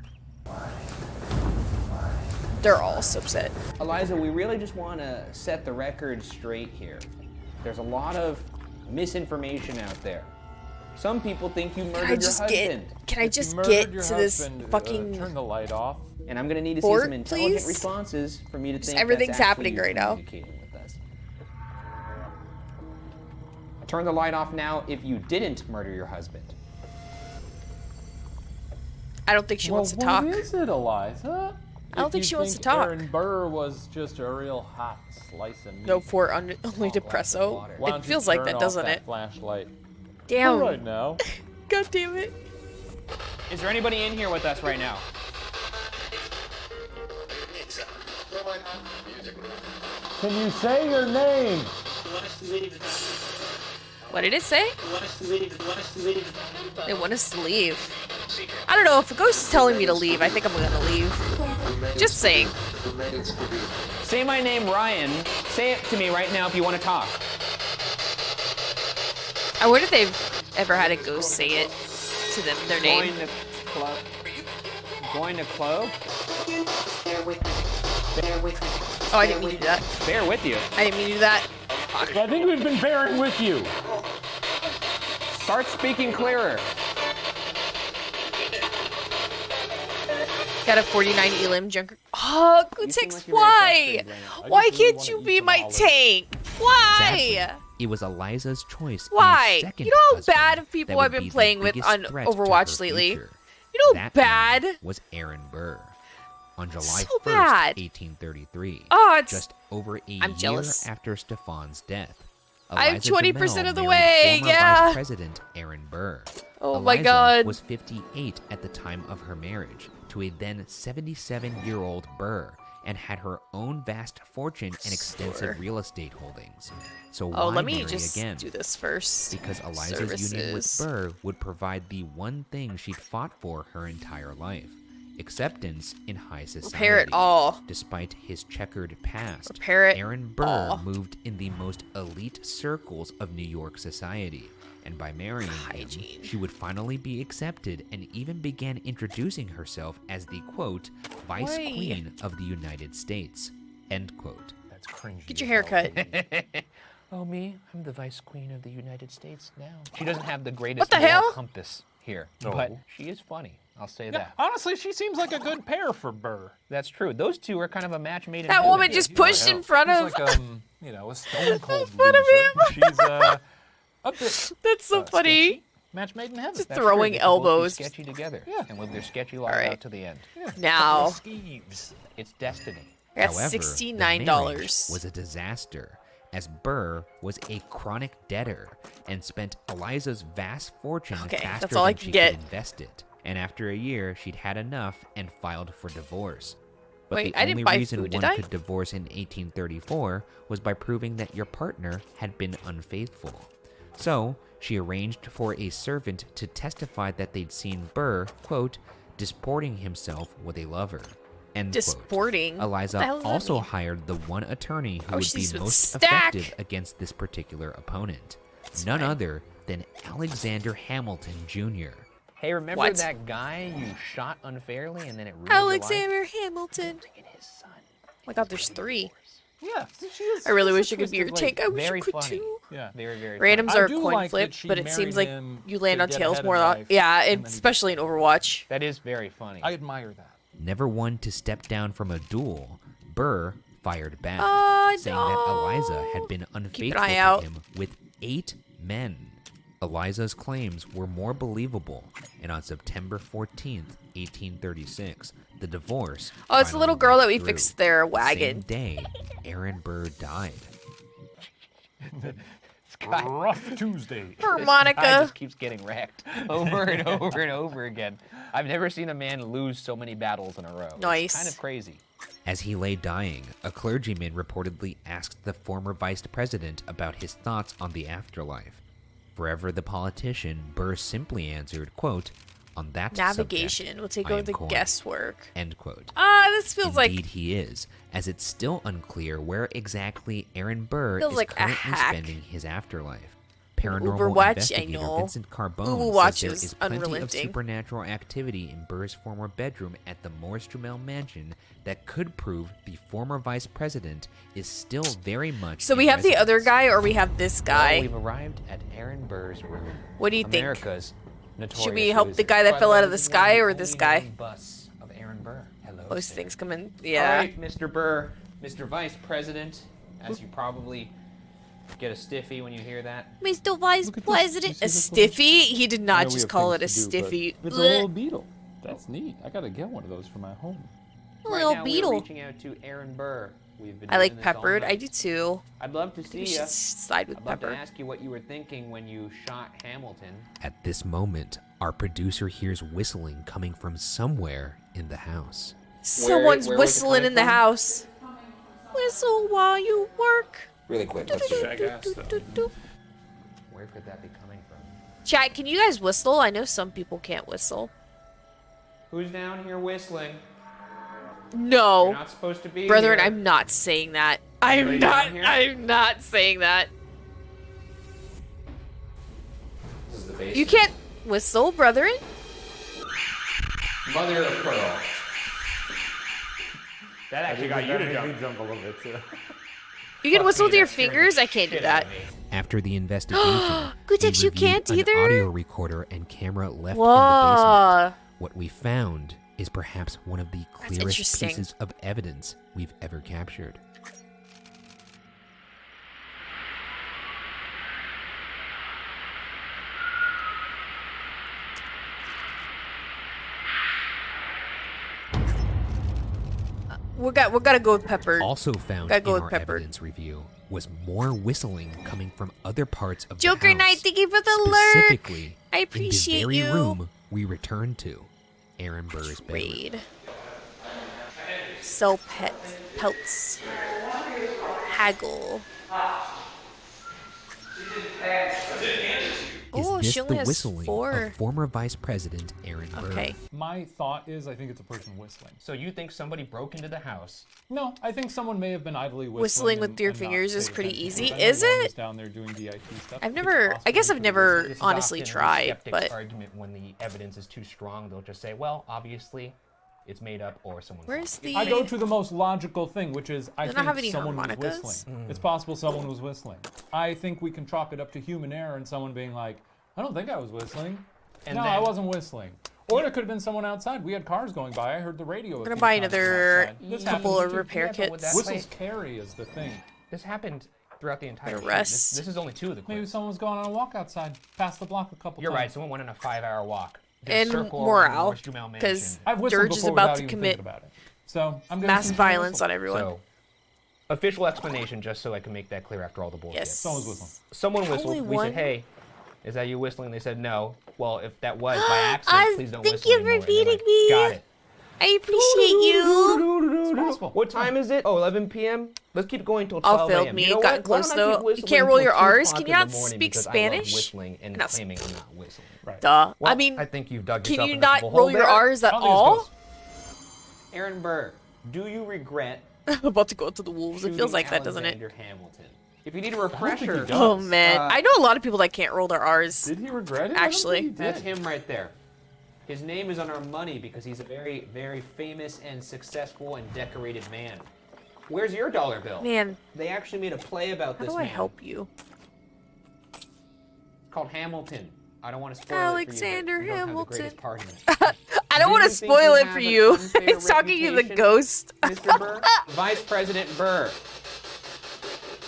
They're all so upset. Eliza, we really just want to set the record straight here. There's a lot of misinformation out there. Some people think you murdered Can I your just husband. Can I If you just murdered get your to this husband, fucking? turn the light off. And I'm gonna need to see Board, some intelligent please? responses for me to think everything's that's actually happening you right now. communicating with us. Turn the light off now if you didn't murder your husband. I don't think she wants to talk. What is it, Eliza? I don't think she wants to talk. Aaron Burr was just a real hot slice of meat. No, for only depresso. Why It don't you feels like turn that, off doesn't that it? Flashlight. Damn. Right now. God damn it. Is there anybody in here with us right now? Can you say your name? What did it say? They want us to leave. I don't know, if a ghost is telling me to leave, I think I'm gonna leave. Just saying. Say my name, Ryan. Say it to me right now if you want to talk. I wonder if they've ever had a ghost say it to them, their name. Going to club. Going to club? Oh, I didn't mean to do that. Bear with you. I didn't mean to do that. I think we've been bearing with you. Start speaking clearer. Got a 49 Elim Junker. Oh, Gutex, why? Why can't you be my tank? Why? Exactly. It was Eliza's choice. in a Why? second You know how husband bad of that people would I've been be the playing with biggest on threat to Overwatch her lately? future. You know That bad? man was Aaron Burr. On July So 1st, bad. 1833, Oh, it's- just over a I'm year jealous. after Stefan's death, I'm Eliza 20% Jumel of the married way, former yeah. Vice President Aaron Burr. Oh my Eliza God. was 58 at the time of her marriage to a then 77-year-old Burr, and had her own vast fortune and extensive real estate holdings. So Oh, why let me marry just again? do this first. Because Eliza's union with Services. Burr would provide the one thing she'd fought for her entire life: acceptance in high society. Repair it all. Despite his checkered past, Repair it Aaron Burr all. moved in the most elite circles of New York society. And by marrying him, she would finally be accepted and even began introducing herself as the, quote, vice Why? queen of the United States, end quote. That's cringy. Get your hair cut. Oh, me? I'm the vice queen of the United States now. She doesn't have the greatest What the moral hell? compass here, No. but she is funny. I'll say Yeah, that. honestly, she seems like a good pair for Burr. That's true. Those two are kind of a match made in That heaven. woman just pushed in front of. He's like you know, a stone cold front of loser. She's a bit That's so funny. sketchy. Match made in heaven. Just That's throwing true. They could both be elbows. sketchy together. Yeah. And live their sketchy lives All right. out to the end. Now. Skeeves. It's destiny. I got However, the $69. marriage was a disaster, as Burr was a chronic debtor and spent Eliza's vast fortune Okay, faster that's all I than can she get. could invest it. And after a year, she'd had enough and filed for divorce. But Wait, the I only didn't buy reason food, did one I? could divorce in 1834 was by proving that your partner had been unfaithful. So, she arranged for a servant to testify that they'd seen Burr, quote, disporting himself with a lover. End quote. Disporting? What the Eliza hell does that also mean? hired the one attorney who Oh, would she's be with most Stack. effective against this particular opponent. None other than Alexander Hamilton Jr. Hey, remember What? that guy you shot unfairly and then it ruined your life? Alexander Hamilton. Oh my god, there's 3. Yeah, she is. I really she's wish a I could be your twisted lady. take. I wish Very you could funny. too. Yeah. Very, very Randoms funny. are I do coin like flip, that she but it seems married like him you land to on get tails ahead more. in Lot. life, Yeah, and and then he- especially in Overwatch. That is very funny. I admire that. Never one to step down from a duel, Burr fired back, Oh, saying that Eliza had been Keep an unfaithful eye to out. him with 8 men. Eliza's claims were more believable, and on September 14th, 1836, the divorce. Oh, it's the little finally girl went that we through. fixed their Same wagon. day, Aaron Burr died. Rough Tuesday. Poor This Monica. guy just keeps getting wrecked over and over and over again. I've never seen a man lose so many battles in a row. Nice. It's kind of crazy. As he lay dying, a clergyman reportedly asked the former vice president about his thoughts on the afterlife. Forever the politician, Burr simply answered, quote, on that Navigation. subject, We'll take I over am the coin, guesswork. end quote. This feels like Indeed he is, as it's still unclear where exactly Aaron Burr Feels is like a currently hack. spending his afterlife. Paranormal Overwatch, I investigator know. Vincent Carbone Overwatch says there is is plenty of unrelenting. supernatural activity in Burr's former bedroom at the Morstromel mansion that could prove the former vice president is still very much So in we have the residence. other guy or we have this Well, guy? we've arrived at Aaron Burr's room. What do you think? America's Should we help the guy that fell out of the sky or this guy? Bus of Aaron Burr. Hello. Most sir. things come in. All Yeah. right, Mr. Burr, Mr. Vice President, as you probably get a stiffy when you hear that. Mr. Vice President. A stiffy? He did not just call it a stiffy. It's a little beetle. That's neat. I gotta get one of those for my home. Little now beetle. We're reaching out to Aaron Burr. We've been I like doing this all peppered. I night. do too. I'd love to see We you. should side with I'd love pepper. to ask you what you were thinking when you shot Hamilton. At this moment, our producer hears whistling coming from somewhere in the house. Someone's where was it whistling coming in the from? house. Whistle while you work. Really quick, let's do it. Where could that be coming from? Chat, can you guys whistle? I know some people can't whistle. Who's down here whistling? No. You're not supposed to be Brethren, here. I'm not saying that. I'm Anybody not. down here? I'm not saying that. This is the basement. You can't whistle, brethren. Mother of pearl. That actually got you to jump a little bit too. You can Fuck whistle me, with your that scared the fingers. I can't do shit out that. of me. After the investigation, Gutex, we you can't reviewed either? an audio recorder and camera left in the Whoa. basement. What we found is perhaps one of the clearest interesting. pieces of evidence we've ever captured. We gotta go with pepper. Also found Gotta go in with our pepper. evidence review was more whistling coming from other parts of Joker the house. Knight, thank you for the lurk. Specifically, I appreciate in the very you. room we returned to, Aaron Burr's bedroom. Read. Sell pelts. Haggle. Is Oh, this she only the has whistling 4. of former Vice President Aaron Burr? Okay. My thought is, I think it's a person whistling. So you think somebody broke into the house? No, I think someone may have been idly Whistling with your and not fingers is paid pretty attention. easy, I know is Lauren it? was down there doing DIT stuff. I've It's never, I possible guess he I've could've never whistled. This is honestly often the tried, skeptic's but argument when the evidence is too strong, they'll just say, well, obviously, it's made up or someone's where's the... I go to the most logical thing, which is I They don't have any think someone was harmonicas? whistling. It's possible someone was whistling. I think we can chalk it up to human error and someone being like, I don't think I was whistling. And no, then- I wasn't whistling. Or there could have been someone outside. We had cars going by. I heard the radio. I'm gonna buy another couple of repair kits. Whistles carry is the thing. This happened throughout the entire The shoot. rest. This is only 2 of the clips. Maybe someone was going on a walk outside, past the block a couple You're times. right, someone went on a 5-hour walk. Did a And circle around morale, North Jumel Mansion. because I've whistled Dirge is before about without to even commit thinking about it. So I'm gonna mass continue to violence whistle. on everyone. So, official explanation, just so I can make that clear after all the bullshit. Yes. Someone's whistling. Someone whistled. Only We one? said, hey, is that you whistling? They said no. Well, if that was by accident, please don't thank whistle you anymore. for And they're beating like, me. Got it. I appreciate you. What time is it? Oh, 11 p.m. Let's keep going till All 12 failed a.m. me. You know Gotten what? Why close don't I keep though. You whistling can't roll till your 2 R's. o'clock Can you in the not morning speak because I love Spanish? whistling and Not claiming I'm not whistling. Right. Duh. Well, I mean, I think you've dug can yourself you in a not couple roll hole your there. R's at all? Aaron Burr, do you regret I'm about to go to the wolves. It feels like that, doesn't it? Alexander Hamilton? If you need a refresher, Oh man, I know a lot of people that can't roll their R's. Did he regret it? Actually, that's him right there. His name is on our money because he's a very, very famous and successful and decorated man. Where's your dollar bill? Man. They actually made a play about How this do I man. help you? It's called Hamilton. I don't want to spoil Alexander it for you, but you don't have the Hamilton. greatest part in it. I don't Do want you to think spoil you it have for an you. unfair It's talking to the reputation, ghost. Mr. Burr? Vice President Burr.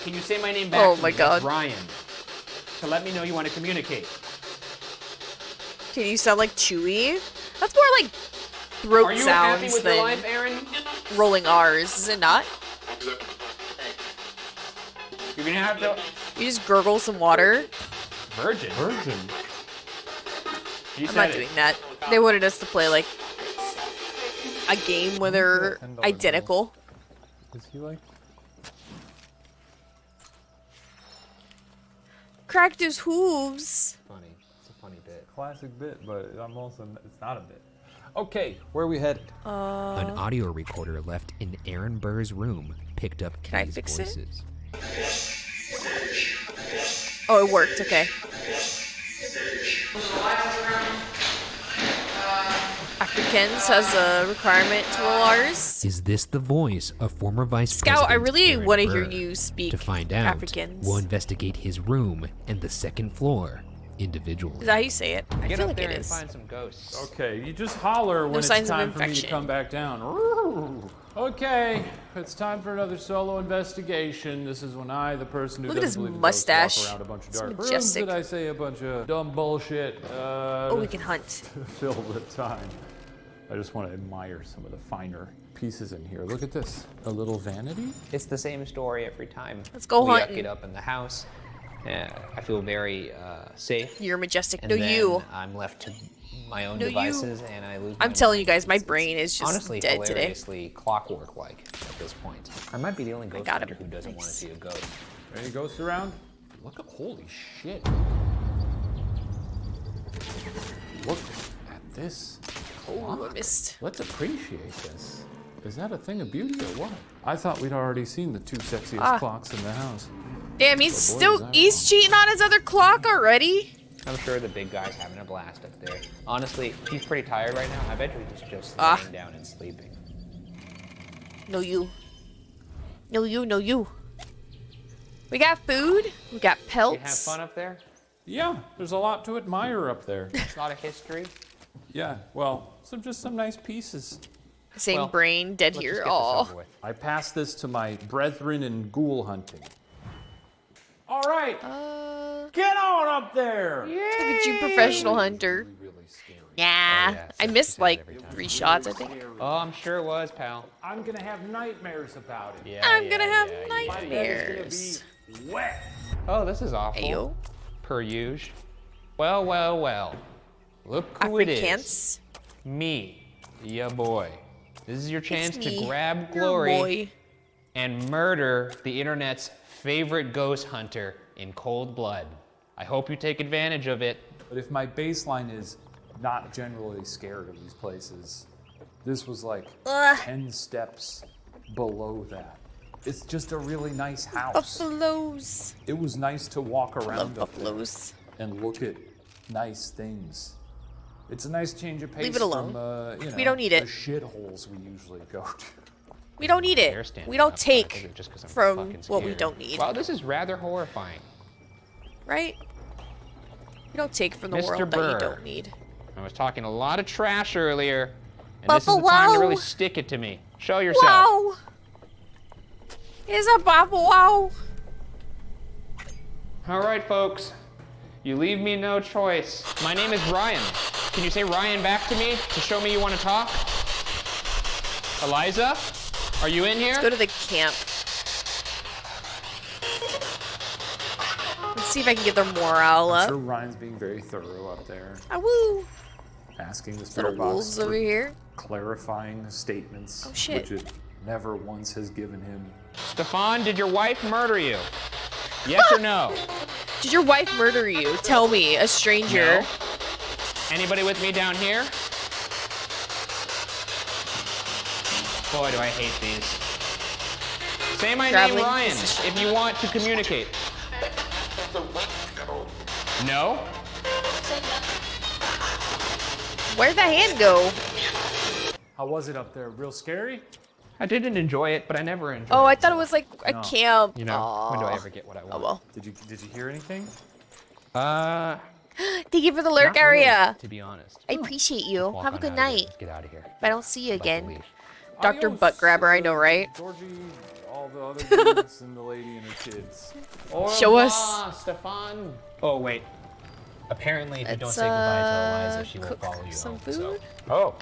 Can you say my name back Oh to my me? God. That's Ryan. To let me know you want to communicate. Can you sound like Chewy? That's more like throat Are you happy sounds with than your life, Aaron? rolling R's, is it not? You're gonna have to. You just gurgle some water. Virgin. Virgin. You I'm said not it. doing that. They wanted us to play like a game where they're $10 identical. Is he like? Cracked his hooves. Funny. It's a funny bit. Classic bit, but I'm also, it's not a bit. Okay, where are we headed? An audio recorder left in Aaron Burr's room picked up Can I these fix it? voices. Oh, it worked. Okay. Africans has a requirement to roll R's. Is this the voice of former Vice Scout, I President really Aaron want to hear Burr? you speak To find out, Africans. we'll investigate his room and the second floor individually. Is that how you say it? I Get feel up like there it and is. find some ghosts. Okay, you just holler when it's signs of time for me to infection. come back down. Okay, it's time for another solo investigation. This is when I, the person who Look at doesn't his believe in ghosts, mustache. walk around a bunch of It's dark rooms majestic. that I say a bunch of dumb bullshit. Oh, we can hunt. To fill the time. I just want to admire some of the finer pieces in here. Look at this. A little vanity? It's the same story every time. Let's go we hunting. get up in the house. I feel very safe. You're majestic. And No, then you. I'm left to my own No, you. devices, and I lose. I'm my telling mind. you guys, my brain is just honestly dead today. hilariously clockwork-like at this point. I might be the only ghost got hunter him. who doesn't want to Nice. see a ghost. Any ghosts around? Look at, holy shit. Look at this. Oh, I missed. Let's appreciate this. Is that a thing of beauty or what? I thought we'd already seen the two sexiest clocks in the house. Damn, he's Oh, boy, still is that he's cheating on his other clock already. I'm sure the big guy's having a blast up there. Honestly, he's pretty tired right now. I bet you he's just laying down and sleeping. No, you. No, you. No, you. We got food. We got pelts. You have fun up there? Yeah, there's a lot to admire up there. It's not a history. Yeah, well, just some nice pieces. Same Well, brain, dead let's here. just get this Aw. over with. I pass this to my brethren in ghoul hunting. All right, get on up there. Look at you, professional hunter. Yeah, yeah, I missed like 3 shots, I think. Oh, I'm sure it was, pal. I'm gonna have nightmares about it. Yeah. I'm gonna have My bed nightmares. is gonna be wet. Oh, this is awful. Ayo. Per usual. Well, well, well. Look who it is. Africans. Me, ya boy. This is your chance to me. grab You're a glory boy. and murder the internet's favorite ghost hunter in cold blood. I hope you take advantage of it. But if my baseline is not generally scared of these places, this was like 10 steps below that. It's just a really nice house. Buffaloes. It was nice to walk around up there buffaloes. and look at nice things. It's a nice change of pace. Leave it alone. From, you know, We don't need it. The shitholes we usually go to. We don't need it. We don't take from what we scared. don't need. Wow, this is rather horrifying. Right? We don't take from the Mr. world Burr. that you don't need. I was talking a lot of trash earlier, and this is the time to Buffalo. really stick it to me. Show yourself. Wow. It's a buffalo. All right, folks. You leave me no choice. My name is Ryan. Can you say Ryan back to me to show me you want to talk? Eliza? Are you in here? Let's go to the camp. Let's see if I can get their morale I'm up. sure Ryan's being very thorough up there, Ah, woo. asking the Little spirit box wolves for over here. clarifying statements, Oh, shit. which it never once has given him. Stefan, did your wife murder you? Yes or no? Did your wife murder you? Tell me, a stranger. No. Anybody with me down here? Boy, do I hate these. Say my Traveling name, Ryan, physician. if you want to communicate. No? Where'd the hand go? How was it up there? Real scary? I didn't enjoy it, but I never enjoyed Oh, it. I thought it was like a No. camp. You know, when do I Aw. ever get what I want? Oh well. Did you hear anything? Thank you for the lurk Not really, area. to be honest. I appreciate you. Walk Have a on good out of here. night. Let's get out of here. If I don't see you About to again. leave. Dr. Adios, Butt Grabber, I know, right? Georgie, all the other dudes, and the lady and her kids. Show us. Stefan. Oh, wait. Apparently, if you don't Let's, say goodbye to Eliza, she will cook follow you some home. food. So. Oh.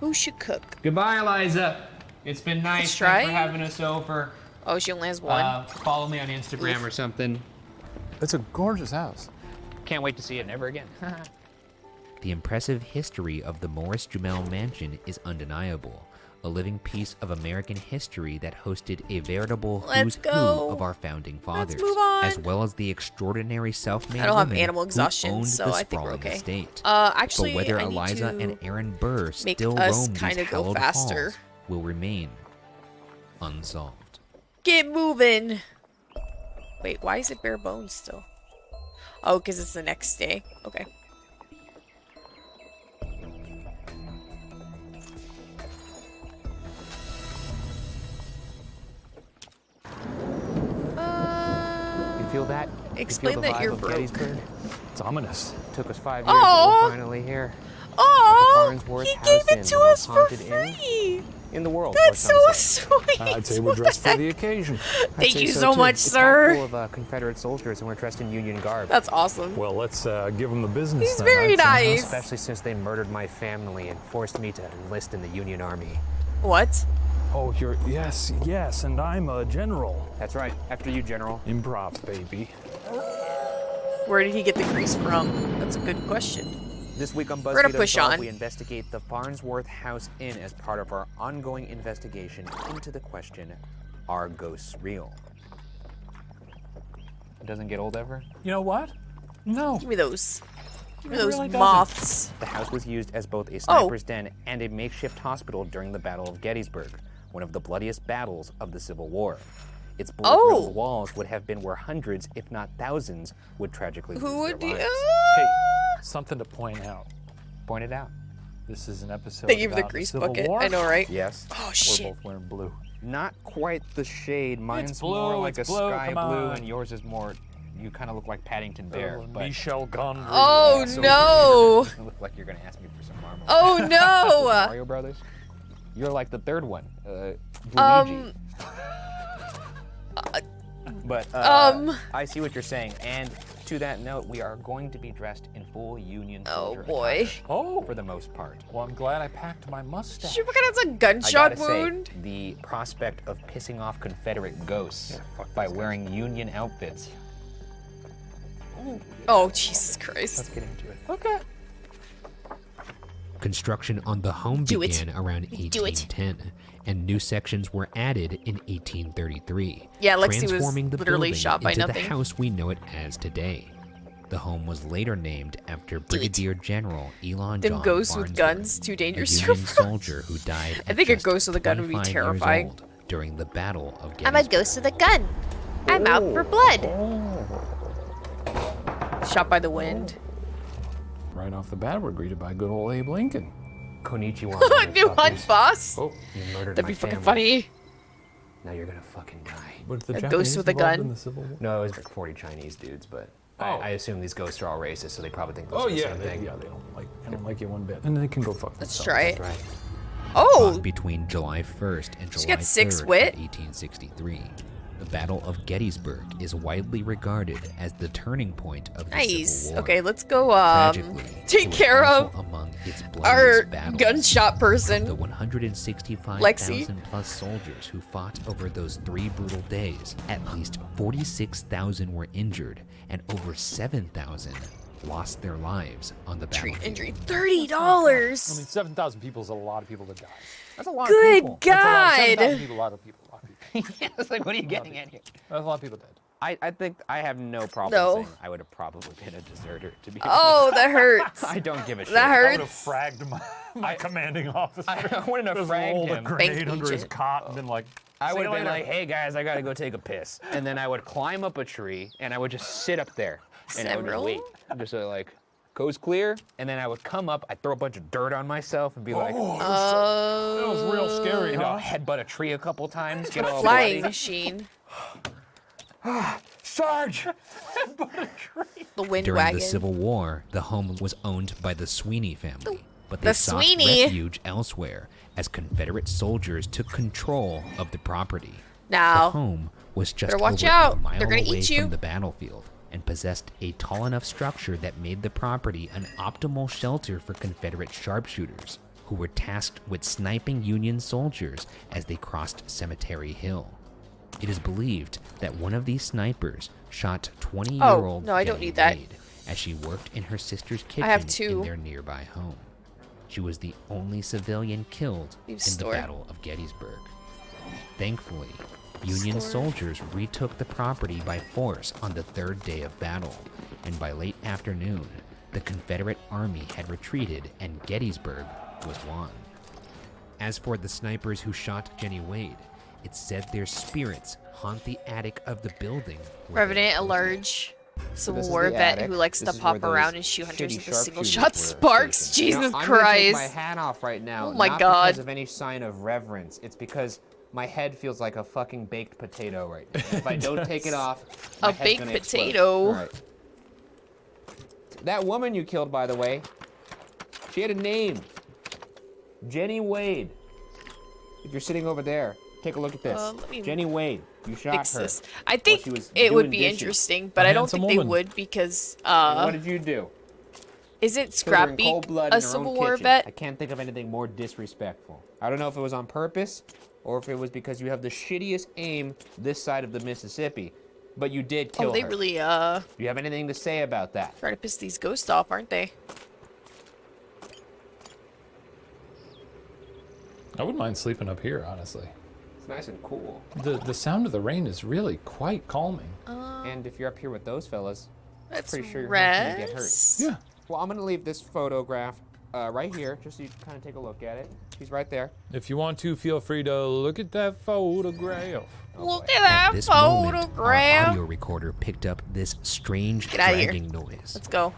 Who should cook? Goodbye, Eliza. It's been nice. Let's try. Thanks for having us over. Oh, she only has one. Follow me on Instagram or something. It's a gorgeous house. Can't wait to see it never again. The impressive history of the Morris Jumel Mansion is undeniable, a living piece of American history that hosted a veritable Let's who's go. who of our founding fathers, move on. as well as the extraordinary self-made I don't have women animal who exhaustion, owned so the I think we're sprawling okay. estate. Actually, but whether I need Eliza to and Aaron Burr make still us roam kinda these go hallowed faster. halls will remain unsolved. Get moving. Wait, why is it bare bones still? Oh, because it's the next day. Okay. You feel that? Explain you feel the that vibe you're of broke. Gettysburg? It's ominous. Took us 5 years, but Aw. we're finally here. Oh, Farnsworth he House gave Inn, it the to most us for haunted inn free. in the world. That's or some so say. sweet. I'd say we're dressed for the occasion. I'd Thank say you so too. much, It's sir. packed full of Confederate soldiers, and we're dressed in Union garb. That's awesome. Well, let's give them the business. He's then, very I'd say. nice. Especially since they murdered my family and forced me to enlist in the Union Army. What? Oh, you're yes, and I'm a general. That's right. After you, General. Improv, baby. Where did he get the grease from? That's a good question. This week on We're gonna BuzzFeed push Unsolved, on. we investigate the Farnsworth House Inn as part of our ongoing investigation into the question, are ghosts real? It doesn't get old ever? You know what? No. Give me those. Give me It those really doesn't. moths. The house was used as both Oh. a sniper's den and a makeshift hospital during the Battle of Gettysburg, one of the bloodiest battles of the Civil War. Its bullet-riddled walls would have been where hundreds, if not thousands, would tragically Who lose would their do? lives. Hey, something to point out. Point it out. This is an episode Thank you for the about grease Civil bucket. War. I know, right? Yes. Oh, We're shit. both wearing blue. Not quite the shade. Mine's blue, more like it's a blue, sky come blue, on. and yours is more. You kind of look like Paddington Bear, Oh, but Michel Gondry. Oh, so no. You look like you're gonna ask me for some marmalade. Oh, no. Mario Brothers. You're like the third one, Luigi. But I see what you're saying, and to that note, we are going to be dressed in full Union soldier boy. attire, Oh, for the most part. well, I'm glad I packed my mustache. She forgot it's a I gunshot gotta wound. say, the prospect of pissing off Confederate ghosts by wearing Union outfits. Oh, Jesus Christ. Let's get into it. Okay. Construction on the home Do it. began around Do it. 1810, and new sections were added in 1833, Yeah, Lexi was transforming the literally building shot by into nothing. the house we know it as today. The home was later named after Brigadier General Elon Them John ghosts with Barnsworth, guns, too dangerous a to Union approach. soldier who died I at think a just ghost with a gun would be 25 years terrifying. old during the Battle of I'm Gettysburg. a ghost with a gun. I'm out for blood. Shot by the wind. Right off the bat, we're greeted by good old Abe Lincoln. Konnichiwa. New hunt boss. Oh, you murdered That'd my be fucking family. funny. Now you're gonna fucking die. Was the A Japanese ghost with a involved gun? in the Civil War? No, it was like 40 Chinese dudes, but I assume these ghosts are all racist, so they probably think those Oh are the yeah, same they, thing. yeah, they don't like you one bit, and they can go fuck Let's themselves. try it. That's right. Oh! Fought between July 1st and She July got 6 3rd wit. of 1863. The Battle of Gettysburg is widely regarded as the turning point of the Nice. Civil War. Okay, let's go Tragically, take it was care also of among its our bloodiest battles. gunshot person. The 165,000 Lexi. plus soldiers who fought over those 3 brutal days, at least 46,000 were injured and over 7,000 lost their lives on the Treat battlefield. injury. I $30. mean, 7,000 people is a lot of people to die. That's a lot Good of people. That's a lot, 7,000 God. people, a lot of people. Yeah, it's like, what are you getting at here? That's a lot of people dead. I think I have no problem No. saying I would have probably been a deserter, to be Oh, honest. that hurts. I don't give a shit. That I would have hurts. fragged my commanding officer. I wouldn't have Just fragged rolled a him. grenade Bank under his agent. cot and been like, I "See would you have been later." like, hey guys, I gotta go take a piss. And then I would climb up a tree and I would just sit up there. And I would just Several? wait. Just like, coast clear. And then I would come up, I'd throw a bunch of dirt on myself and be like, that was real scary, you know, huh? headbutt a tree a couple times, get all Flying bloody. machine. Sarge! The wind During wagon. the Civil War, the home was owned by the Sweeney family, but they the sought Sweeney. refuge elsewhere as Confederate soldiers took control of the property. Now, The home was just better watch over out. a mile They're gonna away eat you. from the battlefield and possessed a tall enough structure that made the property an optimal shelter for Confederate sharpshooters, who were tasked with sniping Union soldiers as they crossed Cemetery Hill. It is believed that one of these snipers shot 20-year-old no, I don't Jenny need that. Wade as she worked in her sister's kitchen I have in 2. their nearby home. She was the only civilian killed Leave in store. the Battle of Gettysburg. Thankfully, Union Store. soldiers retook the property by force on the 3rd day of battle, and by late afternoon, the Confederate army had retreated and Gettysburg was won. As for the snipers who shot Jenny Wade, it's said their spirits haunt the attic of the building. where they Revenant, a killed large Civil this is War the vet attic. who likes This to is where pop those around and shoot hunters shitty with a single sharpshooters shot were sparks. stationed. Jesus Now, I'm gonna take my Christ. hat off right now. Oh my not God. because of any sign of reverence. It's because my head feels like a fucking baked potato right now. If I don't take it off, my A head's baked gonna explode. potato. All right. That woman you killed, by the way, she had a name. Jenny Wade. If you're sitting over there, take a look at this. let me Jenny Wade. You shot Fix her. this. I while think she was it would doing be dishes. interesting, but I don't think they would because What did you do? is it Killed her in Scrappy, cold blood a in her own Civil War kitchen. vet? I can't think of anything more disrespectful. I don't know if it was on purpose or if it was because you have the shittiest aim this side of the Mississippi, but you did kill Oh, they her. really Do you have anything to say about that? try to piss these ghosts off, aren't they? I wouldn't mind sleeping up here, honestly. It's nice and cool. The sound of the rain is really quite calming. And if you're up here with those fellas, I'm Let's pretty sure you're not gonna get hurt. rest. Yeah. Well, I'm gonna leave this photograph right here, just so you can kind of take a look at it. She's right there. If you want to, feel free to look at that photograph. Look at At that this moment, our photograph. audio recorder picked up this strange Get outta here. dragging noise. Let's go.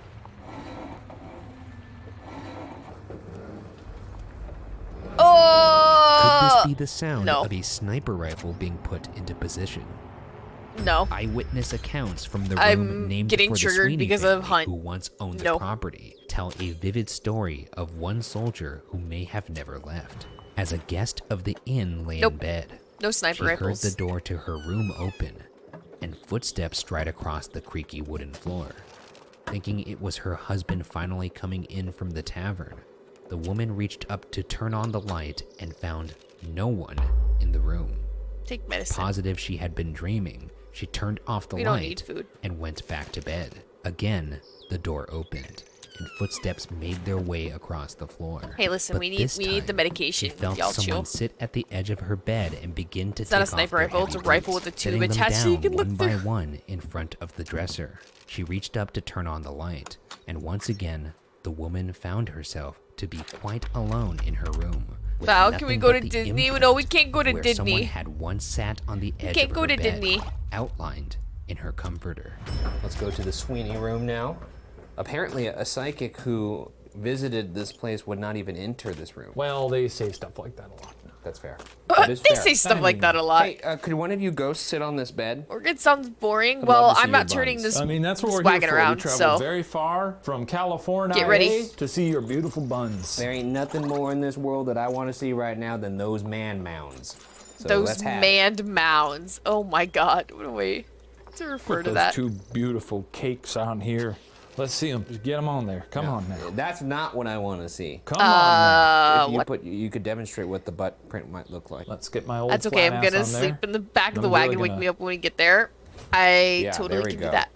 Could Oh! this be the sound no. of a sniper rifle being put into position? No. Eyewitness accounts from the room I'm named getting for the triggered Sweeney because of family, Hunt. who once owned the No. property, tell a vivid story of one soldier who may have never left. As a guest of the inn lay in Nope. bed, No sniper she heard rifles. the door to her room open and footsteps stride across the creaky wooden floor. Thinking it was her husband finally coming in from the tavern, the woman reached up to turn on the light and found no one in the room. Take medicine. Positive she had been dreaming, she turned off the We don't light need food. and went back to bed. Again, the door opened, and footsteps made their way across the floor. Hey, listen, But we need this the time, medication. She felt Y'all someone chill. sit at the edge of her bed and begin to It's not a take sniper off their rifle, it's a heavy rifle boots, with a tube setting them attached so you down can look one by through. one in front of the dresser. She reached up to turn on the light, and once again, the woman found herself to be quite alone in her room. with Val, can we nothing go but to the Disney? imprint No, we can't go to where Disney. someone had once sat on the edge can't of go her to bed, Disney. outlined in her comforter. Let's go to the Sweeney room now. Apparently, a psychic who visited this place would not even enter this room. Well, they say stuff like that a lot. That's fair. They That is fair. say stuff like that a lot. Hey, could one of you ghosts sit on this bed? Or it sounds boring. I'd Well, love to see I'm not your turning buns. this, I mean, that's what this we're wagon here for. around, We traveled so very far from California Get ready. to see your beautiful buns. There ain't nothing more in this world that I want to see right now than those man mounds. So those let's have it. manned mounds. Oh my god, what a way to refer Put to those that. two beautiful cakes on here. Let's see them. Just get them on there. Come on now. That's not what I want to see. Come on now. If what? you could demonstrate what the butt print might look like. Let's get my old That's okay, I'm flat ass gonna on there. sleep in the back of I'm the really wagon. Wake gonna- me up when we get there. I Yeah, totally there we can go. do that.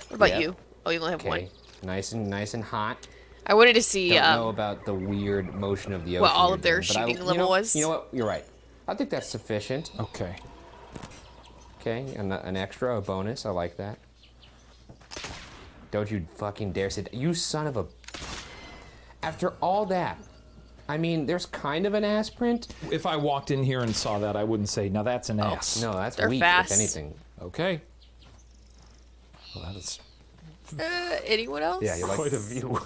What about Yep. you? Oh, you only have one. Okay, nice and hot. I wanted to see Don't know about the weird motion of the ocean. what all you're of their doing, but shooting you level know, was. You know what? You're right. I think that's sufficient. Okay. Okay, an extra, a bonus. I like that. Don't you fucking dare sit. You son of a. After all that, I mean, there's kind of an ass print. If I walked in here and saw that, I wouldn't say, now that's an ass. No, that's They're weak, fast. if anything. Okay. Well, that is Anyone else? Yeah, you like quite a view.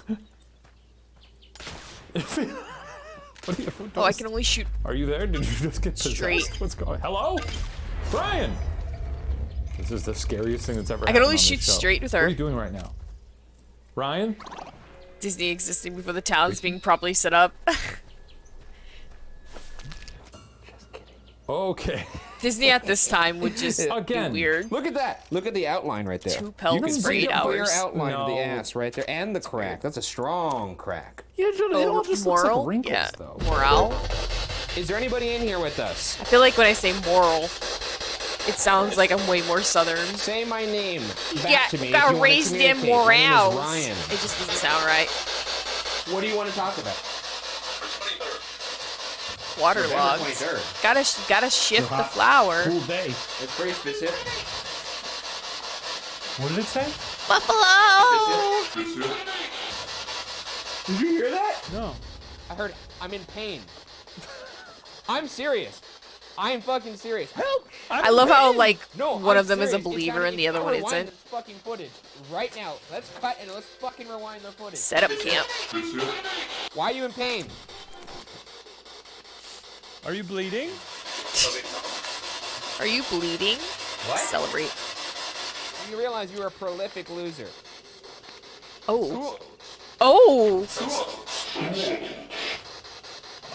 What are you, Oh, I can only shoot. Are you there? Did you just get possessed? Straight. What's going on? Hello? Brian! This is the scariest thing that's ever I can happened only on this shoot show. straight with her. What are you doing right now? Ryan? Disney existing before the town's being properly set up. Okay. Disney at this time would just Again. be weird. Look at that. Look at the outline right there. Two pelts you can for see 8 the clear hours. outline of the No. ass right there, and the crack. That's a strong crack. Yeah, it all just looks Moral? like wrinkles, Yeah. though. Morale? Is there anybody in here with us? I feel like when I say moral, it sounds like I'm way more southern. Say my name back Yeah, to me. if gotta you wanna raise them communicate. My name is morals. Ryan. It just doesn't sound right. What do you want to talk about? Waterlogged. November 23rd. Gotta shift the flower. Cool day. It's pretty specific. What did it say? Buffalo! Did you hear that? No. I heard I'm in pain. I'm serious. I am fucking serious. Help! I love how, like, No, one I'm of them is a serious. It's believer not- and the other I'll one rewind isn't. this fucking footage right now. Let's cut and let's fucking rewind the footage. Set up camp. Why are you in pain? Are you bleeding? Are you bleeding? What? Celebrate. You realize you're a prolific loser. Oh. Oh!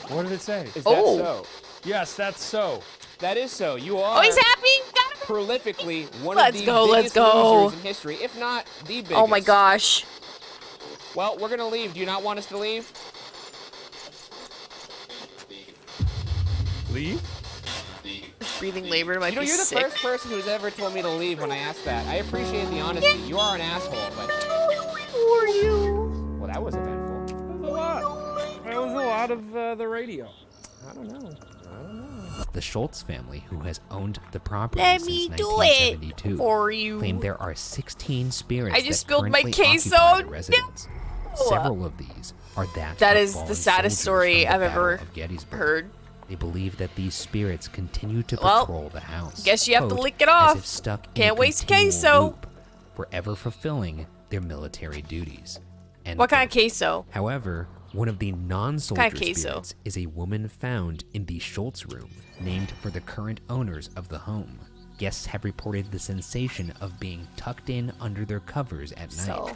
What did it say? Is Oh. that so? Yes, that's so. That is so. You are Oh, he's happy! Got him! prolifically one Let's of the go, let's biggest go. losers in history, if not the biggest. Oh my gosh. Well, we're gonna leave. Do you not want us to leave? Leave? This breathing labor might You know, be you're the sick. first person who's ever told me to leave when I asked that. I appreciate the honesty. You are an asshole, but Who are you? well, that was eventful. That was a lot. That was a lot of the radio. I don't know. The Schultz family, who has owned the property Let since me do 1972, it for you. claim there are 16 spirits I just that spilled my currently queso. occupy the No. residence. Several of these are that That of is the fallen saddest soldiers story from the I've Battle ever of Gettysburg. heard. They believe that these spirits continue to Well, patrol the house. guess you have to quote, lick it as off. if stuck in Can't a waste continual queso. loop, forever fulfilling their military duties. End What kind of quote. queso? However, one of the non-soldier Kind of queso? spirits is a woman found in the Schultz room, named for the current owners of the home. Guests have reported the sensation of being tucked in under their covers at night. So.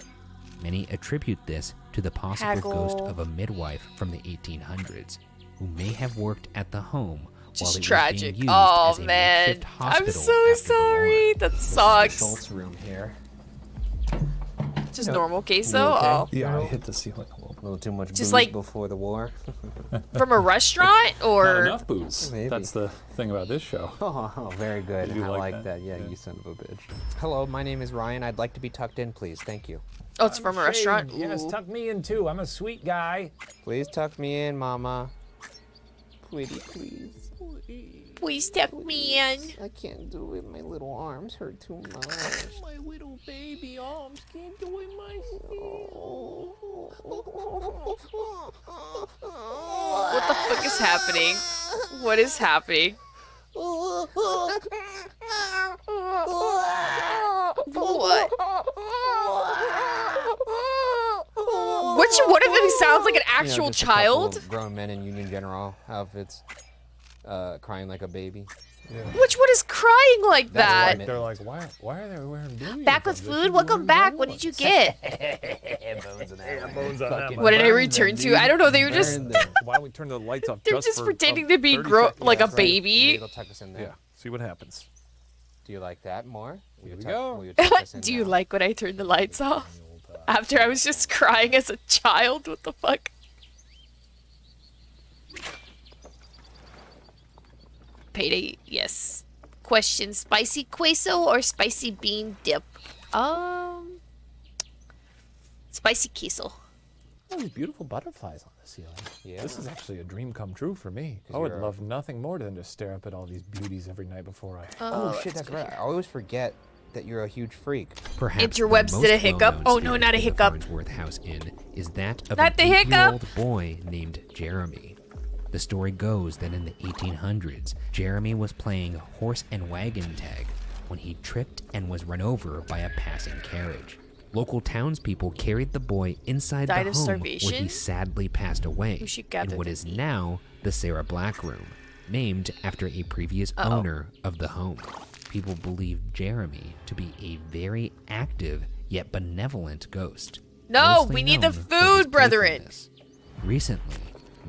Many attribute this to the possible ghost Haggle. of a midwife from the 1800s, who may have worked at the home while Just it tragic. was being used Oh as a man. makeshift I'm hospital so after the war. sorry. That This is sucks. the Schultz room here. Just normal queso? Oh. Yeah, I hit the ceiling a little too much Just booze like- before the war. From a restaurant or? Not enough booze. Maybe. That's the thing about this show. Oh, very good. Did you I like like that? that. Yeah, you son of a bitch. Hello, my name is Ryan. I'd like to be tucked in, please. Thank you. Oh, it's from a restaurant? Yes, Ooh. tuck me in too. I'm a sweet guy. Please tuck me in, Mama. Pretty, please. Please tuck me in. I can't do it. My little arms hurt too much. My little baby arms can't do it myself. What the fuck is happening? What is happening? What? Which one of them sounds like an actual just a child? couple of grown men in Union General outfits, crying like a baby. Which one is crying like that? They're like, why are they wearing blue? Back with food? Welcome back. What did you get? Bones on that. Bones on that. What did I return to? I don't know. They were just Why don't we turn the lights off? they're just pretending to be like a baby. They'll tuck us in there. Yeah. See what happens. Do you like that more? Here we go. Do you like when I turned the lights off? After I was just crying as a child? What the fuck? Payday, yes. Question, spicy queso or spicy bean dip? Spicy queso. Oh, these beautiful butterflies on the ceiling. Yeah. This is actually a dream come true for me. I would love nothing more than to stare up at all these beauties every night before I. Oh shit, that's right. I always forget that you're a huge freak. Perhaps Interwebs the did a most hiccup. well-known Oh no, not a spirit in the hiccup. Farnsworth House Inn is that of Not an the hiccup. 8-year-old boy named Jeremy. The story goes that in the 1800s, Jeremy was playing horse and wagon tag when he tripped and was run over by a passing carriage. Local townspeople carried the boy inside Died the of home starvation? where he sadly passed away We should in gather what the is now the Sarah Black Room, named after a previous Uh-oh. owner of the home. People believe Jeremy to be a very active yet benevolent ghost. No, mostly we need the known for his food, brethren. playfulness. Recently,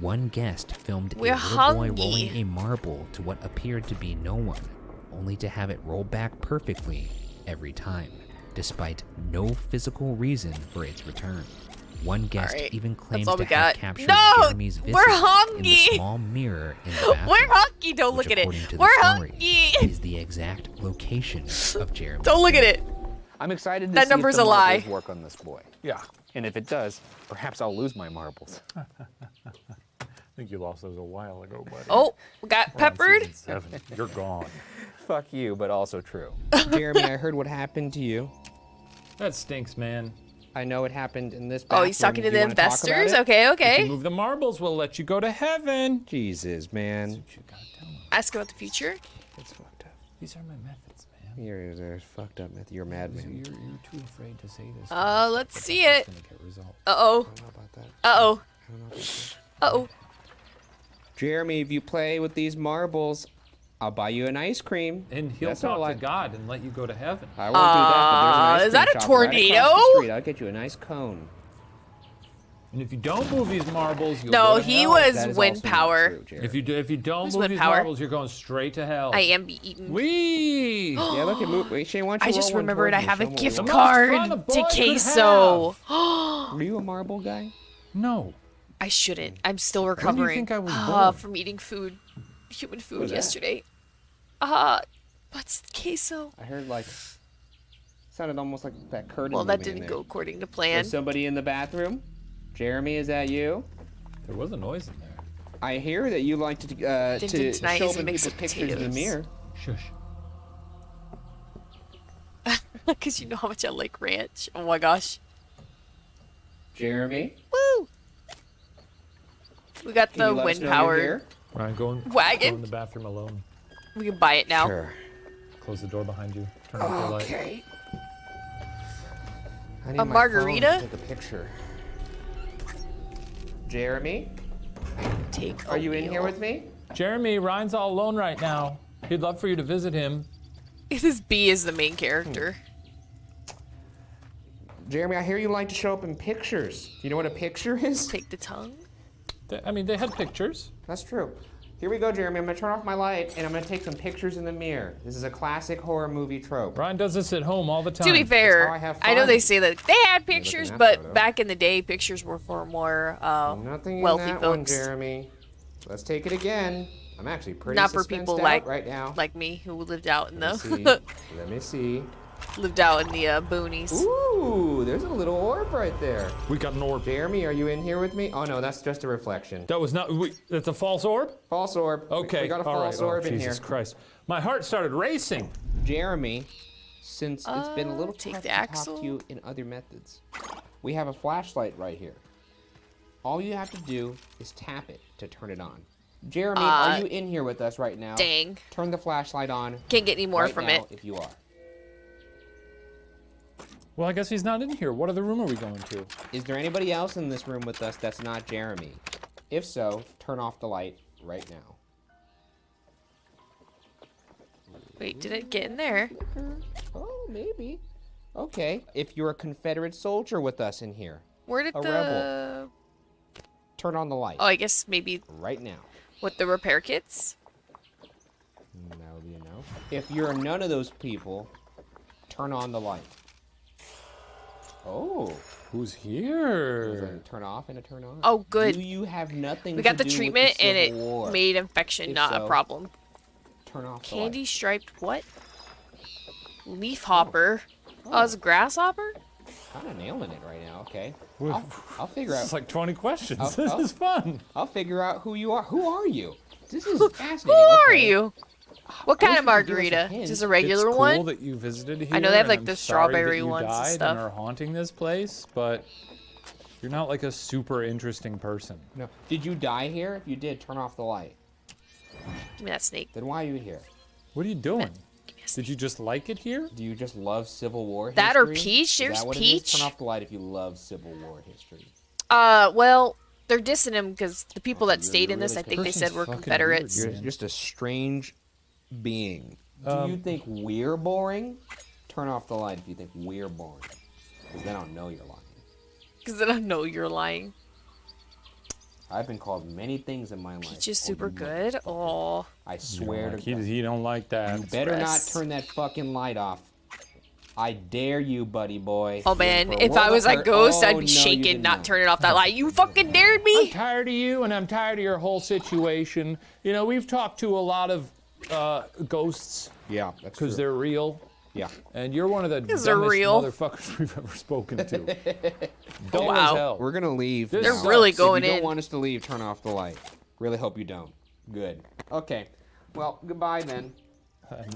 one guest filmed We're a little boy hungry. rolling a marble to what appeared to be no one, only to have it roll back perfectly every time, despite no physical reason for its return. One guest Alright, even claims all to we have got. captured No, Jeremy's visit we're in hungry. the small mirror in the bathroom. We're hungry. Don't which, look at it. according to the We're story, hungry. is the exact location of Jeremy. Don't look at it. I'm excited to That see number's if the a lie. marbles work on this boy. Yeah. And if it does, perhaps I'll lose my marbles. I think you lost those a while ago, buddy. Oh, we got We're on peppered. season 7. You're gone. Fuck you, but also true. Jeremy, I heard what happened to you. That stinks, man. I know it happened in this Oh, bathroom. he's talking to Do you the wanna talk about investors? it? Okay, If okay. you move the marbles, we'll let you go to heaven. Jesus, man. Ask about the future. It's fucked up. These are my methods, man. You're fucked up, Myth. You're mad, man. You're too afraid to say this. Let's see it. Gonna get results. Uh-oh. I don't know about that. Uh-oh. I don't know about that. Uh-oh. Jeremy, if you play with these marbles, I'll buy you an ice cream. And he'll That's all talk I- to God and let you go to heaven. I won't do that, but there's an ice is that cream a shop right across tornado? the street. I'll get you a nice cone. And if you don't move these marbles, you'll No, go to he hell. was That is wind also not power. true, Jeremy. If you don't Who's move wind these power? marbles, you're going straight to hell. I am be eaten. Wee! Yeah, look at move. Wait, Shane, why don't you I just roll one remembered I towards have me? a Show 'em gift what we card fun a boy to could queso. Are you a marble guy? No. I shouldn't. I'm still do you recovering think I was born? from eating food, human food What's that? yesterday. What's queso? I heard like sounded almost like that curtain. Well, that moving in didn't there. go according to plan. Is somebody in the bathroom? Jeremy, is that you? There was a noise in there. I hear that you like to Din tonight show is a them mix people's of pictures in the potatoes. mirror. Shush. Because you know how much I like ranch. Oh my gosh. Jeremy, Woo! We got can the you let us wind know you're power. here? Ryan, go Wagon? in the bathroom alone. We can buy it now. Sure. Close the door behind you. Turn off your light. Okay. I need A my margarita? phone to take a picture. Jeremy, Take. are you in here with me? Jeremy, Ryan's all alone right now. He'd love for you to visit him. This B is the main character. Jeremy, I hear you like to show up in pictures. Do you know what a picture is? Take the tongue. They had pictures. That's true. Here we go, Jeremy. I'm gonna turn off my light and I'm gonna take some pictures in the mirror. This is a classic horror movie trope. Ryan does this at home all the time. To be fair, I know they say that they had You're pictures, looking at but photo. back in the day, pictures were for more Nothing wealthy in that folks. one, Jeremy. Let's take it again. I'm actually pretty Not for suspensed people out like right now. like me who lived out in Let the me see. lived out in the boonies. Ooh, there's a little orb right there. We got an orb. Jeremy, are you in here with me? Oh no, that's just a reflection. That was not. That's a false orb. False orb. Okay. We got a all false right. orb in Jesus here. Christ. My heart started racing. Jeremy, since it's been a little take tough the to axle. talk to you in other methods, we have a flashlight right here. All you have to do is tap it to turn it on. Jeremy, are you in here with us right now? Dang. Turn the flashlight on. Can't get any more right from now it. if you are. Well, I guess he's not in here. What other room are we going to? Is there anybody else in this room with us that's not Jeremy? If so, turn off the light right now. Wait, did it get in there? Oh, maybe. Okay. If you're a Confederate soldier with us in here, Where did a the rebel, turn on the light. Oh, I guess maybe right now. with the repair kits? That would be a no. If you're none of those people, turn on the light. Oh. Who's here? Is it a turn off and a turn on? Oh, good. Do you have nothing We got to the do treatment with the and it Civil War? made infection If not so, a problem. Turn off the Candy light. striped what? Leaf hopper. Oh, it's a grasshopper? Kind of nailing it right now. Okay. Well, I'll figure out. It's like 20 questions. I'll- This I'll- is fun. I'll figure out who you are. Who are you? This is Who fascinating. are Okay. you? What kind of wish you could give us a margarita? hint. Just a regular it's one? cool that you visited here. I know they have and like I'm the sorry that strawberry you ones and died stuff. and are haunting this place, but you're not like a super interesting person. No. Did you die here? If you did, turn off the light. Give me that snake. Then why are you here? What are you doing? Did you just like it here? Do you just love Civil War That or history? Peach? Is There's that what it is? Peach. Turn off the light if you love Civil War history. Well, they're dissing him because the people that stayed in this, really I think they person's said were fucking Confederates. weird, You're just a strange being. Do you think we're boring? Turn off the light if you think we're boring. Because then I'll know you're lying. Because then I know you're lying. I've been called many things in my life. Peach is super good. Oh. I swear to God. He don't like that. You better not turn that fucking light off. I dare you, buddy boy. Oh man, For a if I world was of a hurt- ghost, Oh, I'd no, be you shaking, did not not. turning off that light. You fucking dared I'm me? tired of you, and I'm tired of your whole situation. You know, we've talked to a lot of ghosts. Yeah, that's because they're real. Yeah. And you're one of the Because they're dumbest real. motherfuckers we've ever spoken to. Dumb wow. as hell. We're gonna leave. This They're now. really If going you don't in. want us to leave, turn off the light. Really hope you don't. Good. Okay. Well, goodbye then.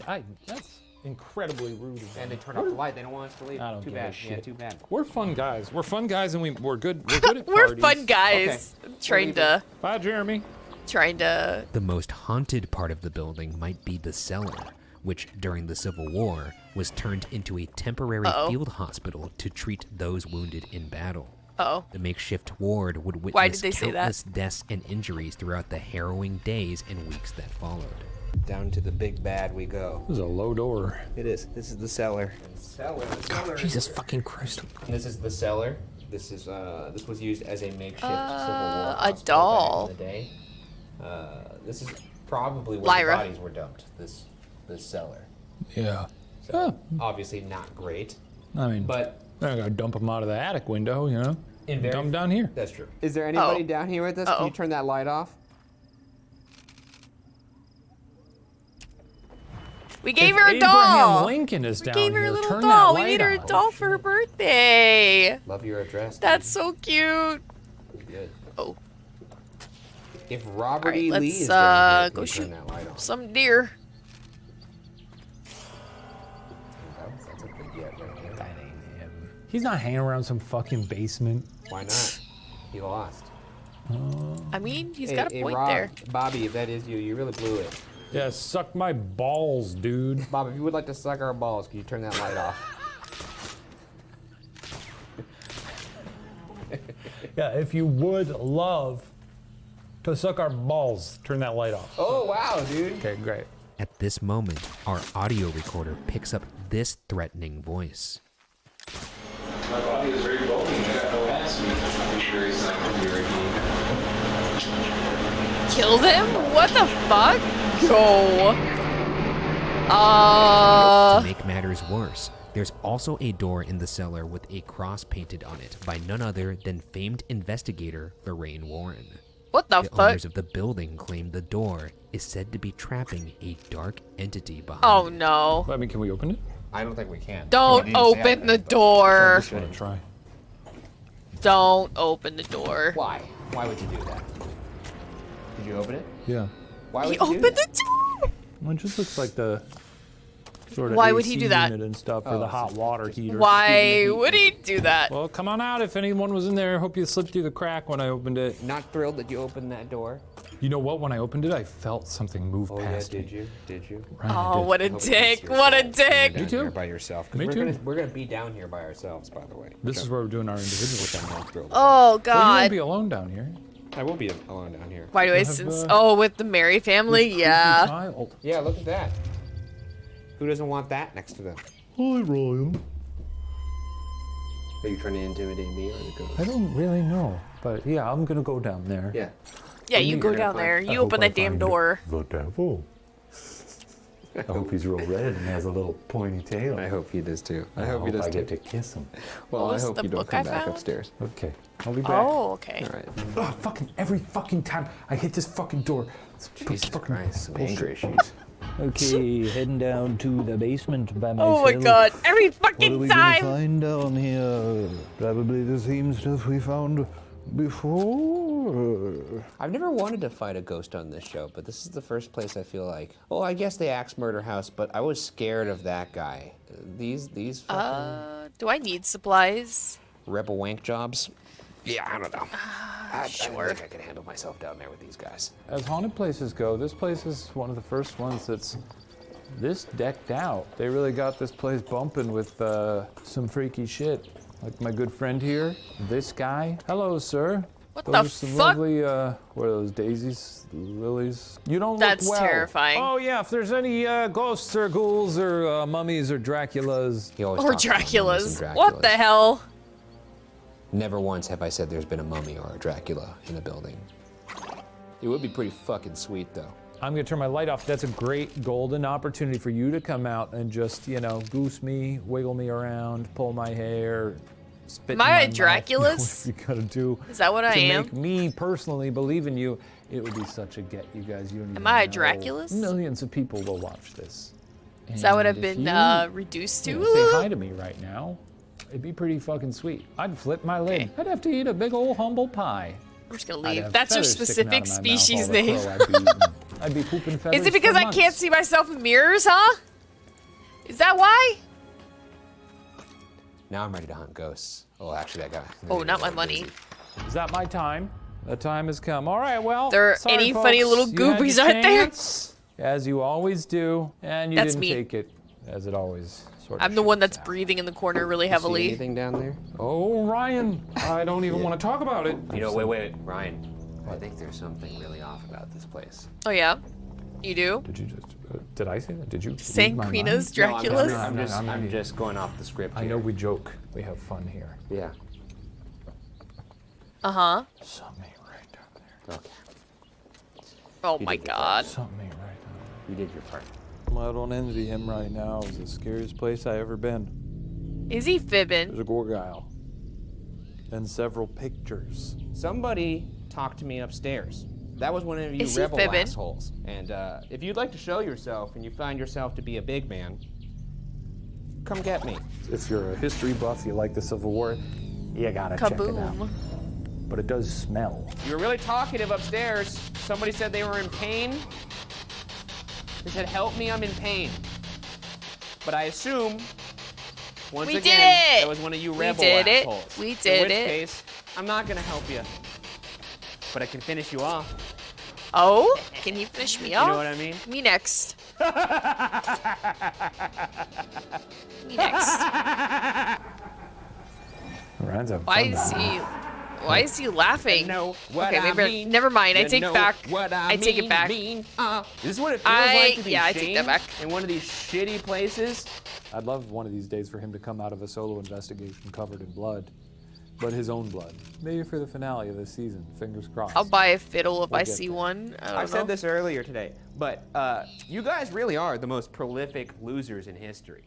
That's incredibly rude of them. And they turn off the light. They don't want us to leave. I don't Too give a bad. shit. Yeah, too bad. We're fun guys. We're fun guys, and we're good. We're good at We're parties. fun guys. Trying to. Bye, Jeremy. Trying to. The most haunted part of the building might be the cellar, which during the Civil War was turned into a temporary field hospital to treat those wounded in battle. The makeshift ward would witness Why did they say that? countless deaths and injuries throughout the harrowing days and weeks that followed. Down to the big bad we go. This is a low door. It is. This is the cellar. Cellar. Jesus fucking Christ. This is the cellar. This is this was used as a makeshift Civil War a hospital doll. back in the day. This is probably where Lyra. the bodies were dumped. This cellar. Yeah. So obviously not great. I mean, but I gotta dump them out of the attic window, you know? In very- Dump them down here. That's true. Is there anybody down here with us? Can you turn that light off? We gave her a Abraham doll. Lincoln is We down gave her here. a little Turn doll. that We made light her a on. doll for her birthday. Love your address. That's so cute. Good. Oh. If Robert Alright, E. Lee let's is down here, go can you shoot turn that light off? some deer. That's a big yet right there. He's not hanging around some fucking basement. Why not? He lost. I mean, he's Hey, got a hey, point Rob, there. Bobby, if that is you, you really blew it. Yeah, suck my balls, dude. Bob, if you would like to suck our balls, can you turn that light off? Yeah, if you would love to suck our balls, turn that light off. Oh, wow, dude. Okay, great. At this moment, our audio recorder picks up this threatening voice. My body is very bulky. I got no ass meat. I'm sure he's not going to be right. killed him? What the fuck? Go. To make matters worse, there's also a door in the cellar with a cross painted on it by none other than famed investigator Lorraine Warren. What the The fuck? owners of the building claim the door is said to be trapping a dark entity behind Oh it. no. I mean, can we open it? I don't think we can. Don't open the door. I just want to try. Don't open the door. Why? Why would you do that? Did you open it? Yeah. Why would He you do opened that? the door. Well, it just looks like the sort of Why would AC he do that? unit and stuff for the hot water heater. Why would he do that? Well, come on out if anyone was in there. Hope you slipped through the crack when I opened it. Not thrilled that you opened that door. You know what? When I opened it, I felt something move past me. Did you? Did you? Right, I Oh, did. what a dick! What a dick! Me too. Here by yourself. 'Cause Me we're too. We're gonna be down here by ourselves, by the way. This is where we're doing our individual Which I'm thing. not thrilled. Oh Well, you god. won't be alone down here. I will be alone down here. Why do I have, sense? Oh, with the Mary family, yeah. Child. Yeah, look at that. Who doesn't want that next to them? Hi, Ryan. Are you trying to intimidate me or the ghost? I don't really know, but yeah, I'm gonna go down there. Yeah. Yeah, you go You're gonna down there. I You hope open I that damn find door. The devil. I hope he's real red and has a little pointy tail. I hope he does too. I hope I he does get too. to kiss him. Well, What I was hope the you don't book come I back found? upstairs. Okay, I'll be back. Oh, okay. All right. Oh, fucking every fucking time I hit this fucking door. Jesus Christ, some bullshit. anger issues. Okay, heading down to the basement by myself. Oh my god! Every What are fucking we gonna time. find down here? Probably the same stuff we found before. I've never wanted to fight a ghost on this show, but this is the first place I feel like. Well, I guess the Axe Murder House, but I was scared of that guy. These fucking Do I need supplies? rebel wank jobs. Yeah, I don't know. I Sure. don't think I could handle myself down there with these guys. As haunted places go, this place is one of the first ones that's this decked out. They really got this place bumping with some freaky shit. Like my good friend here, this guy. Hello, sir. What Those the are some fuck? lovely, what are those, daisies, lilies? You don't That's look well. terrifying. Oh yeah, if there's any ghosts or ghouls or mummies or Draculas. He always Or talks about mummies Draculas. and What the Draculas. hell? Never once have I said there's been a mummy or a Dracula in a building. It would be pretty fucking sweet, though. I'm gonna turn my light off. That's a great golden opportunity for you to come out and just, you know, goose me, wiggle me around, pull my hair, spit Am in I my a mouth. Draculus? You gotta do. Is that what I to am? make me personally believe in you, it would be such a get, you guys. You don't even Am I a know. Draculus? Millions of people will watch this. Is that what And I've if been you, reduced you to? know, say hi to me right now. It'd be pretty fucking sweet. I'd flip my lid. Okay. I'd have to eat a big old humble pie. I'm just gonna I'd leave. have That's your feathers sticking out specific of my mouth species all the name. crow I'd be eating. I'd be pooping feathers. Is it because for I can't months. see myself in mirrors, huh? Is that why? Now I'm ready to hunt ghosts. Oh, actually, that guy. Oh, not my money. Is that my time? The time has come. All right, well. There are sorry, any folks. funny little You had goobies your out there? chance, as you always do, and you That's didn't me. take it as it always sort of. I'm the one that's breathing in the corner really See heavily. anything down there? Oh, Ryan, I don't even want to talk about it. You know, wait, Ryan. I think there's something really off about this place. Oh yeah, you do. Did you just? Did I say that? Did you? Saying read my Queena's mind? Draculas? I'm just going off the script I here. know we joke. We have fun here. Yeah. Uh-huh. Something right down there. Okay. Oh You my did your god. Something right down there. You did your part. I don't envy him right now. It's the scariest place I ever been. Is he fibbing? There's a gorgile. And several pictures. Somebody talked to me upstairs. That was one of you Is he rebel fibbing? assholes. And if you'd like to show yourself and you find yourself to be a big man, come get me. If you're a history buff, you like the Civil War, you gotta check it out. Kaboom. But it does smell. You were really talkative upstairs. Somebody said they were in pain. They said, help me, I'm in pain. But I assume, once We again, did it! that was one of you We rebel did it. assholes. We In did which it. case, I'm not gonna help you. But I can finish you off. Oh? Can you finish me off? You know what I mean? Me next. Me next. Ryan's having Why fun is down there. he? Why is he laughing? Know what Okay, I maybe mean. never mind. I You take know back. what I take it back. This is what it feels like to be yeah, I take that shamed back. in one of these shitty places. I'd love one of these days for him to come out of a solo investigation covered in blood but his own blood. Maybe for the finale of this season. Fingers crossed. I'll buy a fiddle if We'll I get see there. one. I don't I know. said this earlier today, but you guys really are the most prolific losers in history.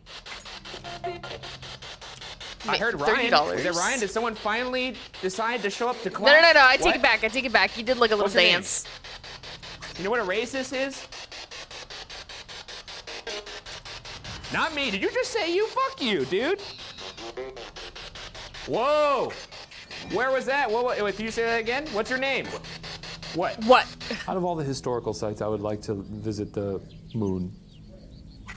I heard Ryan. $30. Is it Ryan? Did someone finally decide to show up to No, class? no, no, no. I take What? it back. I take it back. You did like a little What's your name? dance. You know what a racist is? Not me. Did you just say you? Fuck you, dude. Whoa. Where was that? What, can you say that again? What's your name? What? What? Out of all the historical sites, I would like to visit the moon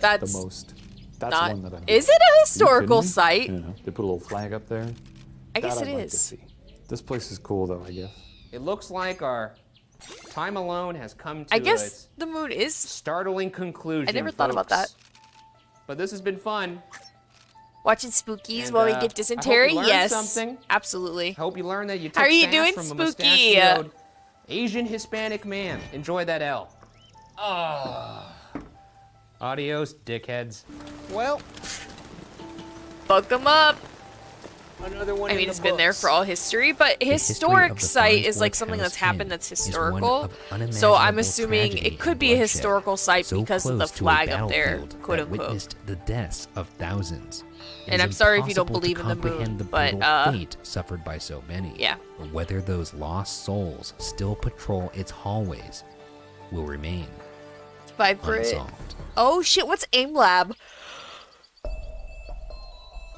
That's the most. That's not. one that I. Is it a historical Are you kidding me? site? Yeah, they put a little flag up there. I guess That it I'd like is. to see. This place is cool, though. I guess. It looks like our time alone has come to I guess its the moon is startling conclusion. I never thought about that. folks. But this has been fun. Watching spookies And, while we I get hope dysentery. you learned Yes, something. absolutely. Hope you learned that you took How are you sass doing, from a Spooky? mustachioed Asian Hispanic man. Enjoy that L. Adios, dickheads. Well, Fuck them up. another one. I mean, it's been there for all history, but The history historic of the site is like Farnsworth something House that's happened Inn that's is one historical. of So I'm unimaginable assuming tragedy it could and be a bloodshed, historical site so because of the close to a flag up there, battlefield quote that unquote. witnessed the deaths of thousands. It And is I'm sorry if you don't impossible to believe in the moon, comprehend the but, brutal fate suffered by so many. Yeah. Or whether those lost souls still patrol its hallways will remain Vibrant. unsolved. Oh shit, what's AIM Lab?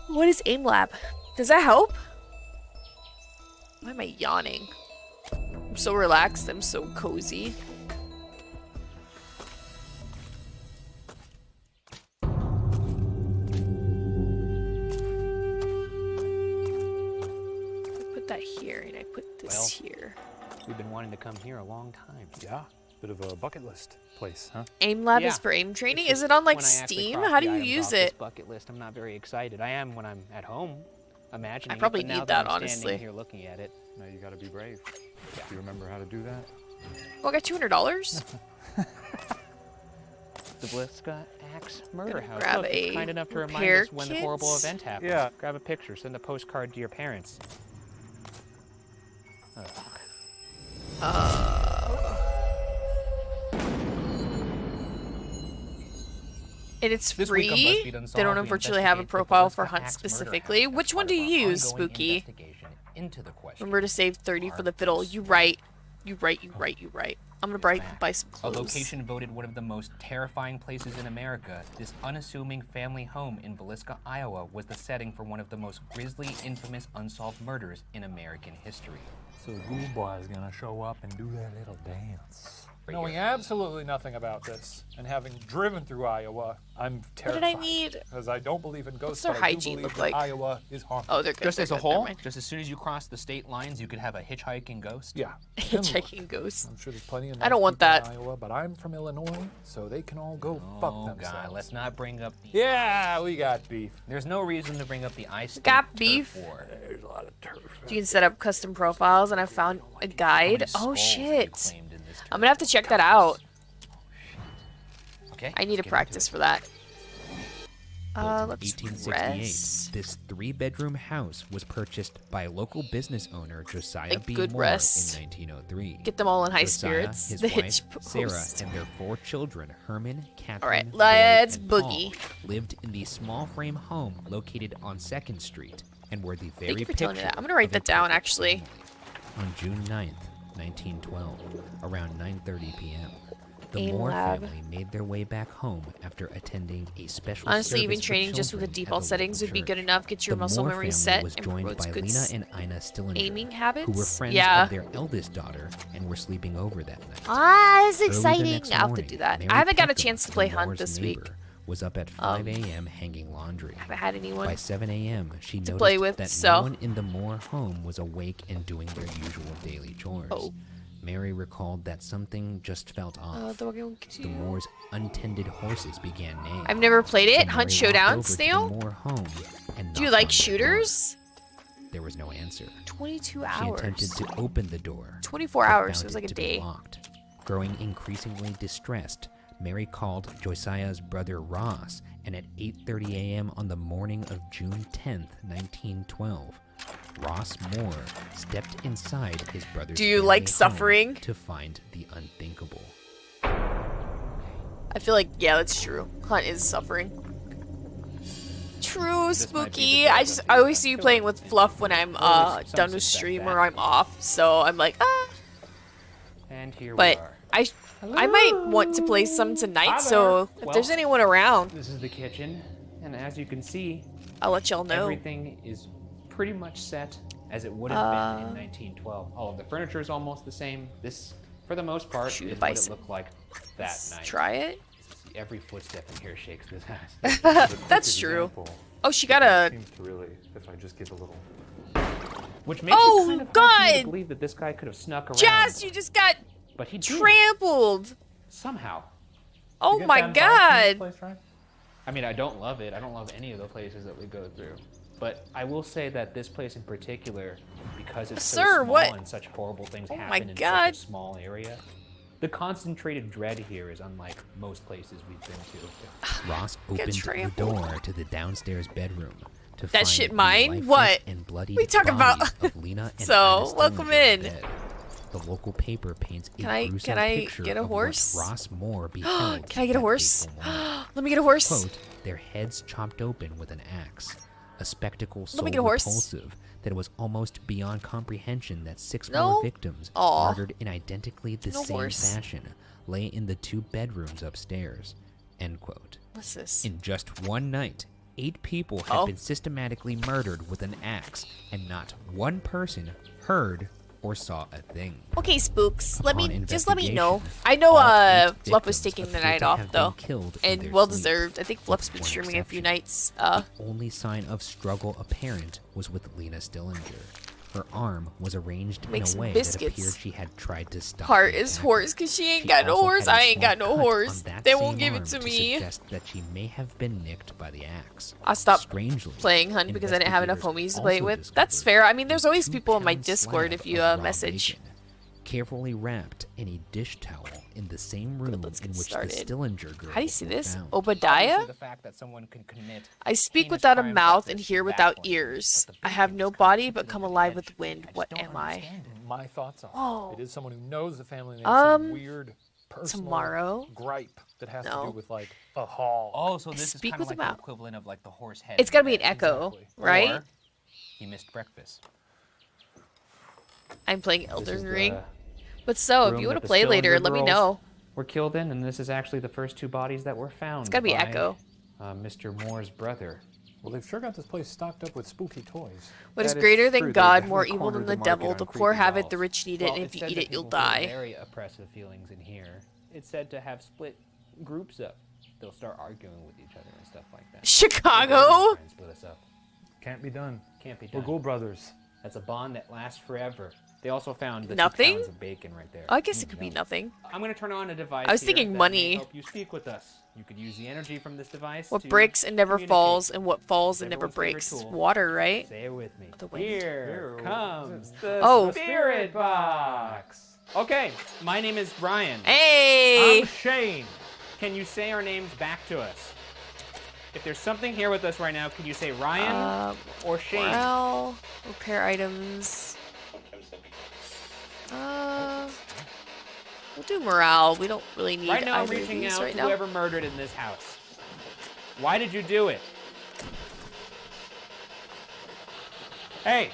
What is AIM Lab? Does that help? Why am I yawning? I'm so relaxed, I'm so cozy. I put that here and I put this here. We've been wanting to come here a long time. Yeah, bit of a bucket list place, huh? AIM Lab Yeah. is for aim training? It's Is just it on like when I actually Steam? cross How do the you items use off this it? bucket list, I'm not very excited. I am when I'm at home, imagining. I probably it, but now need that, I'm honestly. standing here looking at it. Now you gotta be brave. Do you remember how to do that? Oh, I got $200. The Bliska Axe Murder Gonna House. grab Look, it's a kind enough to remind repair us when the horrible kits. event happened. Yeah. Grab a picture, send a postcard to your parents. And it's This week on free. BuzzFeed Unsolved, They don't we unfortunately have a investigate the profile Bliska for Hunt Axe murder specifically. house Which as one part do of you our use, ongoing Spooky? investigation into the question. Remember to save 30 for the fiddle. You right. You right, you right, you right. I'm gonna buy some A clothes. location voted one of the most terrifying places in America, this unassuming family home in Villisca, Iowa, was the setting for one of the most grisly, infamous, unsolved murders in American history. So Ghoul Boy is gonna show up and do that little dance. Knowing absolutely nothing about this, and having driven through Iowa, I'm What terrified. did I need? Because I don't believe in ghosts, their but I do hygiene believe look that like? Iowa is haunted. Oh, they're good. Just they're as a good, never whole, mind. just as soon as you cross the state lines, you could have a hitchhiking ghost. Yeah. Hitchhiking ghosts. I'm sure there's plenty of I don't nice want people that. in Iowa, but I'm from Illinois, so they can all go Oh, fuck God, themselves. let's not bring up the... Yeah, we got beef. There's no reason to bring up the ice Got turf beef. war. There's a lot of turf. You can set up custom profiles, and I found a guide. Oh shit! I'm gonna have to check that out. Okay, I need to let's get practice for that. Built in Let's 1868, rest. this 3-bedroom house was purchased by local business owner Josiah A B. good Moore rest. in 1903. Get them all in high Josiah, spirits. his The wife, hitch Sarah, post. and their 4 children, Herman, Catherine, Alright, Boyd, let's and Paul, boogie. lived in the small frame home located on 2nd Street and were the very Thank you for telling me picture that. I'm gonna write of a that down, perfect actually. family. On June 9th, 1912, around 9:30 p.m., the AIM Moore Lab. family made their way back home after attending a special Honestly, service even for training just with the children at default the settings local would be church. good enough. Get your The muscle Moore memory family set was and joined promotes by good Lena and Ina Stillinger, aiming habits. who were friends Yeah. of their eldest daughter and were sleeping over that night. Ah, it's Early the exciting. next I'll have to morning, do that. Mary I haven't got a Peckham, chance to play the Hunt Moores' this neighbor, week. was up at 5 a.m. hanging laundry. Haven't had anyone By 7 a.m., she to noticed play with, that so- no one in the Moore home was awake and doing their usual daily chores. Mary recalled that something just felt off. The Moore's untended horses began neighing. I've never played it. So Hunt Mary Showdown, walked over to the Snail? Moore home and Do you knocked like on their shooters? door. There was no answer. 22 She hours. attempted to open the door. 24 but hours, found it was like a to be day. locked. Growing increasingly distressed, Mary called Josiah's brother Ross, and at 8:30 a.m. on the morning of June 10th, 1912, Ross Moore stepped inside his brother's Do you family like home suffering? to find the unthinkable. I feel like, yeah, that's true. Hunt is suffering. True, spooky. I always see you playing with Fluff when I'm done with stream or I'm off, so I'm like, ah. And here But we are. I might want to play some tonight, so if there's Well, anyone around, This is the kitchen, and as you can see, I'll let y'all know. everything is pretty much set as it would have been in 1912. All of the furniture is almost the same. This, for the most part, Shoot is a what it bison. looked like that Let's night. try it. Every footstep in here shakes this house. That's true. Oh, she got a. Seems to really, if I just give a little. Which makes Oh, it kind of hard for me to God! believe that this guy could have snuck around. Jazz, you just got But he did. trampled. Somehow. Oh my god. I mean, I don't love it. I don't love any of the places that we go through. But I will say that this place in particular, because it's so Sir, small what? and such horrible things Oh my happen in God. such a small area, the concentrated dread here is unlike most places we've been to. Ross opened the trampled. door to the downstairs bedroom to That find shit the mine? lifeless What? and bloodied We talking about? bodies of Lena and So, Ina welcome Stillinger in. bed. The local paper paints a Can I gruesome picture get a of horse? what Ross Moore beheld. Can I get a that horse? fateful morning. Let me get a horse. Quote, their heads chopped open with an axe. A spectacle so Let me get a horse. repulsive that it was almost beyond comprehension that 6 No? more victims, Aw. murdered in identically the No same horse. fashion, lay in the 2 bedrooms upstairs. End quote. What's this? In just one night, 8 people had Oh. been systematically murdered with an axe, and not one person heard or saw a thing. Okay, spooks. Let me Upon just let me know. investigation, I know all 8 Fluff was victims taking the appear night to off have though. been killed in And their well sleep, deserved. I think Fluff's been with one streaming a few exception. nights. The only sign of struggle apparent was with Lena Stillinger. Her arm was arranged Make in some a way biscuits. that appeared she had tried to stop. Heart the is attacker. horse because she ain't She got no also horse. had a I ain't got small no cut horse. on that They won't same give it arm to to me. suggest that she may have been nicked by the axe. I stopped Strangely, playing Hunt because I didn't have enough investigators homies to play it also with. That's discovered fair. I mean, there's always 2 people in my pound Discord slab if you of raw message. bacon, carefully wrapped in a dish towel in the same room let's in get which started. the Stillinger girls How do you see were this? found. Obadiah? The fact that someone can commit I speak heinous without a crimes mouth like and this hear is without baffling. ears. But the I have big no thing is body keeping but it come on alive edge. with wind. I just What don't am I? understand it. My thoughts are Oh. it is someone who knows the family name, Um, some weird personal tomorrow? gripe that has to No. do with like a hall. Oh, so this Speak is kind with of the like mouth. the equivalent of like the horse head. It's gotta be an echo, Exactly. right? Or he missed breakfast. I'm playing This Elden is the Ring. But so, if room you want that to the play later, Stillinger let me girls know. Were killed in, and this is actually the first 2 bodies that were found. It's gotta be by, Echo. Mr. Moore's brother. Well, they've sure got this place stocked up with spooky toys. What is That is great true. than They God, more definitely evil than cornered the the devil? market The on poor creepy have it, dolls. the rich need it, Well, and it's if you said eat that it, you'll people feel die. Very oppressive feelings in here. It's said to have split groups up. They'll start arguing with each other and stuff like that. Chicago? Try and split us up. Can't be done. Can't be We're done. Ghoul Brothers. That's a bond that lasts forever. They also found the 2 Nothing? pounds of bacon right there. Oh, I guess it could be nothing. I'm going to turn on a device. I was here thinking that money. may help you speak with us. You could use the energy from this device. What to breaks and never communicate. falls, and what falls and It's never everyone's favorite breaks? tool. Water, right? Say it with me. The wind. Here comes the Oh. spirit box. Okay, my name is Ryan. Hey! I'm Shane. Can you say our names back to us? If there's something here with us right now, can you say Ryan or Shane? Morale, repair items. We'll do morale. We don't really need Right now, I'm either of reaching these out right to now. whoever murdered in this house. Why did you do it? Hey!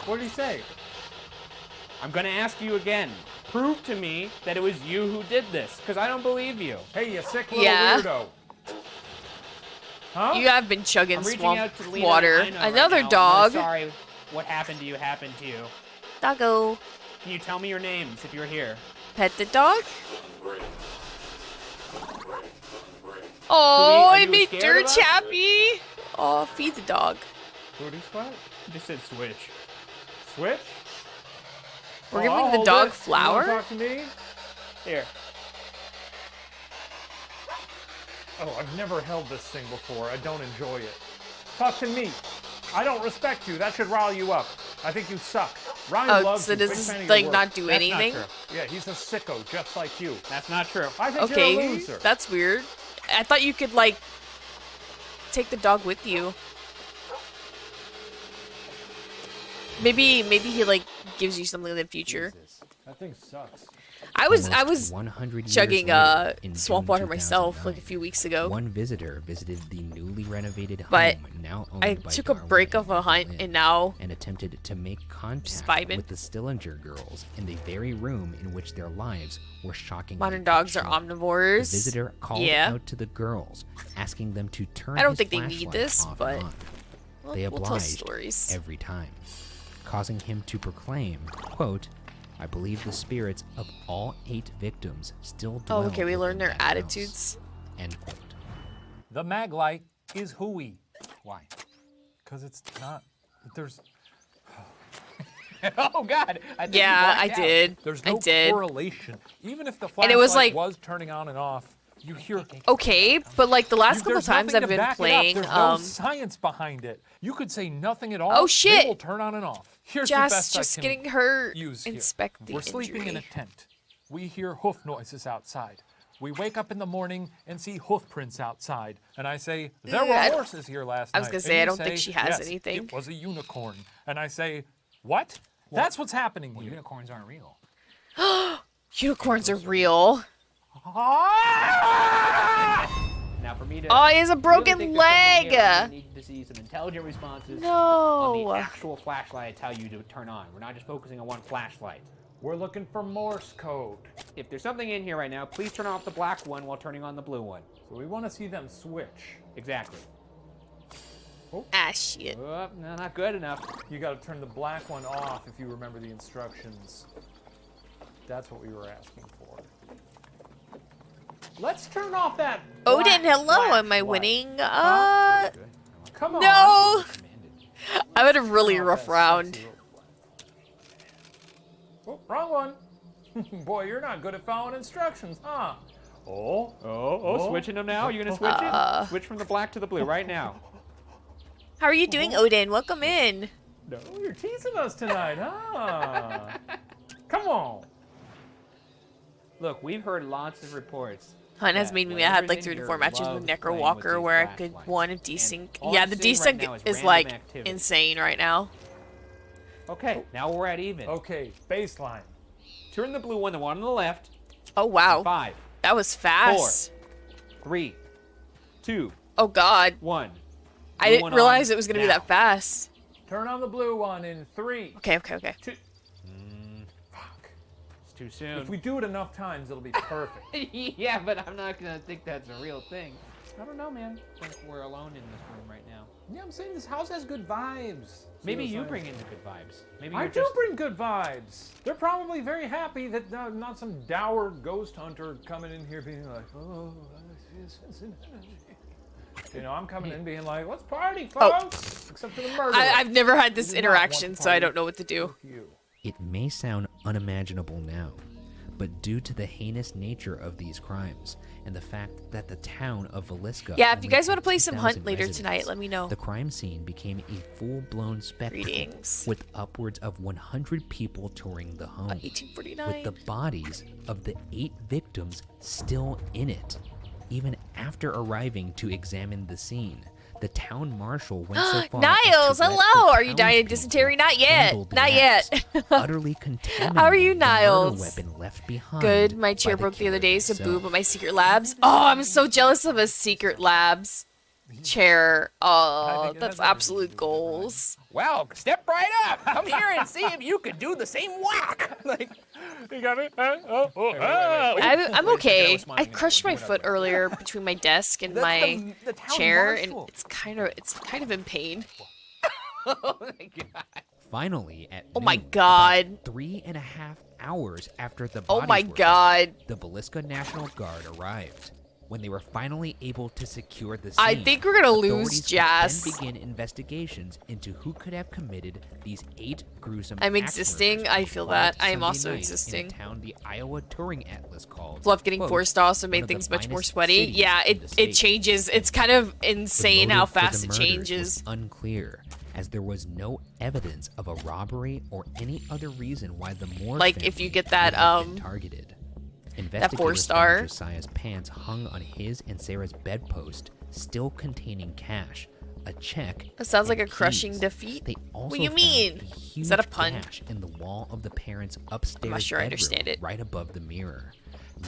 What did he say? I'm gonna ask you again. Prove to me that it was you who did this, because I don't believe you. Hey, you sick little Yeah. weirdo. Huh? You have been chugging I'm reaching swamp out to Lena water. and Ina right Another now. dog. I'm sorry what happened to you happened to you. Doggo. Can you tell me your names if you're here? Pet the dog? Oh, are I you made scared dirt of us? chappy. Oh, feed the dog. Booty sweat? You just said switch. Switch? We're Oh, giving I'll the hold dog it. flour? You wanna talk to me? Here. Oh, I've never held this thing before. I don't enjoy it. Talk to me. I don't respect you. That should rile you up. I think you suck. Ryan Oh, loves so you. does Big this, fan of your like, work. not do That's anything? Not true. Yeah, he's a sicko, just like you. That's not true. I think you're a Okay, loser. that's weird. I thought you could, like, take the dog with you. Maybe he like gives you something in the future. That thing sucks. I was 100 years chugging later, in swamp June water myself 2009, like a few weeks ago. One visitor visited the newly renovated home But now owned I by took a Darwin break of a hunt Lynn and now and attempted to make contact vibing. with the Stillinger girls in the very room in which their lives were shockingly modern dogs are cut short. omnivores. The visitor called out to the girls, asking them to turn I don't his think they need flashlight this, off but and on. we'll- They we'll tell obliged stories. every time, causing him to proclaim, quote, "I believe the spirits of all 8 victims still dwell Oh, okay, we learned within their that attitudes. house." End quote. The mag light is hooey. Why? Because it's not. There's. Oh God! I think Yeah, you I blacked out. did. There's I no did. correlation. Even if the And it was flashlight like- was turning on and off, you hear. Okay, but like the last couple There's times nothing I've to been back it up. playing, There's no science behind it. You could say nothing at all. Oh, shit. They will turn on and off. Here's the Jess best just I can getting her use here. inspect the We're sleeping in a injury. tent. We hear hoof noises outside. We wake up in the morning and see hoof prints outside. And I say, there Yeah, I were don't- horses here last night. I was gonna And say, I you don't think she has "Yes, anything." It was a unicorn. And I say, what? That's what's happening here. Unicorns aren't real. Unicorns are real. Now for me to. Oh, he has a really broken think there's something here, leg. I need to see some intelligent responses No. on the actual flashlight I tell you to turn on. We're not just focusing on one flashlight. We're looking for Morse code. If there's something in here right now, please turn off the black one while turning on the blue one. So we want to see them switch. Exactly. Ah, shit. Oh, no, not good enough. You got to turn the black one off if you remember the instructions. That's what we were asking for. Let's turn off that. Odin, black hello. Am I flashlight. winning? Come on. No. I had a really rough round. Oh, wrong one. Boy, you're not good at following instructions, huh? Oh, switching them now? You're gonna switch it? Switch from the black to the blue right now. How are you doing, Odin? Welcome in. No, you're teasing us tonight, huh? Come on. Look, we've heard lots of reports. Hunt has that made me mad. I had like whatever's 3 in to 4 here matches with loves Necro playing Walker with these where I could flashlights. one of And desync. all Yeah, I'm the seeing right desync now is random like activity. insane right now. Okay, now we're at even. Okay, baseline. Turn the blue one, the one on the left. Oh wow. 5. That was fast. 4, 3, 2, Oh god. 1. I didn't realize it was gonna be that fast. Turn on the blue one in 3. Okay. 2. Fuck. It's too soon. If we do it enough times, it'll be perfect. Yeah, but I'm not gonna think that's a real thing. I don't know, man. I think we're alone in this room right now. Yeah, I'm saying this house has good vibes. Maybe See you what I'm bring saying? in the good vibes. Maybe I you're do just... bring good vibes. They're probably very happy that not some dour ghost hunter coming in here being like, oh, I feel sense of energy. You know, I'm coming in being like, let's party, folks. Except for the murder. I've never had this We do not want interaction, to so I party don't know what to do. with you. It may sound unimaginable now, but due to the heinous nature of these crimes and the fact that the town of Villisca Yeah, if only you guys had want to play some 2,000 Hunt later residents, tonight, let me know. the crime scene became a full-blown spectacle Greetings. with upwards of 100 people touring the home, 1849. with the bodies of the 8 victims still in it. Even after arriving to examine the scene, the town marshal went so far Niles, as to let hello. the Are you dying of townspeople dysentery? Not yet. handle the Not axe, yet. utterly contaminating How are you, the murder Niles? weapon left behind. Good. My by chair broke the other killer day, so himself. boo, but my secret labs. Oh, I'm so jealous of a secret labs chair. Oh, that's absolute goals. Well, step right up. Come here and see if you could do the same whack. Like, you got it? I'm okay. I crushed my foot earlier between my desk and my the town chair, marshal. and it's kind of in pain. Oh my God. Finally, at Oh my noon, God. about 3.5 hours after the Oh bodies my were God. found, the Villisca National Guard arrived. When they were finally able to secure the scene, I think we're gonna lose authorities could Jas. then begin investigations into who could have committed these 8 gruesome I'm axe existing. murders I feel on that. I am Sunday also night existing. In a town the Iowa Touring Atlas called. Fluff getting quote, forced also one made of the things much more finest sweaty. cities Yeah, in the it state. changes. It's kind of insane The how motive for fast the it murders changes. was unclear, as there was no evidence of a robbery or any other reason why the Moore Like, if family you get that, would have been targeted. that Investigators 4-star. found Josiah's pants hung on his and Sarah's bedpost still containing cash, a check. That sounds like and a crushing keys. defeat. They also What do you found mean? a huge Is that a pun? gash in the wall of the parents' upstairs I'm not sure I bedroom, understand it. right above the mirror,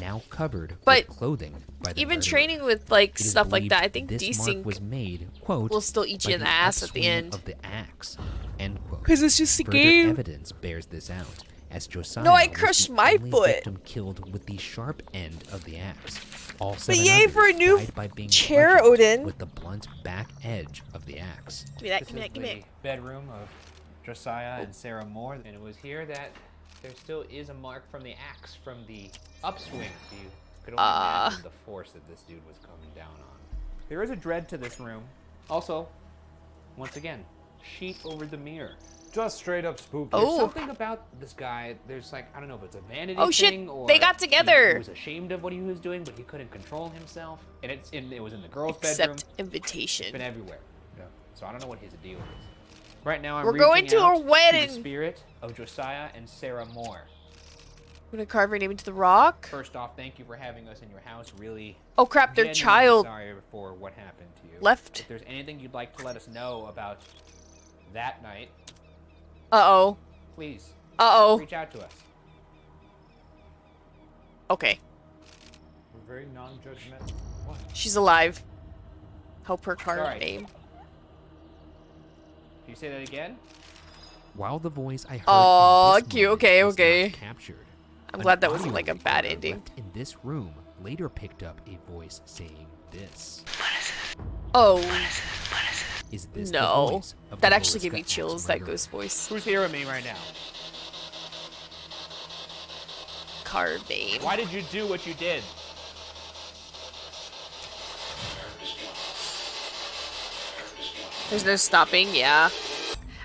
now covered But with clothing by the even murderer. training with like It is stuff like believed that, I think this desync mark was made, quote, will still eat you by in the ass at the upswing end. of the axe, end quote. 'Cause it's just a Further game. evidence bears this out, as Josiah No, I was crushed the my only foot. victim killed with the sharp end of the axe. All But seven yay others for a new died by being chair, bludgeoned Odin. with the blunt back edge of the axe. Give me that, This give me that, is give me the bedroom of Josiah and Sarah Moore, and it was here that there still is a mark from the axe from the upswing. So you could only imagine the force that this dude was coming down on. There is a dread to this room. Also, once again, sheet over the mirror. Just straight up spooky. There's something about this guy. There's like, I don't know if it's a vanity Oh, shit, thing or they got together. He was ashamed of what he was doing, but he couldn't control himself. And it was in the girls' Accept bedroom. invitation. It's been everywhere. Yeah. So I don't know what his deal is. Right now, I'm We're going reaching to out a wedding. To the spirit of Josiah and Sarah Moore. I'm gonna carve your name into the rock. First off, thank you for having us in your house. Really. Oh crap, their genuinely child Sorry for what happened to you. left. If there's anything you'd like to let us know about that night, Uh-oh. please. Uh-oh. Reach out to us. Okay. We're very non-judgmental. What? She's alive. Help her carve Sorry. name. Can you say that again? While the voice I heard Oh, in this cute. moment Okay, was okay. not captured, I'm an glad that wasn't audio like a bad recorder ending. left in this room later picked up a voice saying this. Oh. Is this the No. voice of That the actually gave me Mariska chills, axe that murderer? ghost voice. Who's hearing me right now? Carve name. Why did you do what you did? There's no stopping, yeah.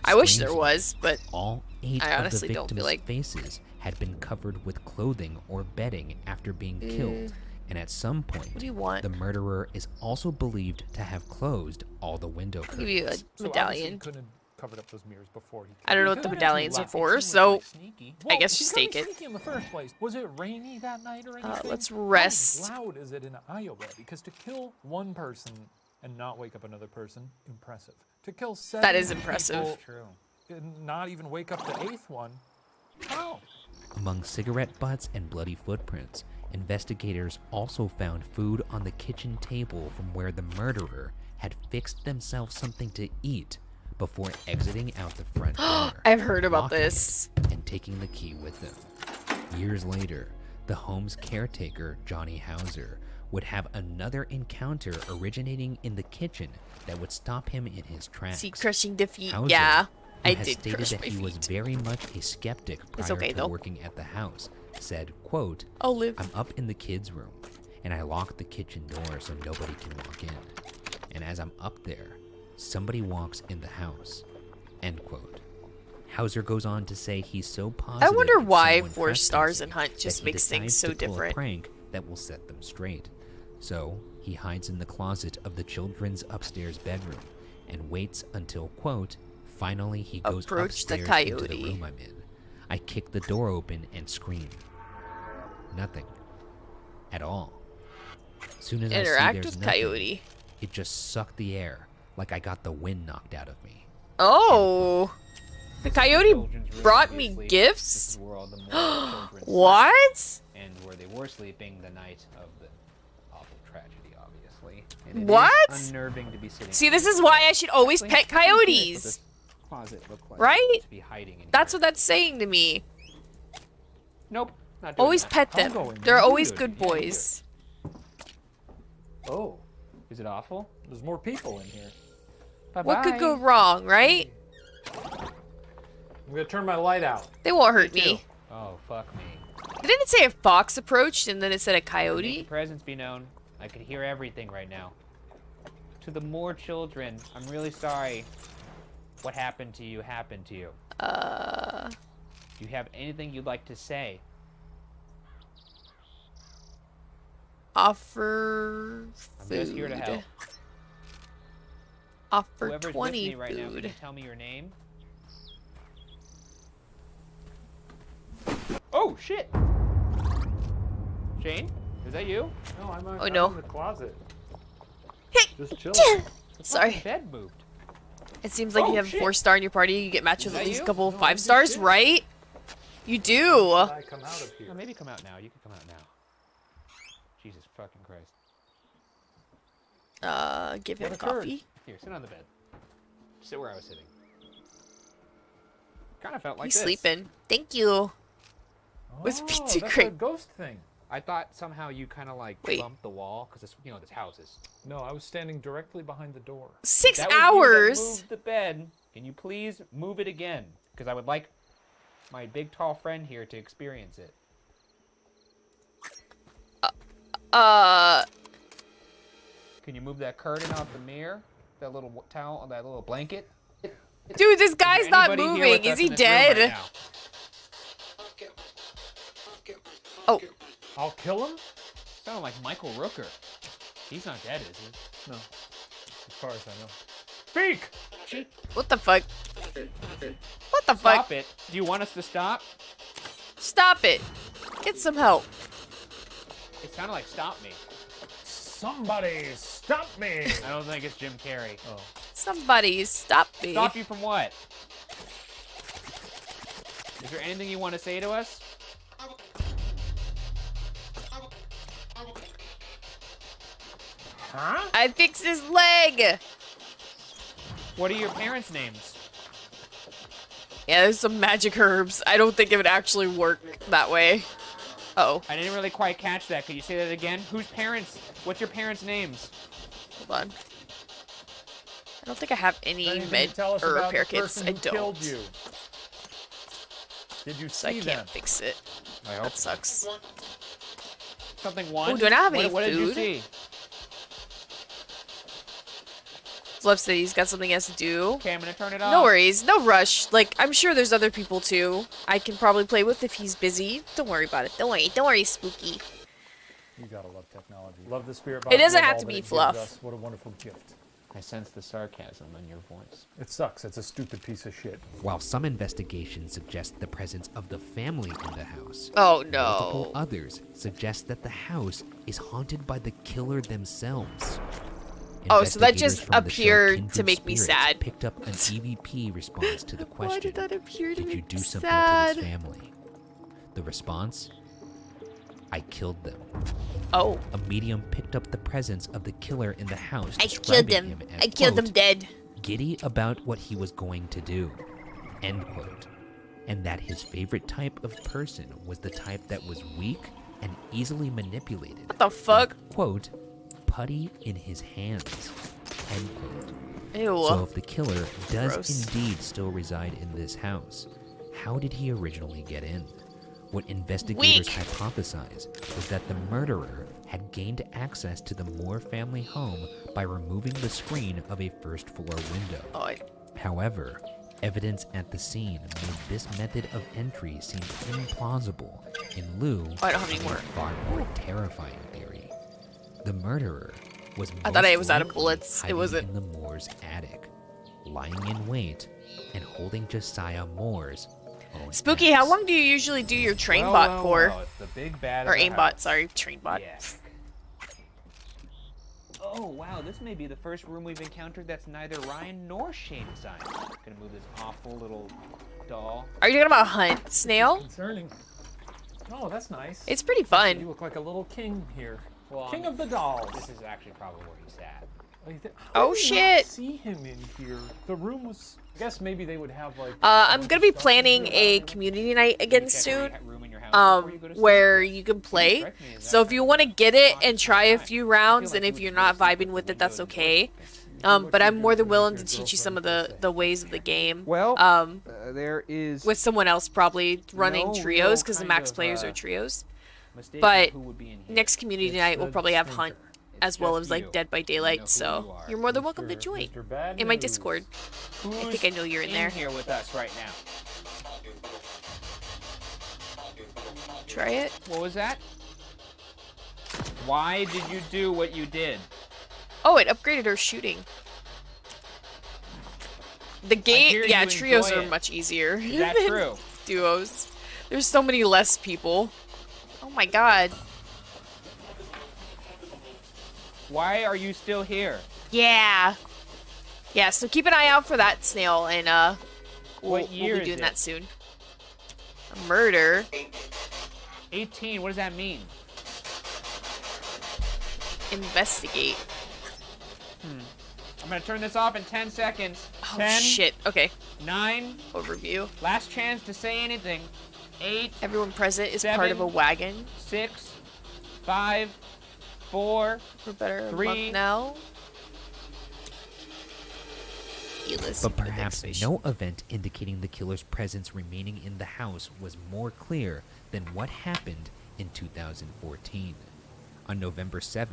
I wish there Strangely, was, but all 8 I honestly of the don't feel victims' like... faces had been covered with clothing or bedding after being killed, and at some point, What do you want? the murderer is also believed to have closed all the window I'll give you a curtains. So obviously he medallion. couldn't have covered up those mirrors before he. I don't know He what the could've medallions are actually for, left. He so was, like, sneaky. I Well, guess he just could've take been it. sneaky in the first place. Was it rainy that night or anything? Let's How rest. loud is it in Iowa? Because to kill one person and not wake up another person, impressive. To kill 7 That is impressive. people True. and not even wake up the 8th one, how? Among cigarette butts and bloody footprints, investigators also found food on the kitchen table from where the murderer had fixed themselves something to eat before exiting out the front door. I've heard about locking this. it, and taking the key with them. Years later, the home's caretaker, Johnny Hauser, would have another encounter originating in the kitchen that would stop him in his tracks. See, crushing defeat. Hauser, Yeah, who I has did stated crush that my he was feet. very much a skeptic prior okay, to though. working at the house, said, quote, I'll live. I'm up in the kids' room, and I lock the kitchen door so nobody can walk in. And as I'm up there, somebody walks in the house, end quote. Hauser goes on to say he's so positive I wonder it's why someone 4 stars trespassing in Hunt that just he makes things decides so to pull different. a prank that will set them straight. So he hides in the closet of the children's upstairs bedroom and waits until, quote, finally he goes Approach the upstairs into the coyote. room I'm in. I kick the door open and scream. Nothing. At all. Soon as I Interact see there's with nothing, Coyote. it just sucked the air like I got the wind knocked out of me. Oh. The coyote brought me This gifts? is where all the Moore children What? slept, and where they were sleeping the night of the awful tragedy, obviously. And it What? is unnerving to be sitting. See, this is why I should always pet coyotes. Closet look like Right? to be hiding in That's here. what that's saying to me. Nope. Not doing Always that. pet I'll them. go in They're there. always You do good it. Yeah, you do it. boys. Oh, is it awful? There's more people in here. What could go wrong, right? I'm gonna turn my light out. They won't hurt me. Oh, fuck me. Didn't it say a fox approached and then it said a Make your coyote? presence be known. I could hear everything right now. To the Moore children, I'm really sorry. What happened to you happened to you. Do you have anything you'd like to say? Offer I'm food. just here to help. Offer Whoever's 20 with me right now, can you food. tell me your name? Oh, shit! Shane? Is that you? No, I'm Oh, no. in the closet. Just chilling. Sorry. Bed moved. It seems like Oh, you have a shit. 4-star in your party. You get matched with Is at that least a you? couple of No, 5 stars, right? You do. I come out of here. No, maybe come out now. You can come out now. Jesus fucking Christ. Give him What occurred? coffee. Here, sit on the bed. Sit where I was sitting. Kind of felt like He's this. sleeping. Thank you. With Oh, pizza that's cream. a ghost thing. I thought somehow you kind of like Wait. bumped the wall because it's this house is. No, I was standing directly behind the door. 6 That was you that hours. moved the bed. Can you please move it again? Because I would like my big tall friend here to experience it. Can you move that curtain off the mirror? That little towel, that little blanket? Dude, this guy's not anybody here moving. with Is us he in this room dead? right now? Oh. I'll kill him? Sounded like Michael Rooker. He's not dead, is he? No. As far as I know. Speak! What the fuck? What the fuck? Stop it. Do you want us to stop? Stop it. Get some help. It sounded like stop me. Somebody stop me! I don't think it's Jim Carrey. Oh. Somebody stop me. Stop you from what? Is there anything you want to say to us? Huh? I fixed his leg. What are your parents' names? Yeah, there's some magic herbs. I don't think it would actually work that way. Uh-oh. I didn't really quite catch that. Could you say that again? Whose parents? What's your parents' names? Hold on. I don't think I have any Anything med to tell us herb about the hair kits. person I who killed don't. you? Did you So I see can't them? fix it. I hope That sucks. Something one. Oh, do I not have any What did you food? see? Love said he's got something he has to do. Okay, I'm gonna turn it off. No worries. No rush. Like, I'm sure there's other people too I can probably play with if he's busy. Don't worry about it. Don't worry. Don't worry, Spooky. You gotta love technology. Love the spirit It box. doesn't love have all to that be it gives fluff. us. What a wonderful gift. I sense the sarcasm in your voice. It sucks. It's a stupid piece of shit. While some investigations suggest the presence of the family in the house, Oh, no. multiple others suggest that the house is haunted by the killer themselves. Oh, so that just Investigators from the show appeared to Kindred make me Spirits sad. Picked up an EVP response to the question. Why did that appear to Did you make do me something sad? to this family? The response? I killed them. Oh. A medium picked up the presence of the killer in the house. I killed describing him. him as, I killed him quote, dead. giddy about what he was going to do. End quote. And that his favorite type of person was the type that was weak and easily manipulated. What the fuck? Like, quote, putty in his hands. End quote. Ew. So if the killer does Gross. indeed still reside in this house, how did he originally get in? What investigators hypothesize was that the murderer had gained access to the Moore family home by removing the screen of a first-floor window. Oh, However, evidence at the scene made this method of entry seem implausible in lieu I don't have of any more. a far more terrifying theory. The murderer was I thought I most was out of likely bullets. It hiding wasn't. in the Moore's attic, lying in wait and holding Josiah Moore's own Spooky, how long do you usually do your train Well, bot well, for? well, it's the big bad Or of the aimbot, house. sorry. Train bot. Yeah. Oh wow, this may be the first room we've encountered that's neither Ryan nor Shane designed. Gonna move this awful little doll. Are you talking about Hunt? Snail? Concerning. Oh, that's nice. It's pretty You fun. look like a little king here. Well, King of the dolls. This is actually probably where he's at. Oh, did we shit. not see him in here. The room was. I guess maybe they would have like. I'm gonna be planning a community night again soon, where you can play. So if you want to get it and try a few rounds, and if you're not vibing with it, that's okay. But I'm more than willing to teach you some of the ways of the game. Well, there is with someone else probably running no trios real because the kind max of, players are trios. mistake But of who would be in here. next community night we'll probably have Hunt as well as like Dead by Daylight. So you're more than welcome to join in my Discord. I think I know you're in there. here with us right now? Try it. What was that? Why did you do what you did? Oh, it upgraded our shooting. The game, hear yeah, you trios enjoy are it. much easier Is that than true? duos. There's so many less people. Oh my god. Why are you still here? Yeah. Yeah, so keep an eye out for that snail, and we'll year be is doing it? that soon. A murder. 18, what does that mean? Investigate. I'm gonna turn this off in 10 seconds. Oh 10, shit. Okay. 9. Overview. Last chance to say anything. 8. Everyone present is 7, part of a wagon. 6. 5. 4. For better 3. month now. But perhaps no event indicating the killer's presence remaining in the house was more clear than what happened in 2014. On November 7th,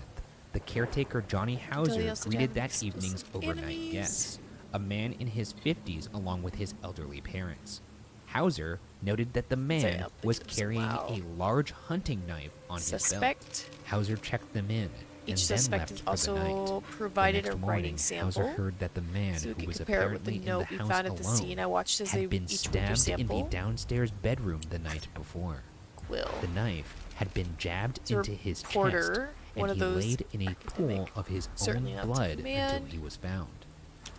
the caretaker Johnny Hauser greeted that evening's overnight guests, a man in his 50s along with his elderly parents. Hauser noted that the man was carrying a large hunting knife on his belt. Hauser checked them in and Each then suspect left is for the night. also provided The a next writing morning, sample. Hauser heard that the man So we who can was compare it with apparently the in the note we house found at the alone scene. I watched as they had been each wrote their stabbed in the sample. downstairs bedroom the night before. Quill. The knife had been jabbed It's a into his chest, reporter, one and of he those laid in a pool of his certainly own not type of blood man. until he was found.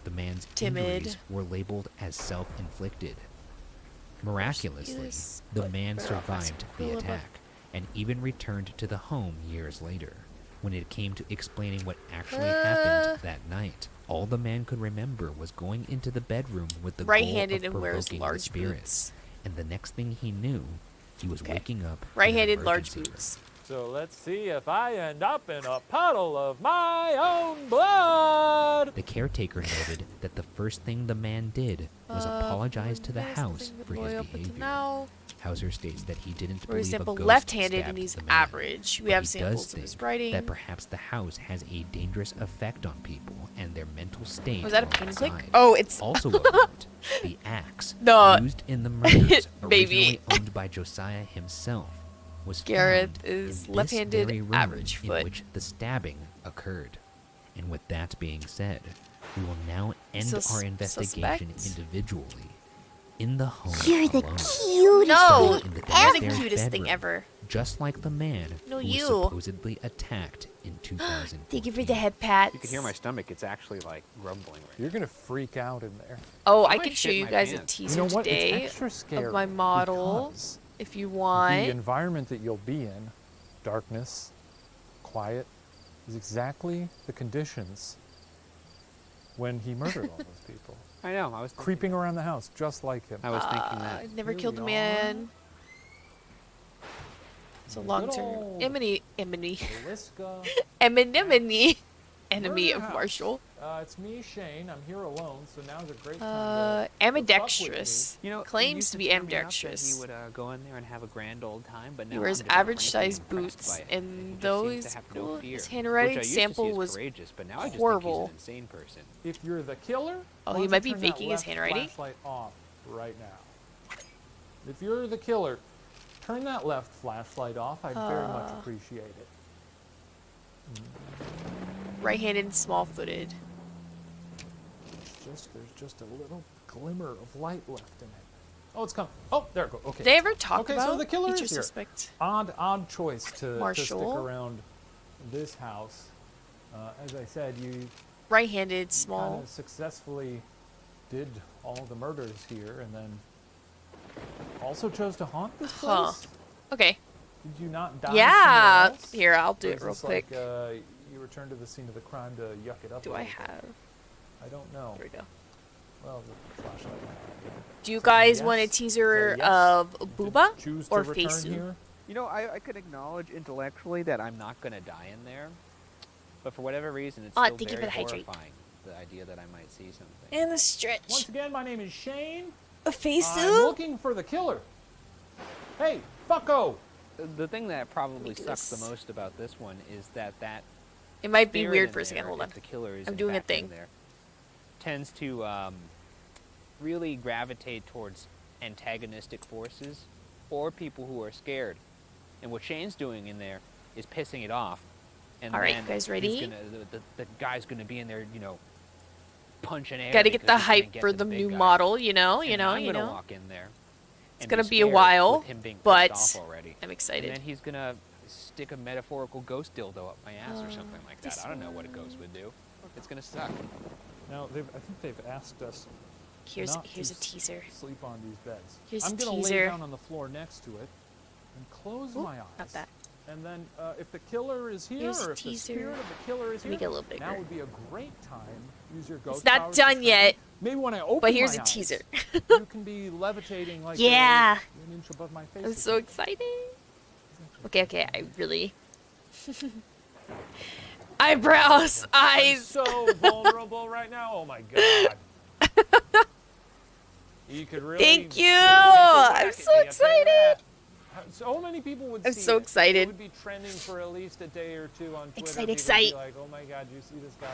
The man's Timid. injuries were labeled as self-inflicted. Miraculously, Yes, the but man better off asking survived Quill the about- attack and even returned to the home years later. When it came to explaining what actually happened that night, all the man could remember was going into the bedroom with the Right-handed goal of and wears provoking the large spirits. And the next thing he knew, he was waking up. in an Right-handed, large emergency room. boots. So let's see if I end up in a puddle of my own blood. The caretaker noted that the first thing the man did was apologize to the house for his behavior. Now, Hauser states that he didn't for believe example, a ghost left-handed stabbed and he's the man, average. We but have he samples does of his think writing. that perhaps the house has a dangerous effect on people and their mental state. Was that a while pin click? inside. Oh, it's Also of note, the axe No. used in the murders, Baby. originally owned by Josiah himself, was Garrett found is in this left-handed, very room average foot. in which the stabbing occurred. And with that being said, we will now end our investigation individually in the home You're the alone. cutest No, thing you're the ever. cutest thing bedroom, ever. Just like the man No, who you. was supposedly attacked in 2000. Thank you for the head pats. You can hear my stomach. It's actually like rumbling right You're gonna freak out in there. Oh, I I might can show shit you my guys a pants. teaser You know what? It's today extra scary of my model, because if you the want. environment that you'll be in, darkness, quiet, is exactly the conditions when he murdered all those people. I know. I was creeping around the house just like him. I was thinking that. I've never Here killed a we man. It's a long term old enemy Liska. enemy of Murder Marshall. It's me, Shane. I'm here alone, so now's a great time to Ambidextrous. You know, it Claims used to be turn me up that ambidextrous. He would go in there and have a grand old time, but now He wears I'm just average frankly sized impressed boots, by it. and He though just seems he's to have no cool, fear, his which I handwriting used to see sample as was courageous, but now I just horrible. think he's an insane person. If you're the killer, Oh, why he don't might you be turn that faking his left handwriting? Flashlight off right now. If you're the killer, turn that left flashlight off. I'd very much appreciate it. Right-handed and small-footed. There's just a little glimmer of light left in it. Oh, it's coming. Oh, there it goes. Okay. Did they ever talk okay, about so the killer each is here. suspect? Odd choice to stick Marshall. around this house. As I said, you Right-handed, kind small. of successfully did all the murders here, and then also chose to haunt this place. Huh. Okay. Did you not die? Yeah. somewhere else? Here, I'll do Or it is real this quick. Like, you returned to the scene of the crime to yuck it up. Do a I little bit? have? I don't know. Here we go. Well, the flashlight went out. Do you So guys yes? want a Is teaser that a yes? of Did you Booba choose or to return Faceu? here? You know, I could acknowledge intellectually that I'm not going to die in there, but for whatever reason, it's Oh, still thank you for very the hydrate. horrifying, the idea that I might see something. And the stretch. Once again, my name is Shane. A I'm Faceu? looking for the killer. Hey, fucko! The thing that probably do sucks the this. most about this one is that It might be spirit weird in for a second. there, Hold on. if the killer is I'm in doing a fact in thing. there, tends to really gravitate towards antagonistic forces or people who are scared. And what Shane's doing in there is pissing it off. And All right, then guys, he's ready? gonna- the guy's gonna be in there, you know, punching air. Gotta get because the he's gonna hype get for to the big new guy. model, And I'm you gonna know. walk in there. It's and gonna be a scared while, with him being pissed but off already. I'm excited. And then he's gonna stick a metaphorical ghost dildo up my ass or something like that. I don't know what a ghost would do. It's gonna suck. Now, I think they've asked us Here's not a to teaser. sleep on these beds. Here's I'm a gonna lay teaser. down on the floor next to it and close Ooh, my eyes. not that. And then if the killer is here, Here's a or if the teaser. spirit of the killer is Let me here, get a little bigger. now would be a great time. Use your ghost It's not powers to done travel. yet. Maybe when I open But here's my a teaser. eyes, you can be levitating like Yeah. an inch above my face. I'm so excited. Okay, I really. Eyebrows, I'm eyes. so vulnerable right now. Oh my god. You could really. Thank you. take a whack I'm at so me, I'll tell you excited. that. So many people would I'm see so it. excited. It would be trending for at least a day or two on Twitter. Excite, People excite. Would be like, oh my god, you see this guy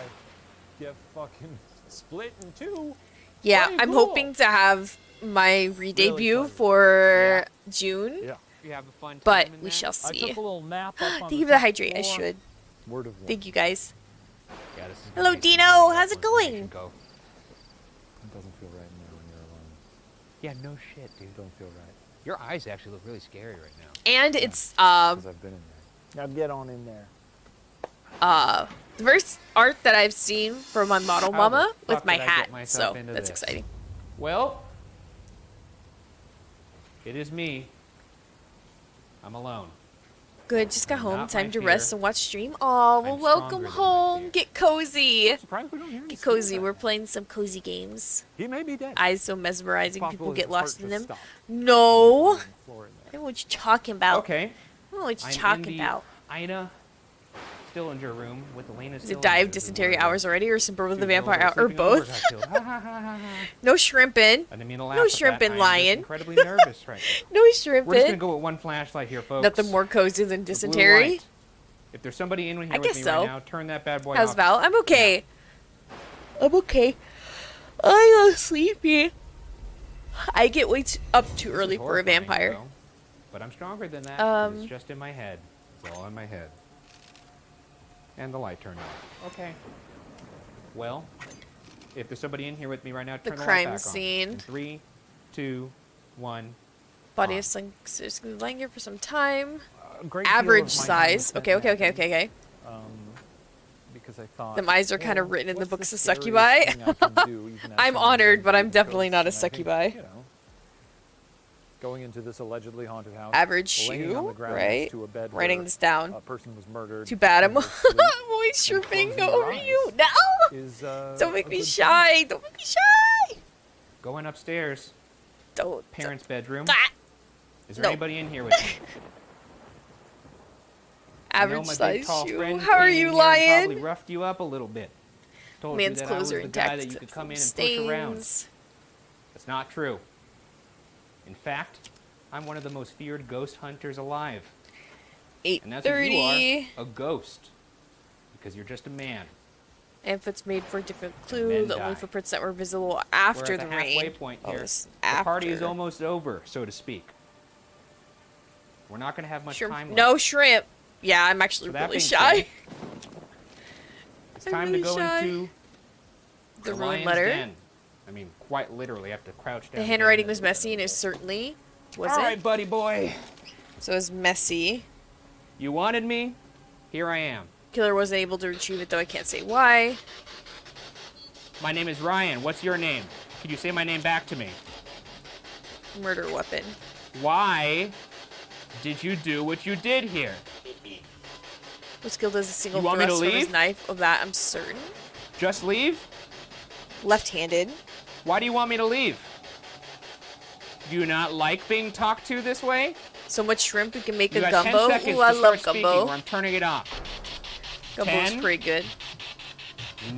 get fucking split in two? Yeah, Pretty I'm cool. hoping to have my re-debut Really for June. Yeah. You have a fun time But in we there? shall I see. took a little nap up on Thank the you for the top hydrate. I floor. should. Word of warning. Thank you guys. Yeah, this is Hello, amazing. Dino. How's it going? It doesn't feel right now when you're alone. Yeah, no shit, dude. Don't feel right. Your eyes actually look really scary right now. And it's Because I've been in there. Now get on in there. the first art that I've seen from my model How mama the with fuck my did I get hat. myself So into that's this? exciting. Well, it is me. I'm alone. Good, just got home. Not Time my to rest fear. and watch stream. Oh, well, I'm welcome stronger than my home. fear. Get cozy. Surprised we don't hear any Get screams cozy. right We're now. playing some cozy games. He may be dead. Eyes so mesmerizing. It's People possible get his heart lost in just them. stopped. No. On the floor in there. I don't know what you're talking about. Okay. I don't know what you're I'm talking in the about. Ina Stillinger room with Elena Is it dive dysentery hours already or some birth of the vampire hour or Or both? No shrimping. I didn't mean to laugh No at that. shrimping, I'm just lion. incredibly nervous right now. No We're just gonna shrimping. go with one flashlight here, folks. Nothing more cozy than The blue dysentery. light. If there's somebody in here I with guess me so. right now, turn that bad boy How's off. Val? I'm okay. I'm okay. I'm sleepy. I get up too This is early for a horrifying, vampire. though. But I'm stronger than that. 'Cause Um, it's just in my head. It's all in my head. And the light turned off. Okay. Well, if there's somebody in here with me right now, The turn the crime light back scene. on. In 3, 2, 1. Body of Sling is gonna be lying here for some time. A great deal of Average my time size. spent Okay. Okay. Because I thought Them eyes are kind of well, written in the what's books of scariest succubi. thing I can do, even as I'm someone honored, who's but I'm a definitely not a ghost? And I think, succubi. you know, going into this allegedly haunted house, Average laying on the shoe, ground right? next to a bed Writing where this down. A person was murdered. Too bad I'm in their sleep, always tripping closing your over eyes you. No! is, Don't make a me good shy. Don't make me shy. Going upstairs. Don't. Parents' bedroom. Ah! Is there No. anybody in here with me? I know Average my big, size tall shoe. friend How are came you in here and lying? Probably roughed you up a little bit. Told Man's you that I was clothes are the guy intact. that you could except come for in and push around. stains. That's not true. In fact, I'm one of the most feared ghost hunters alive. And that's what you 8:30. are, a ghost. Because you're just a man. If it's made for a different clue, Men the only die. footprints that were visible We're after at the the halfway rain. point Oh, here. this is The party is after. almost over, so to speak. We're not going to have much Shrimp. time left. No shrimp. Yeah, I'm actually So that really being shy. said, it's I'm time really to go shy. into The ruined lion's letter. den. I mean, quite literally, I have to crouch down. The handwriting was messy, and it certainly was All it. right, buddy boy. So it was messy. You wanted me? Here I am. Killer wasn't able to retrieve it, though I can't say why. My name is Ryan. What's your name? Can you say my name back to me? Murder weapon. Why did you do what you did here? Was killed as a single You want me to thrust from his leave? knife. Of that, I'm certain. Just leave? Left-handed. Why do you want me to leave? Do you not like being talked to this way? So much shrimp, we can make You a got 10 gumbo. seconds Ooh, I to love start speaking gumbo. or I'm turning it off. Gumbo's 10, pretty good.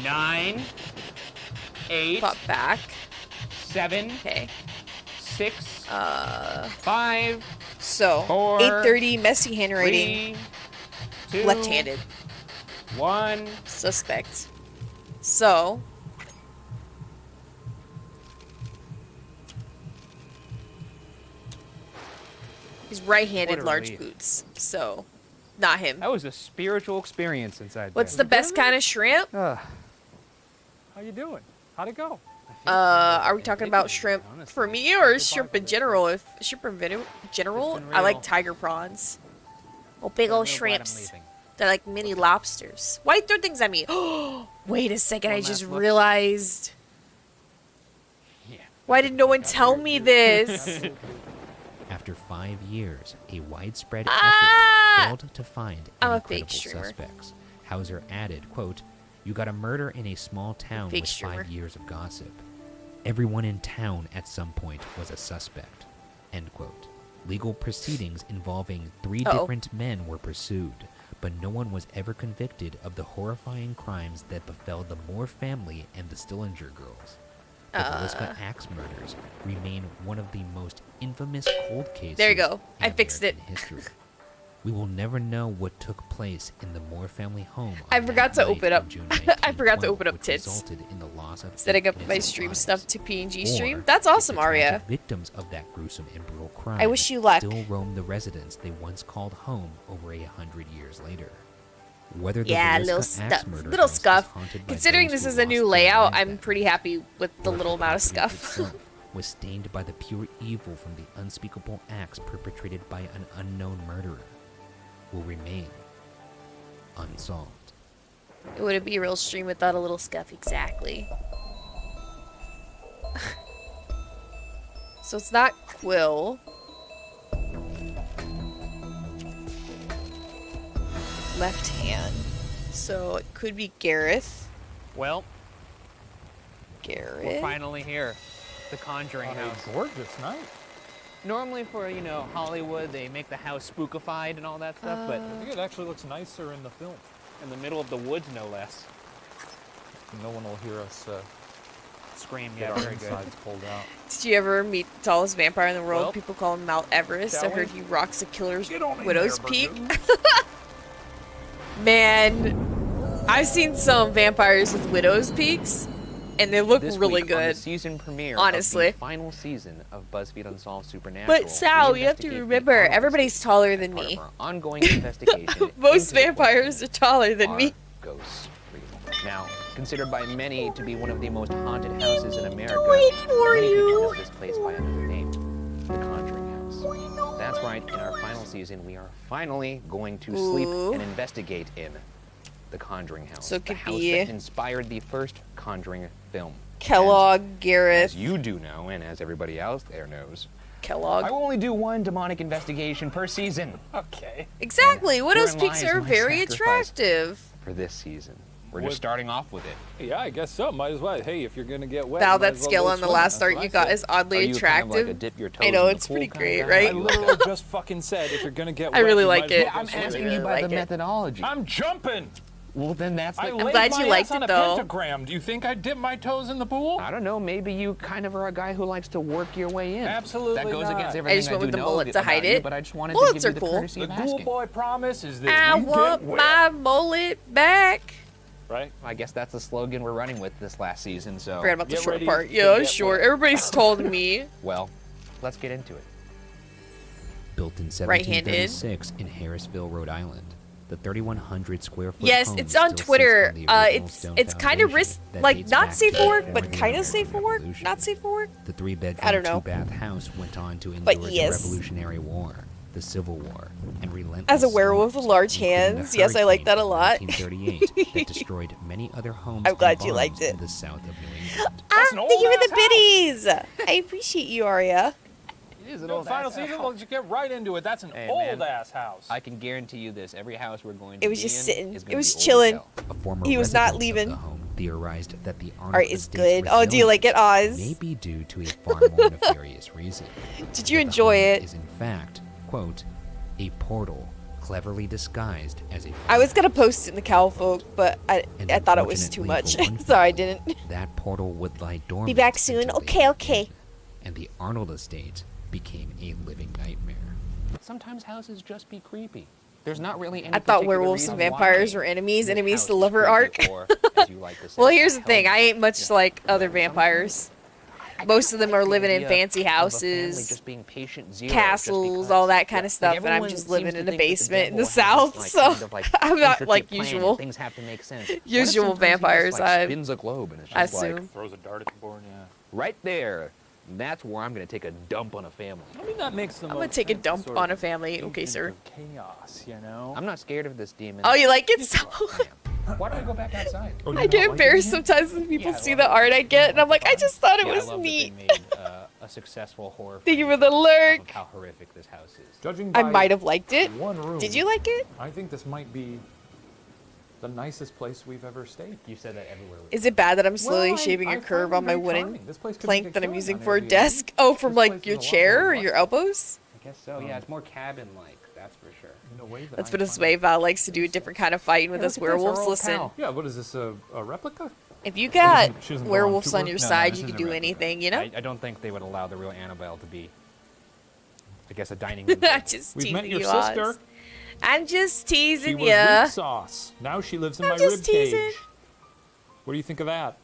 9, 8, Pop back. 7, Okay. 6, 5, So, 4, 8:30, messy handwriting. 3, 2, Left-handed. 1. Suspect. So, he's right-handed, What a large relief. boots. So, not him. That was a spiritual experience inside What's there. the best kind of shrimp? How you doing? How'd it go? Are we talking about shrimp for me or shrimp in general? If shrimp in general, I like tiger prawns. Oh, big old I'm real glad I'm shrimps. leaving. They're like mini lobsters. Why you throw things at me? Wait a second, I just realized. Why did no one tell me this? After 5 years, a widespread effort failed to find any credible suspects. Hauser added, quote, "You got a murder in a small town with 5 years of gossip. Everyone in town at some point was a suspect," end quote. Legal proceedings involving 3 different men were pursued, but no one was ever convicted of the horrifying crimes that befell the Moore family and the Stillinger girls. The Villisca Axe murders remain one of the most infamous cold cases There you go. in I fixed it. American history. We will never know what took place in the Moore family home. I forgot to open up. I forgot to open up which tits. resulted in the loss of Setting 8 up my innocent stream lives. stuff to PNG Or stream. That's awesome, if the tragic Arya. Victims of that gruesome and brutal crime I wish you luck. still roam the residence they once called home over 100 years later. Whether the Yeah, Villisca little Axe stuff, murder little house is scuff. haunted by Considering those this who is a new lost their layout, lives I'm that pretty happy with the or little if amount of property scuff. itself was stained by the pure evil from the unspeakable acts perpetrated by an unknown murderer, will remain unsolved. It wouldn't be a real stream without a little scuff, exactly. So it's not Quill. Left hand. So it could be Gareth. Well, Gareth. we're finally here. The Conjuring House. Gorgeous night. Normally for, you know, Hollywood, they make the house spookified and all that stuff, but I think it actually looks nicer in the film. in the middle of the woods, no less. No one will hear us Scream, get yeah, our very good. insides pulled out. Did you ever meet the tallest vampire in the world? Well, People call him Mount Everest. I shall we? heard he rocks a killer's Get on in widow's there, peak. Virgil. Man, I've seen some vampires with widow's peaks, and they look This really week on the good. season premiere honestly. of the final season of BuzzFeed Unsolved Supernatural. But Sal, we you have to investigate the remember, Outlaws everybody's taller than part me. of our ongoing investigation Most into the vampires are taller than are me. ghosts real. Now, considered by many to be one of the most haunted houses in America, Wait for many you. people know this place by another name, the Conjuring House. That's right, in our final season, we are finally going to sleep Ooh. and investigate in the Conjuring House. So it the could house be that inspired the first Conjuring film. Kellogg, Gareth. As you do know, and as everybody else there knows, Kellogg. I will only do one demonic investigation per season. Okay. Exactly. Widow's Herein peaks lies are my very sacrifice attractive. for this season. We're Would- just starting off with it. Yeah, I guess so. Might as well. Hey, if you're gonna get wet, Val, you might that as well scale go on the swimming. last That's start what you I got said. is oddly Are you kind of like attractive. a dip your I toes know, in the it's pool pretty kind of great, guy? right? I literally just fucking said if you're gonna get I wet, really you like might as it. well go I'm swimming. asking really you by like the it. methodology. I'm jumping. Well, then that's I the... laid glad my you ass liked on it, a though. pentagram. Do you think I dip my toes in the pool? I don't know. Maybe you kind of are a guy who likes to work your way in. Absolutely That goes not. against I everything just went do with the know mullet to about hide you, it. but I just wanted Mullets to are give you the cool. courtesy The of Ghoul asking. Boy promise is that I you want get wet. my mullet back. Right? I guess that's the slogan we're running with this last season, so... Forgot about the Get short ready part. to Yeah, get short. wet. Everybody's told me. Well, let's get into it. Built in Right-handed. 1736 in Harrisville, Rhode Island, the 3,100 square foot Yes, home it's on still sits Twitter. on the original It's stone kind of foundation that like dates not back safe to for work, before but the kind of safe for American work. Revolution. Not safe for work. The 3-bedroom, I don't know. 2-bath house went on to But endure yes. the Revolutionary War, the Civil War, and relentless As a werewolf with storms, large including the hands, yes, I like that a hurricane lot. of 1938 that destroyed many other homes I'm glad and you liked farms it. in the south of New England. That's an Thank you for old-ass the biddies. I appreciate you, Arya. It is an No, old final ass season, house. we'll just get right into it. That's an Hey, old man. ass house. I can guarantee you this. Every house we're going to It was be just in sitting. is It gonna was be old as chilling. hell. A former He was not resident leaving. of the home theorized that the Arnold Art is estate's good. Oh, do you like it, resilience Oz? may be due to a far more nefarious reason. Did you That the enjoy home it? Is in fact, quote, a portal cleverly disguised as a I was gonna post it in the Cowfolk, but I And thought it was too much, unfortunately for one so I didn't. that portal would lie dormant. Be back soon. until Okay, they okay. did, and the Arnold estate became a living nightmare. Sometimes houses just be creepy. There's not really any I thought particular werewolves reason and vampires why were enemies, this enemies house to is lover arc. creepy, or, as you like to say, Well, here's the hell thing. no. I ain't much like other vampires. Most of them are living in idea fancy of a family houses, just being patient zero just castles, because. all that kind Yeah. of stuff, Like, and I'm everyone just living seems to in a think that the basement in devil the has south, this, so kind of, like, I'm not intricate like plan and usual. Things have to make sense. What if Usual sometimes he just, vampires, like, I spins a globe and it's I just like assume. Throws a dart at the board, yeah. right there. That's where I'm gonna take a dump on a family. I mean, that makes the I'm gonna take a dump on a family. Okay, sir. Chaos, you know? I'm not scared of this demon. Oh, you like it? So Why don't we go back outside? I get embarrassed sometimes when people see the art I get, and I'm like, I just thought it Yeah, was I love neat. That they made a successful horror. Thank you for the lurk. Of how horrific this house is. Judging I by might have liked it. one room, Did you like it? I think this might be the nicest place we've ever stayed. You said that everywhere. Is it bad that I'm slowly Well, shaving a I curve find on it my very wooden charming. This place could plank make a that I'm killing using on for a Airbnb. desk? Oh, from This like place your is a lot chair more or your elbows? I guess so. Yeah, it's more cabin-like. That's for sure. In a way that That's I been a find sway. Val likes to do a different kind of fighting with Yeah, us look at this, our werewolves. old Listen, pal. Yeah, what is this, a replica? if you got She doesn't go on werewolves on tour? your No, no, side, this you isn't could a do replica. anything, you know? I don't think they would allow the real Annabelle to be, I guess, a dining room. I'm just We've teasing met your you, sister. Oz. I'm just She teasing was ya. weak sauce. Now she lives in I'm my just rib teasing. cage. What do you think of that?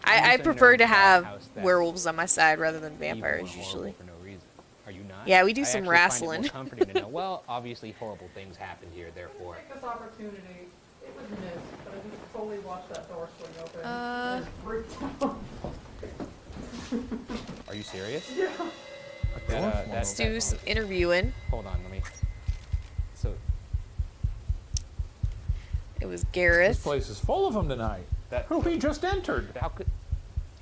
I just a prefer nerd to of that have house that's werewolves on my side rather than evil and vampires horrible usually. for no reason. Are you not? Yeah, we do I some actually find it wrestling. more comforting to know, well, obviously horrible things happened here, therefore. Take this opportunity. It was missed, but I just totally watched that door swing open. Uh. And it freaked out. Are you serious? Yeah. Let's do some interviewing. Hold on, let me. So It was This Gareth. place is full of them tonight. Who we just entered. how could?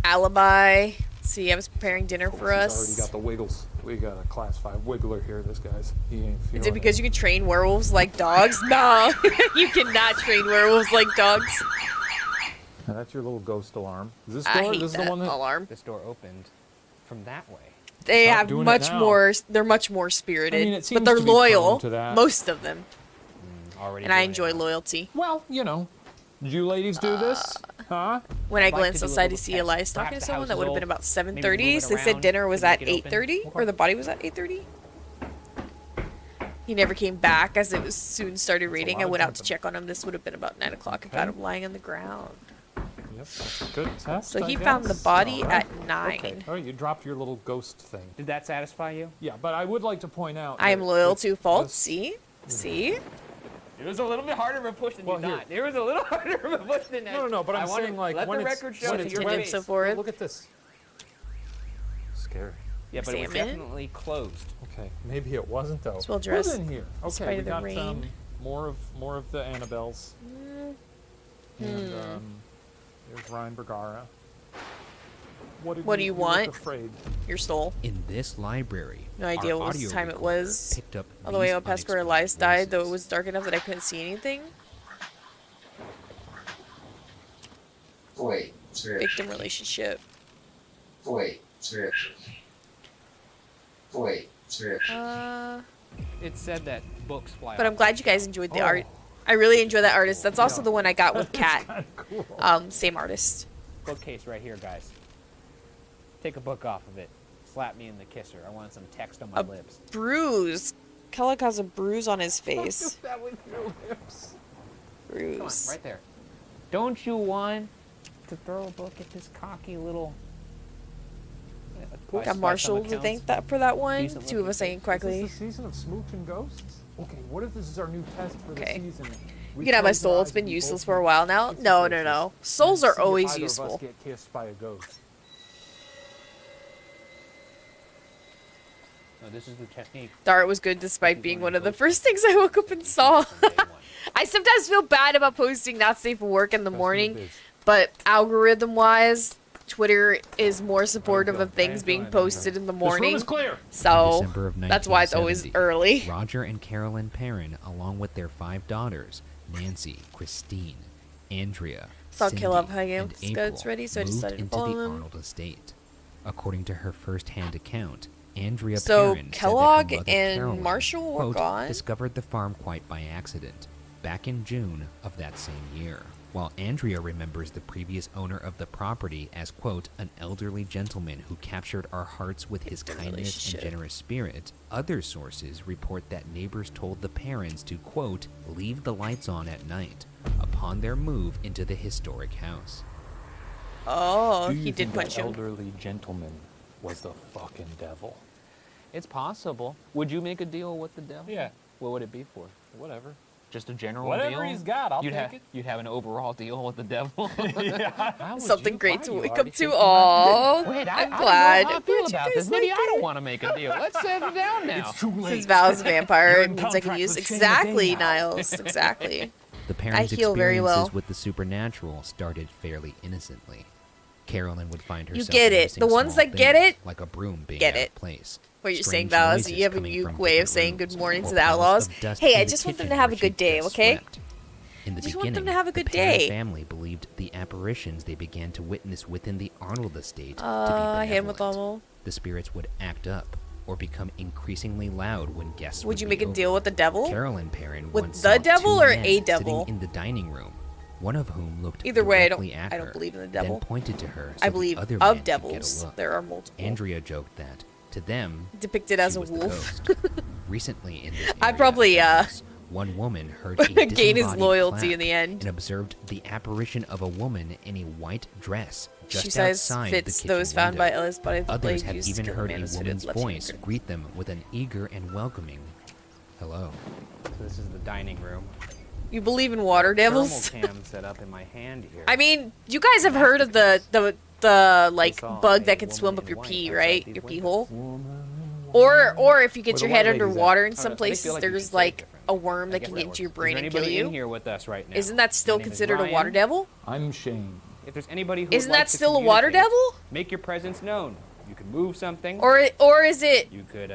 Alibi. See, I was preparing dinner for He's us. already got the wiggles. We got a class 5 wiggler here. This guy's. He ain't feeling Is it because you can train werewolves like dogs? No, you cannot train werewolves like dogs. Now, that's your little ghost alarm. Is this I door? hate This is that the one that. alarm. This door opened from that way. They Stop have doing it much now. more. They're much more spirited, I mean, it but seems they're to be loyal. prone to that. Most of them, Already. and I doing it enjoy now. loyalty. Well, you know. Did you ladies do this? Huh? When I I'd like glanced to do a outside to little see test. Elias talking Perhaps to the someone, house that is would have been old. about Maybe move 7:30. it So they said around. dinner was Can you at make it open? 8:30, or the body was at 8:30. He never came back as it was soon started raining. I lot of went out to jumping. check on him. This would have been about 9 o'clock. I found him lying on the ground. Yep, that's a good test. So I he found the guess. body All right. at 9. Okay. All right, you dropped your little ghost thing. Did that satisfy you? Yeah, but I would like to point out. I am that loyal with to fault. this- See? See? It was a little bit harder of a push than Well, you here. thought. It was a little harder of a push than that. No, but I'm I wanna saying like let when the it's record show when to it's your when face. So forth. Look at this. Scary. Yeah, but it was Examine it. definitely closed. Okay, maybe it wasn't though. It's well Who's dressed, in here? despite Okay, we the got rain. more of the Annabelles. And there's Ryan Bergara. What do you look want? Afraid? Your soul. In this library, No idea our what audio time it recorder was. picked up All the way these up past where unexplained Elias died, though it voices. was dark enough that I couldn't see anything. Wait, Victim relationship. Wait, It said that books fly But off. I'm glad you guys enjoyed the Oh. art. I really enjoy that artist. That's also Yeah. the one I got with Kat. Kinda cool. Same artist. Bookcase right here, guys. Take a book off of it. Slap me in the kisser. I want some text on my lips. Bruise. Kellogg has a bruise on his face. that with your lips. Bruise. Come on, right there. Don't you want to throw a book at this cocky little... Got Marshall to thank that for that one. decent Two of us saying Is correctly. this the season of Smooch and Ghosts? Okay, what if this is our new test for Okay. the season? You can have my soul. It's been useless for a while now. No, no, no. Souls are always useful. Either of us get kissed by a ghost. No, this is the technique. The art was good despite being one of the first things I woke up and saw. I sometimes feel bad about posting not safe for work in the morning, but algorithm-wise, Twitter is more supportive of things being posted in the morning. clear. So December of that's why it's always 1970, early. Roger and Carolyn Perrin, along with their 5 daughters, Nancy, Christine, Andrea, Saw Cindy, Kill Up hanging and out with his guts April, ready, so I moved decided to into follow the him. Arnold estate. According to her first-hand account, Andrea So Perrin Kellogg said that her mother, and Carolyn, Marshall were quote, gone? discovered the farm quite by accident, back in June of that same year. While Andrea remembers the previous owner of the property as, quote, an elderly gentleman who captured our hearts with his kindness and relationship. generous spirit, other sources report that neighbors told the parents to, quote, leave the lights on at night upon their move into the historic house. Oh, Do you he did think punch that him. elderly gentleman was the fucking devil? It's possible. Would you make a deal with the devil? Yeah. What would it be for? Whatever. Just a general Whatever deal? he's got, I'll you'd take it. You'd have an overall deal with the devil? Yeah. Something great to wake up to. Aww. Wait, I'm I glad. don't know how I feel about this. Maybe I don't want to make a deal. Let's settle down now. It's too late. Since Val is a vampire, You're it in means I can contract use with Shane exactly, Day now. Niles. Exactly. The parents' heal very experiences well. with the supernatural started fairly innocently. Carolyn would find herself get it. noticing The ones small that get things, it, like a broom being get out it. of place. What you're saying, Strange Val, is noises you have a coming new from way of different saying rooms, good morning or to the piles Outlaws. of dust Hey, in I the just want them kitchen to have a where she'd good day, just okay? slept. In the Just want them beginning, to have a the good Perrin day. family believed the apparitions they began to witness within the Arnold estate to be hand with benevolent. Almo. The spirits would act up or become increasingly loud when guests Would you be make a over. deal with the devil? Carolyn Perrin With once the saw devil two or men a devil? sitting in the dining room, one of whom looked Either way, directly at I don't her, believe in the devil. then pointed to her so I the believe other of men could devils. get a look. There are multiple. Andrea joked that, to them, Depicted as she a was the wolf. ghost. Recently in this I'd area probably, of the house, one woman heard a gain his disembodied loyalty clap in the end. and observed the apparition of a woman in a white dress just She size outside fits the kitchen those found window. by Ellis Body of the Others Blade have used even to kill heard the man a who stood woman's left voice finger. greet them with an eager and welcoming hello. So this is the dining room. You believe in water devils? Thermal cam set up in my hand here. I mean, you guys have heard of the like saw bug a that can woman swim up in your white pee, outside right? these Your pee windows. hole. Or if you get Where your the head white lady's underwater at. in I some feel places, like you there's should say like different. a worm I that guess can that get into your works. brain Is there and kill anybody you. in here with us right now? Isn't that still My name is considered a Ryan. water devil? I'm Shane. If there's anybody who Isn't would that like to still a water communicate, devil? Make your presence known. You can move something. Or is it You could.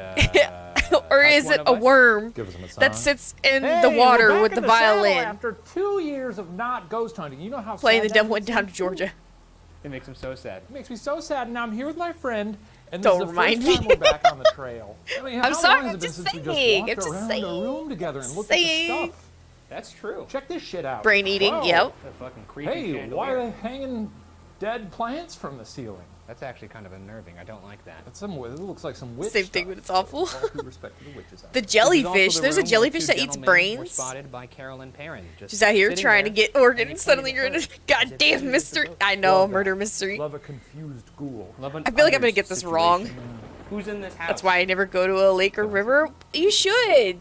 or is one it of a us. worm Give us a massage. that sits in Hey, the we're water back with in the saddle violin After 2 years of not ghost hunting, you know how playing the sad devil that went down to Georgia? It makes him so sad. It makes me so sad, and now I'm here with my friend, and Don't this is the remind first me. time we're back on the trail. I mean, I'm how sorry, long has I'm it been just since we saying, just I'm just walked around saying, a room together and looked saying. at the stuff? That's true. Check this shit out. Brain eating, Whoa. yep. The fucking creepy Hey, chandelier. why are they hanging dead plants from the ceiling? That's actually kind of unnerving. I don't like that. That's some. It looks like some witch Same stuff. thing, but it's awful. All due respect to the witches out The there. jellyfish. This is also the There's a room where jellyfish two that eats gentlemen Were brains. spotted by Carolyn Perrin. She's out here sitting trying to there, get organs. waiting Suddenly to you're in a hurt. goddamn mystery. I know, murder mystery. Love a confused ghoul. Love an I feel like I'm gonna others get this wrong. situation. Who's in this house? That's why I never go to a lake or river. You should.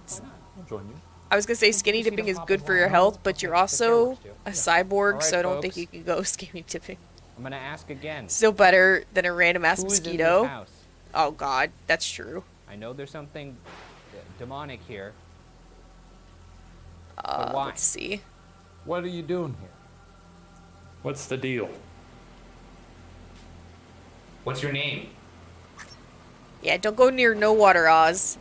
I'll join you. I was gonna say skinny dipping is good for your health, but you're also a cyborg, Alright, so I don't folks. think you can go skinny dipping. I'm gonna ask again. Still better than a random ass Who is in this mosquito. house? Oh god, that's true. I know there's something demonic here. But why? Let's see. What are you doing here? What's the deal? What's your name? Yeah, don't go near no water, Oz.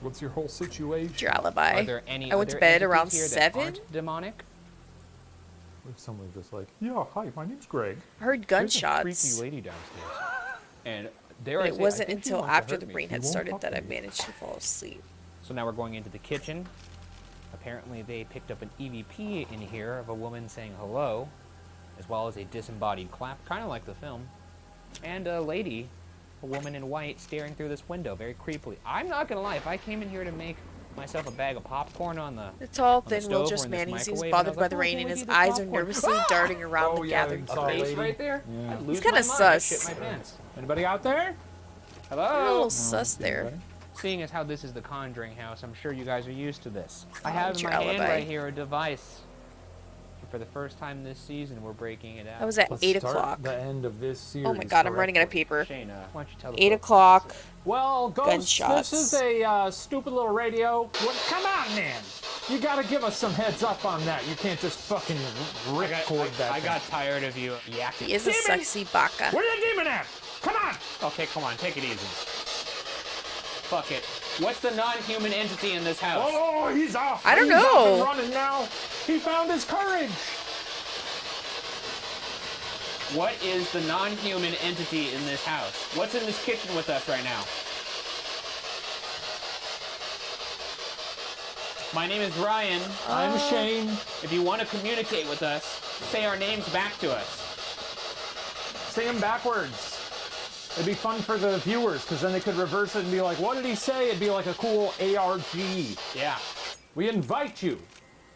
What's your whole situation? It's your alibi. Are there any I went to other bed entities around here that 7. aren't demonic? If someone just like, yeah, hi, my name's Greg. I heard There's a gunshots. freaky lady downstairs. And dare But I it say, I wasn't think she until wants to after hurt the me. brain had started that I managed to fall asleep. So now we're going into the kitchen. Apparently they picked up an EVP in here of a woman saying hello, as well as a disembodied clap, kind of like the film, and a lady, a woman in white, staring through this window very creepily. I'm not gonna lie, if I came in here to make myself a bag of popcorn on the The tall, on the thin, stove well-dressed or in this man, he seems microwave, and I bothered was by like, the "Oh, rain, can and we his do this eyes are popcorn?" nervously darting around the gathered saw a debris. lady. right there. Yeah. I'd lose kinda my mind. I'd sus. shit my pants. Anybody out there? You're a Hello. little sus there. Seeing as how this is the Conjuring house, I'm sure you guys are used to this. I have it's in your my hand alibi. right here a device. And for the first time this season, we're breaking it out. That was at Let's 8 start o'clock. The end of this series. Oh my god, I'm running out of paper. Shane, why don't you tell the 8 folks o'clock. what this is? Well, Ghost, Gunshots. this is a stupid little radio. Well, come on, man. You gotta give us some heads up on that. You can't just fucking record that. I thing. got tired of you yakking. He is a Demon! sexy baka. Where you demon at? Come on. Okay, come on, take it easy. Fuck it. What's the non-human entity in this house? Oh, he's off. I don't He's off and know. running now. He found his courage. What is the non-human entity in this house? What's in this kitchen with us right now? My name is Ryan. I'm Shane. If you want to communicate with us, say our names back to us. Say him backwards. It'd be fun for the viewers, because then they could reverse it and be like, what did he say? It'd be like a cool ARG. Yeah. We invite you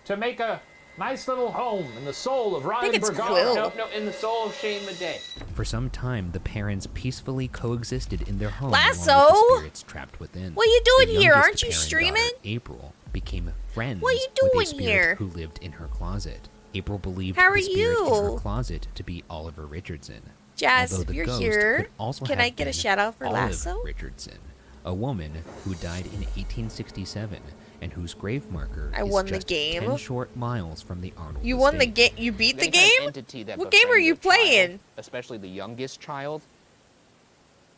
to make a nice little home in the soul of Ryan it's Bergara. Quill. No, in the soul of Shane Madej. For some time, the parents peacefully coexisted in their home Lasso? along with the spirits trapped within. What are you doing The here? youngest Aren't you Perrin streaming? daughter, April, became friends What are you with a doing spirit here? who lived in her closet. April believed How are the spirit in her you? closet to be Oliver Richardson. Jazz, although if the you're ghost here, could also can have I get a been shout out for Olive Lasso? Richardson, a woman who died in 1867 and whose grave marker I is won the just game. 10 short miles from the Arnold You won the estate. game. You beat the Any kind of game. entity that What game are you befriends a playing? child, especially the youngest child.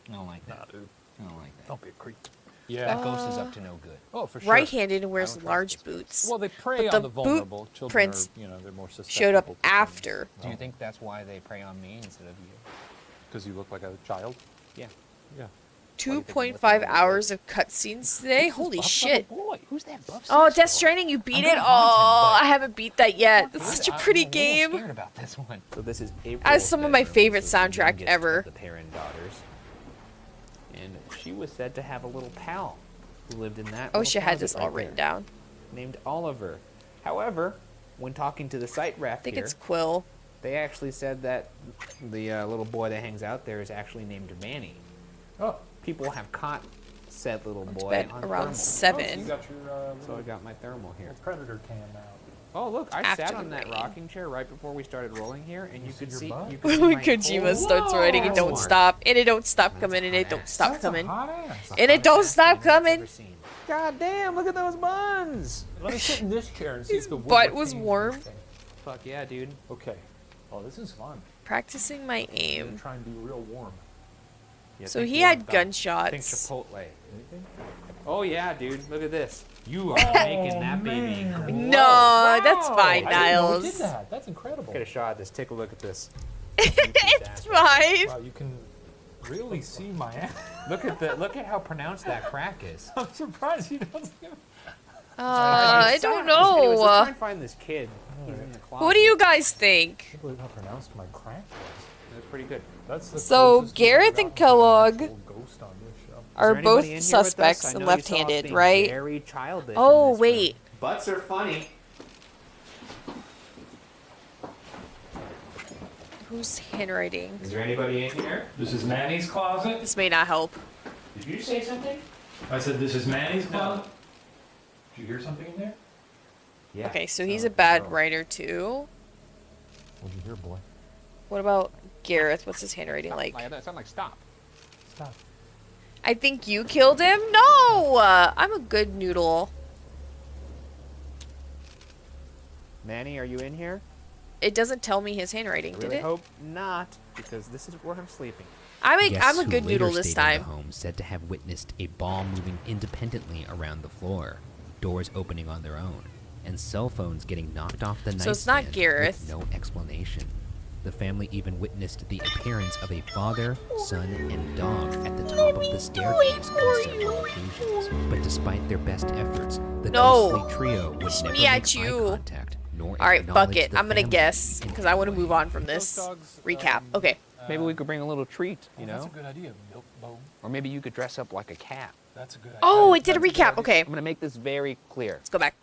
I don't like that. Nah, dude. I don't like that. Don't be a creep. That ghost is up to no good. Oh, for sure. Right-handed and wears large boots. Well, they prey but on the the vulnerable. boot Children prints are, they're more susceptible. showed up after. Do you think that's why they prey on me instead of you? Because you look like a child? Yeah. Yeah. 2.5 hours of cutscenes today. Holy shit! Boy, who's that buff? Oh, Death Stranding, you beat it. Oh, I haven't beat that yet. It's such a pretty I'm game. scared about this one. So this is April. Has some of my favorite soundtrack ever. The pair and daughters, and she was said to have a little pal who lived in that. Oh, little she had closet this all right written there, down. named Oliver. However, when talking to the site rep I think here, it's Quill. they actually said that the little boy that hangs out there is actually named Manny. Oh. People have caught said little boy bed on around thermal. 7. Oh, so you got your, So I got my thermal here. Predator cam out. Oh look, I After sat the on that rain. rocking chair right before we started rolling here, and you could see. butt? You could see When my Kojima whole- starts writing, it don't Smart. stop, and it don't stop coming, and it don't stop That's coming, a hot ass. and it don't stop I've coming. ever seen. God damn! Look at those buns. Let me sit in this chair and see His if the wood butt was retains warm. anything. Fuck yeah, dude. Okay. Oh, this is fun. Practicing my I'm gonna aim. try and be real warm. Yeah, So think he more had about- Think gunshots. Chipotle. Anything? Oh yeah, dude. Look at this. You are making that baby. No, that's fine, I didn't know it did Niles. that. That's incredible. Get a shot at this. Take a look at this. It's fine. Wow, you can really see my ass. Look at the. Look at how pronounced that crack is. I'm surprised he doesn't. I don't Anyways, let's try know. and find this kid. He's in the closet. What do you guys think? I can't believe how pronounced my crack was. That's pretty good. That's the So closest Gareth we've and gotten to an Kellogg actual ghost on this show. are Is there both anybody in here with us? suspects I and know you saw us left-handed, being right? Very childish. Oh, in this wait. room. Butts are funny. Who's handwriting? Is there anybody in here? This is Manny's closet. This may not help. Did you say something? I said this is Manny's closet. Did you hear something in there? Yeah. Okay, so he's a bad writer too. What'd you hear, boy? What about Gareth? What's his handwriting like? That sounds like stop. Stop. I think you killed him? No! I'm a good noodle. Manny, are you in here? It doesn't tell me his handwriting, I did really it? hope not, because this is where I'm sleeping. Guests I'm a who good later noodle this stayed in time. the home said to have witnessed a ball moving independently around the floor, doors opening on their own, and cell phones getting knocked off the nightstand So it's not Gareth. with no explanation. The family even witnessed the appearance of a father, son, and dog at the top of the staircase on several occasions. But despite their best efforts, the No. ghostly trio would It's never me make at eye you. contact, nor Alright, fuck acknowledge it. the I'm gonna family guess, in because I want to any move way. on from this recap. Okay. Maybe we could bring a little treat, you know? That's a good idea. Milk bone. Or maybe you could dress up like a cat. That's a good idea. Oh, it did a recap. Okay. I'm going to make this very clear. Let's go back.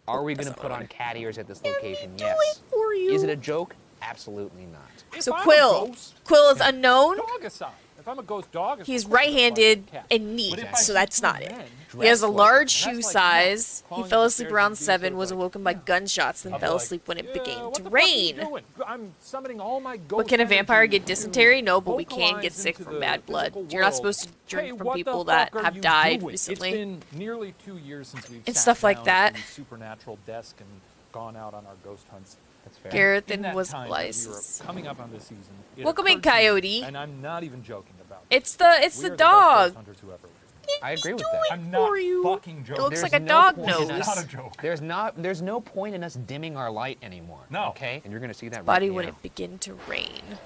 Are we That's going to not put what I on wanted. cat ears at this location? Yes. For you. Is it a joke? Absolutely not. So I'm a Quill. ghost, Quill is unknown. Dog aside. If I'm a ghost dog, it's He's of course I'm right-handed like a cat. and neat, But if I so see that's two not it. men He has a dressed large like- shoe that's like size. crawling He fell up the asleep stairs around and being 7, sort of was like, awoken by gunshots, then I'll be fell like, asleep when it "Yeah, began what to the fuck are you rain. doing? I'm summoning all my But ghost can a vampire energy get dysentery? No, but we to can get vocalize sick into from the bad blood. physical You're not world. supposed to drink Hey, from what the people that fuck are have you died doing? recently. It's been nearly 2 years since we've And sat stuff like down that. at the supernatural desk and gone out on our ghost hunts. That's fair. Gareth In and that was time, as we were Lice. coming up on this season, it Welcome in, occurred to me, Coyote. and I'm not even joking about it. It's the We are dog. best ghost hunters who ever lived. I agree with that. I'm not fucking joking. It looks There's like a no dog point in nose. us- Not a joke. There's no point in us dimming our light anymore. No. Okay? And you're going to see that Body right when now. it begin to rain.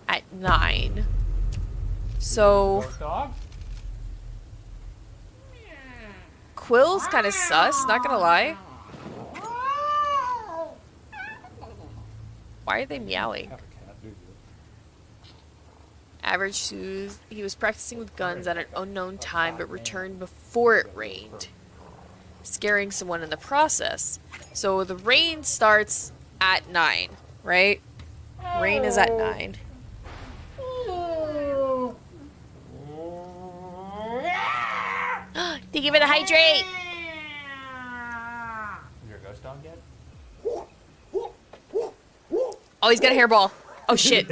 At 9. So Ghost dog? Quill's kind of sus, not gonna lie. Why are they meowing? Have a cat, do you? Average shoes. He was practicing with guns at an unknown time, but returned before it rained, scaring someone in the process. So the rain starts at 9, right? Rain is at 9. They give it a hydrate. dog yet? Oh, he's got a hairball. Oh shit.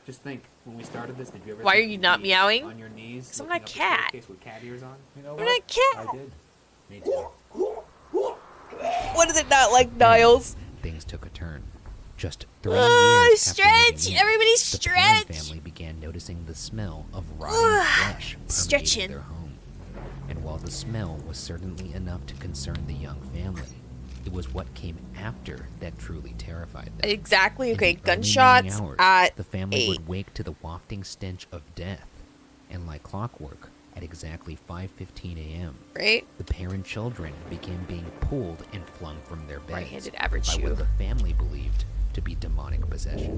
Just think, when we started this, did you ever? Why are think you you'd not be meowing? On your knees. 'Cause I'm looking not a up the cat. staircase with cat ears on. You know I'm what? not a cat. I did. Me too. What is it not like, Niles? Things took a turn. Just 3 years after Stretch! moving in, Everybody the Perrin stretch! family began noticing the smell of rotting flesh Stretching. permeating their home. And while the smell was certainly enough to concern the young family, it was what came after that truly terrified them. Exactly. In Okay, the early morning gunshots hours, at the family 8. would wake to the wafting stench of death, and like clockwork, at exactly 5:15 a.m., Right? the Perrin children began being pulled and flung from their beds Right-handed average by shoe. what the family believed to be demonic possession.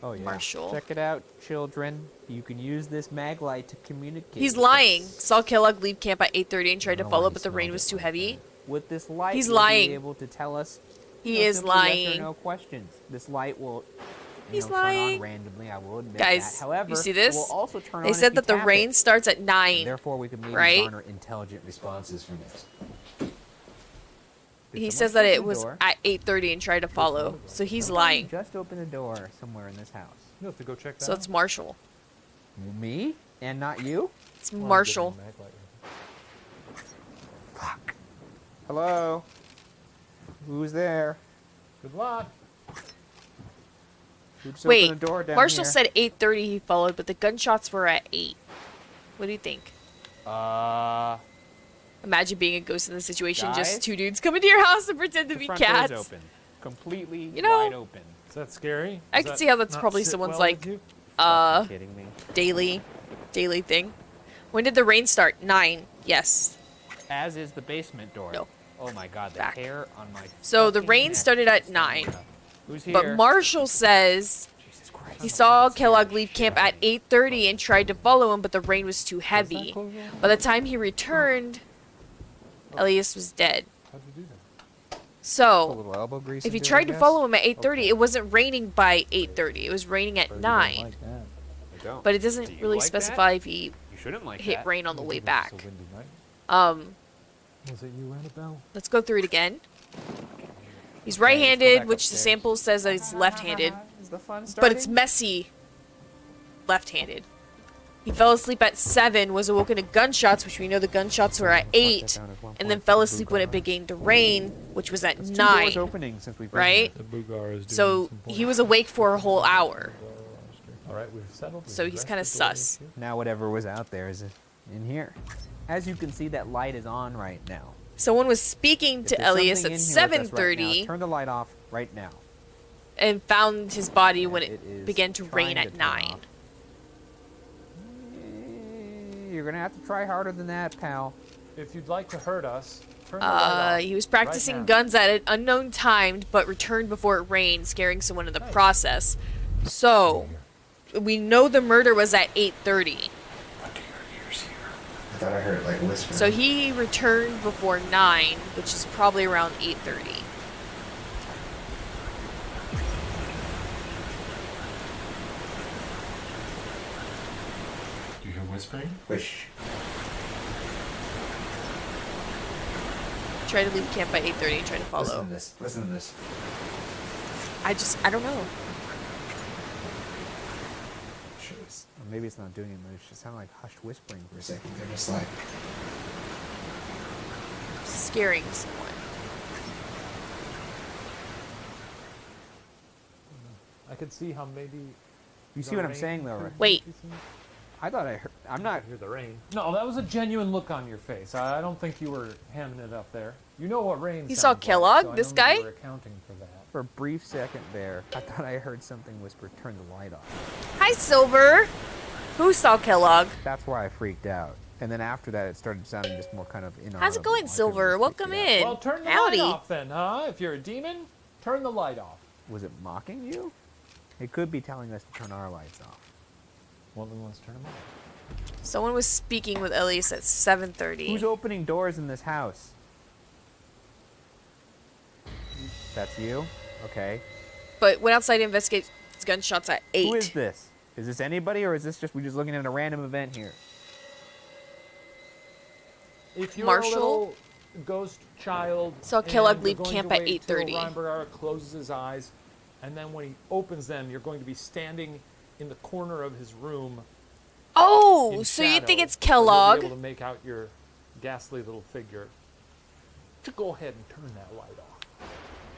Oh yeah. Marshall. Check it out, children. You can use this mag light to communicate. He's with lying. us. Saw Kellogg leave camp at 8:30 and tried to know follow, why he but the rain smelled was it too like heavy. With this light, He's you'll lying. be able to tell us. He is simply yes lying. or no questions. This light will. He's turn on lying. randomly. I will admit Guys, that. However, you see it this? will also turn They on said if you that the tap rain it. starts at 9. Therefore, we can maybe right? garner intelligent responses from this. Did He someone says that open it the was door? at 8:30 and tried to follow. So he's Somebody lying. Just open the door somewhere in this house. You have to go check that So out. it's Marshall. Me and not you? It's Marshall. Fuck. Hello. Who's there? Good luck. Who just Wait, opened the door down Marshall here? said 8:30 he followed, but the gunshots were at 8. What do you think? Imagine being a ghost in this situation. Guys? Just 2 dudes come into your house and pretend to The be front cats. door's open. Completely You know, wide open. Is that scary? I Does can that see how that's not probably sit someone's well like, with you? Fucking kidding me. daily thing. When did the rain start? 9. Yes. As is the basement door. No. Oh my god, the Back. hair on my. So the fucking rain neck started at is 9. standing up. Who's here? But Marshall says Jesus Christ. he saw Kellogg leave camp at 8:30 and tried to follow him, but the rain was too heavy. By the time he returned, Elias was dead. How'd you do that? A So, little elbow grease if he into it, tried I to guess? follow him at 8:30, Okay. it wasn't raining by 8:30. It was raining at 9. Like that. I don't. But it Do doesn't you really like that? specify if he You shouldn't like hit that. rain on the way It's a back. windy night. Was it you, Annabelle? Let's go through it again. He's Okay, let's go right-handed, back which the upstairs. sample says that it's left-handed. Is the fun But it's starting? messy left-handed. He fell asleep at 7, was awoken to gunshots, which we know the gunshots were at 8, and then fell asleep when it began to rain, which was at There's 2 9, doors opening since we've been right? The Bugar is doing So some he was awake for a whole hour. All right, we've settled. So he's kind of sus. here. Now whatever was out there is in here. As you can see, that light is on right now. Someone was speaking If to there's Elias something at in here with us right now, 7:30 turn the light off right now. and found his body when It it is began to rain trying at to turn 9. off. You're gonna have to try harder than that, pal. If you'd like to hurt us, turn the light off. He was practicing now. guns at an unknown time, but returned before it rained, scaring someone in the process. So, we know the murder was at 8:30. I thought I heard like whispering. So he returned before 9, which is probably around 8:30. Do you hear whispering? Wish. Tried to leave camp by 8:30 and tried to follow. Listen to this. Listen to this. I don't know. Or maybe it's not doing it, but it should sound like hushed whispering for a second. They're just like. Scaring someone. I could see how maybe. You see what I'm saying, though, right? Wait. I thought I heard. I'm not. Hear the rain. No, that was a genuine look on your face. I don't think you were hamming it up there. You know what rain. You saw sounds Kellogg, like, so I this know guy? You were accounting for that. For a brief second there, I thought I heard something whisper, "Turn the light off." Hi, Silver. Who saw Kellogg? That's why I freaked out. And then after that, it started sounding just more kind of inaudible. How's it going, Silver? Welcome in. Well, turn the Howdy. light off then, huh? If you're a demon, turn the light off. Was it mocking you? It could be telling us to turn our lights off. Well, then let's turn them off. Someone was speaking with Elias at 7:30. Who's opening doors in this house? That's you? Okay. But went outside to investigate gunshots at 8. Who is this? Is this anybody, or is this just we just looking at a random event here? If you're Marshall? a little ghost child. So and Kellogg you're leave going camp to at wait till 8:30. Reinberger closes his eyes, and then when he opens them, you're going to be standing in the corner of his room. Oh, in so you think shadow, it's where you'll Kellogg? be able to make out your ghastly little figure. To go ahead and turn that light off.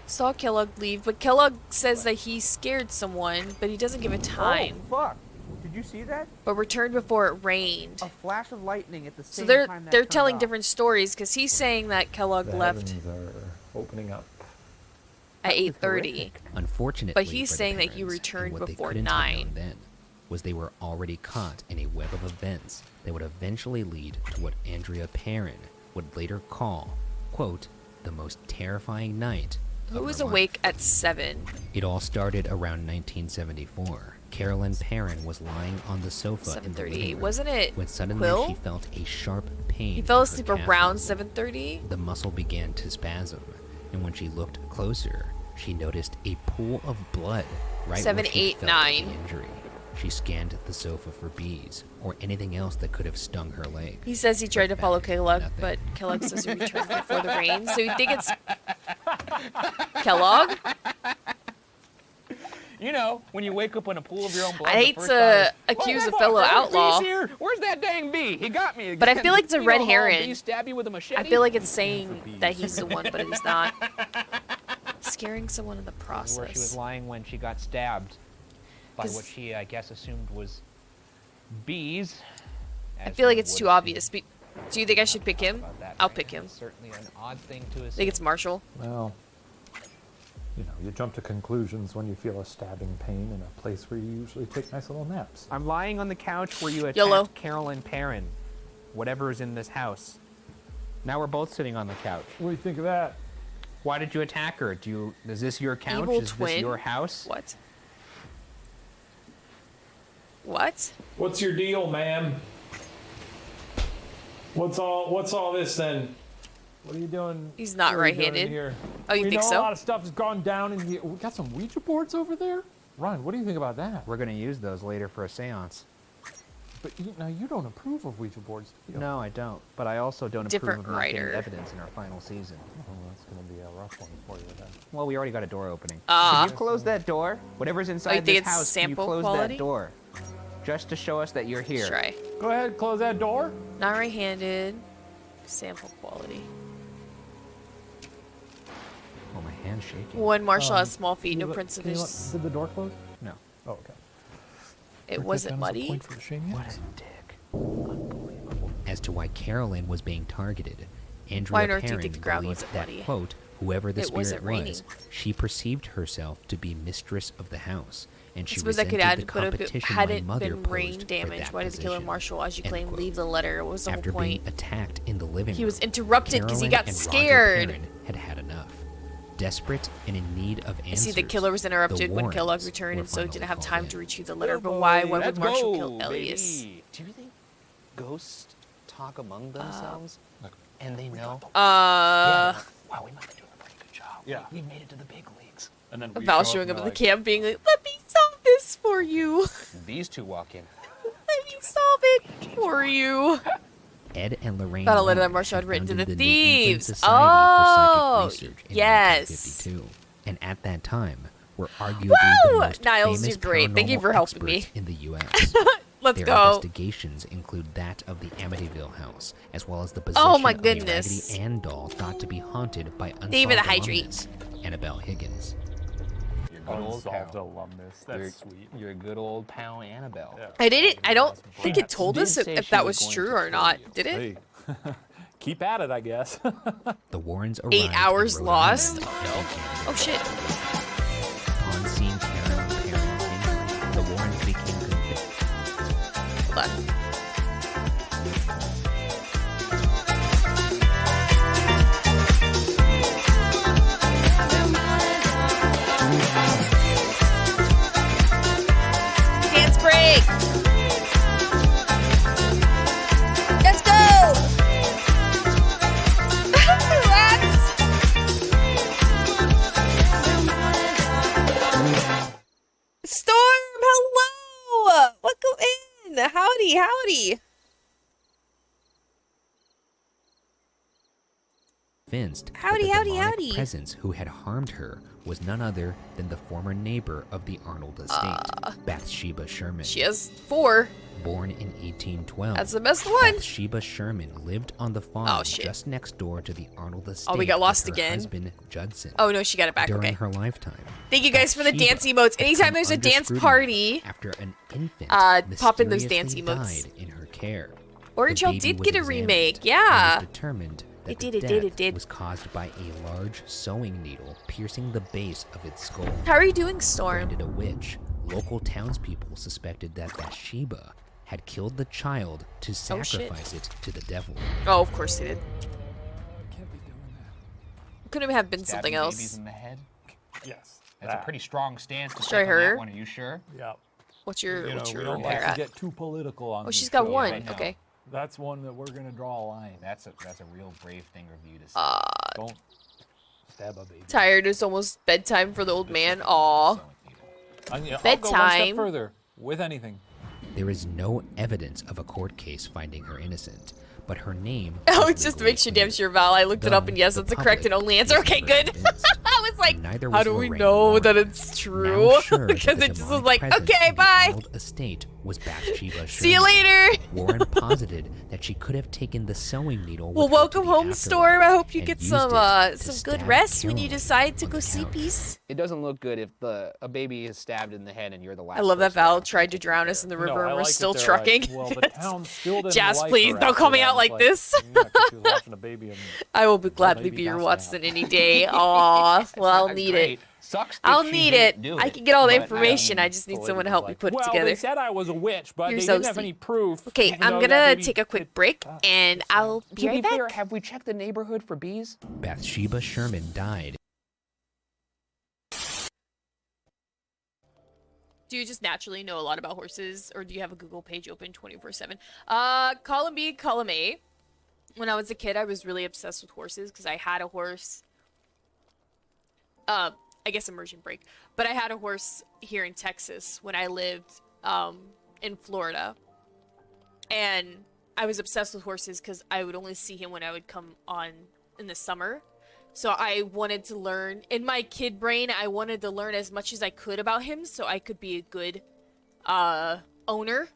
Saw Kellogg leave, but Kellogg says that he scared someone, but he doesn't give a time. Oh, fuck. Did you see that? But returned before it rained. A flash of lightning at the So same they're time that they're turned telling off. different stories because he's saying that Kellogg The left heavens are opening up. at 8:30. Unfortunately, But he's for the saying that he parents, returned and what before they couldn't have 9. known then was they were already caught in a web of events that would eventually lead to what Andrea Perrin would later call, quote, the most terrifying night Who of was her life. awake at 7? It all started around 1974. Carolyn Perrin was lying on the sofa in the 7:38. living room Wasn't it when suddenly Quill? she felt a sharp pain. He fell in her asleep calf around muscle. 7:30. The muscle began to spasm, and when she looked closer, she noticed a pool of blood right 7, where she 8, felt 9. the injury. She scanned the sofa for bees or anything else that could have stung her leg. He says he tried to follow Kellogg, but Kellogg says he returned before the rain. So you think it's Kellogg? You know, when you wake up in a pool of your own blood. I hate to accuse a fellow outlaw, Where's that dang bee? He got me again. but I feel like it's a You red know how a herring. bee stab you with a machete? I feel like it's saying that he's the one, but he's not. Scaring someone in the This is where she was process. lying when she got stabbed by 'Cause- what she, I guess, assumed was bees. I feel like it's too obvious. Do you think I should pick him? I'll pick him. Certainly an odd thing to assume. Think it's Marshall? Well, you know, you jump to conclusions when you feel a stabbing pain in a place where you usually take nice little naps. I'm lying on the couch where you attacked YOLO. Carolyn Perrin. Whatever is in this house. Now we're both sitting on the couch. What do you think of that? Why did you attack her? Is this your couch? Evil is twin? this your house? What? What? What's your deal, ma'am? What's all this then? What are you doing? He's not what are you doing in right-handed. here? Oh, you we think know so? A lot of stuff has gone down in here. We got some Ouija boards over there. Ryan, what do you think about that? We're gonna use those later for a seance. But now you don't approve of Ouija boards, do you? No, I don't. But I also don't Different approve of not getting writer. evidence in our final season. Oh, that's gonna be a rough one for you then. Well, we already got a door opening. Ah. Can you close that door? Whatever's inside you think this it's house, can you sample close quality? that door? Just to show us that you're here. Try. Go ahead, close that door. Not right-handed. Sample quality. Oh, my hand's shaking. One Marshall has small feet, no Did principles. the door close? No. Oh, okay. It wasn't muddy. Point for the shame yet? What a dick. As to why Carolyn was being targeted, Why Andrea on earth do you Perrin think the ground believes wasn't that, muddy? quote, whoever the It spirit wasn't raining. was, she perceived herself to be mistress of the house, and I she suppose I resented could add, the but if it competition my hadn't mother been posed rain for damage, that why did the killer position. Marshall, as you End claim, quote. leave the letter? What was the After whole being point? attacked in the living He room, was interrupted because he Carolyn got and Roger scared. Perrin had had enough. Desperate and in need of I answers, see the killer was interrupted the when Kellogg Warrens returned were and so finally didn't have called time in. to retrieve the letter. But why? Why would Marshall kill Elias? Do you think ghosts talk among themselves? And they know? Uh. Wow, we must be doing a pretty good job. Yeah. We've made it to the big leagues. And then Val showing up at the camp being like, let me solve this for you. These two walk in. Let me solve it for you. Ed and Lorraine Got a letter that Warren Marshall had written to founded the New England thieves. Society Oh, for Psychic Research in yes. 1952, and at that time were arguably Woo! the most Niles, famous you're great. Thank you paranormal for helping me. experts in the U.S. Let's Their go. investigations include that of the Amityville house, as well as the possession Oh my of a goodness. Raggedy Ann doll thought to be haunted by David the unsolved Hydrate. alumnus Annabelle Higgins. Your good old Unsolved pal. alumnus. That's sweet. Your good old pal Annabelle. I don't think it told Did us say if she that was was going true to or kill not. you. Did it? Hey, keep at it, I guess. The Warrens arrived 8 in hours Rhode lost? Island Oh no. Oh shit. Upon seeing Carolyn Perrin's injury, the Warrens became convinced. Hold on. Dance break. Let's go. Relax. Storm, hello. Welcome in. Howdy, howdy. convinced Howdy, that the howdy, demonic howdy. presence who had harmed her was none other than the former neighbor of the Arnold estate, Bathsheba Sherman. She has 4. Born in 1812. That's the best one. Bathsheba Sherman lived on the farm just next door to the Arnold estate. Oh, we got lost with her again. husband, Judson. Oh no, she got it back. During Okay. her lifetime. Thank you guys for the dance emotes. Anytime there's a dance Scrutiny party, after an infant pop in those dance mysteriously emotes. died in her care. Orange The Hill baby did was get a examined remake. and Yeah. it was determined that the death was caused by a large sewing needle piercing the base of its skull. How are you doing, Storm? Branded a witch. Local townspeople suspected that Bathsheba had killed the child to Oh, shit. sacrifice it to the devil. Oh, of course they did. Couldn't it have been something Stabbing else? babies in the head? Yes. That's a pretty strong stance to Should I take on hurt that her? one. Are you sure? Yep. What's your You know, what's we your don't hair like at? to get too political on Oh, this she's got show. one. I know. Okay. That's one that we're gonna draw a line. That's a real brave thing of you to say. Don't stab a baby. Tired. It's almost bedtime for the old man. Aw. I'll go one step Bedtime. further with anything. There is no evidence of a court case finding her innocent, but her name. Oh, it's just to make sure damn sure, Val. I looked it up and yes, that's the correct and only answer. Okay, good. I was like, Neither how was do we Lorraine know Warren. that it's true? Now sure that Because the it just was demonic like, presence okay, in the bye. Arnold estate was Bathsheba See you Sherman. later. Warren posited that she could have taken the sewing needle. Well, with her to welcome the home, afterlife Storm. I hope you and get used some it to some good stab rest when you Carolyn decide to on go the see couch. peace. It doesn't look good if a baby is stabbed in the head and you're the last. I love that person. Val tried to drown us in the river and we're still trucking. Well, the town still didn't Jazz, like please her don't call after me that. out It's like this. Yeah, 'cause she was watching a baby and I will be gladly maybe be your that's Watson any day. Aw, well, I'll need it. Sucks that I'll she need didn't it. do I it, can get all the but, information. I just need someone to help me put it well, together. they said I was a witch, but You're they so didn't have sweet. any proof. Okay, even I'm though that gonna baby- take a quick break and I'll be To right be fair, back. have we checked the neighborhood for bees? Bathsheba Sherman died. Do you just naturally know a lot about horses, or do you have a Google page open 24/7? Column B, column A. When I was a kid, I was really obsessed with horses because I had a horse. I guess immersion break, but I had a horse here in Texas when I lived in Florida, and I was obsessed with horses because I would only see him when I would come on in the summer. So I wanted to learn, in my kid brain, I wanted to learn as much as I could about him so I could be a good owner,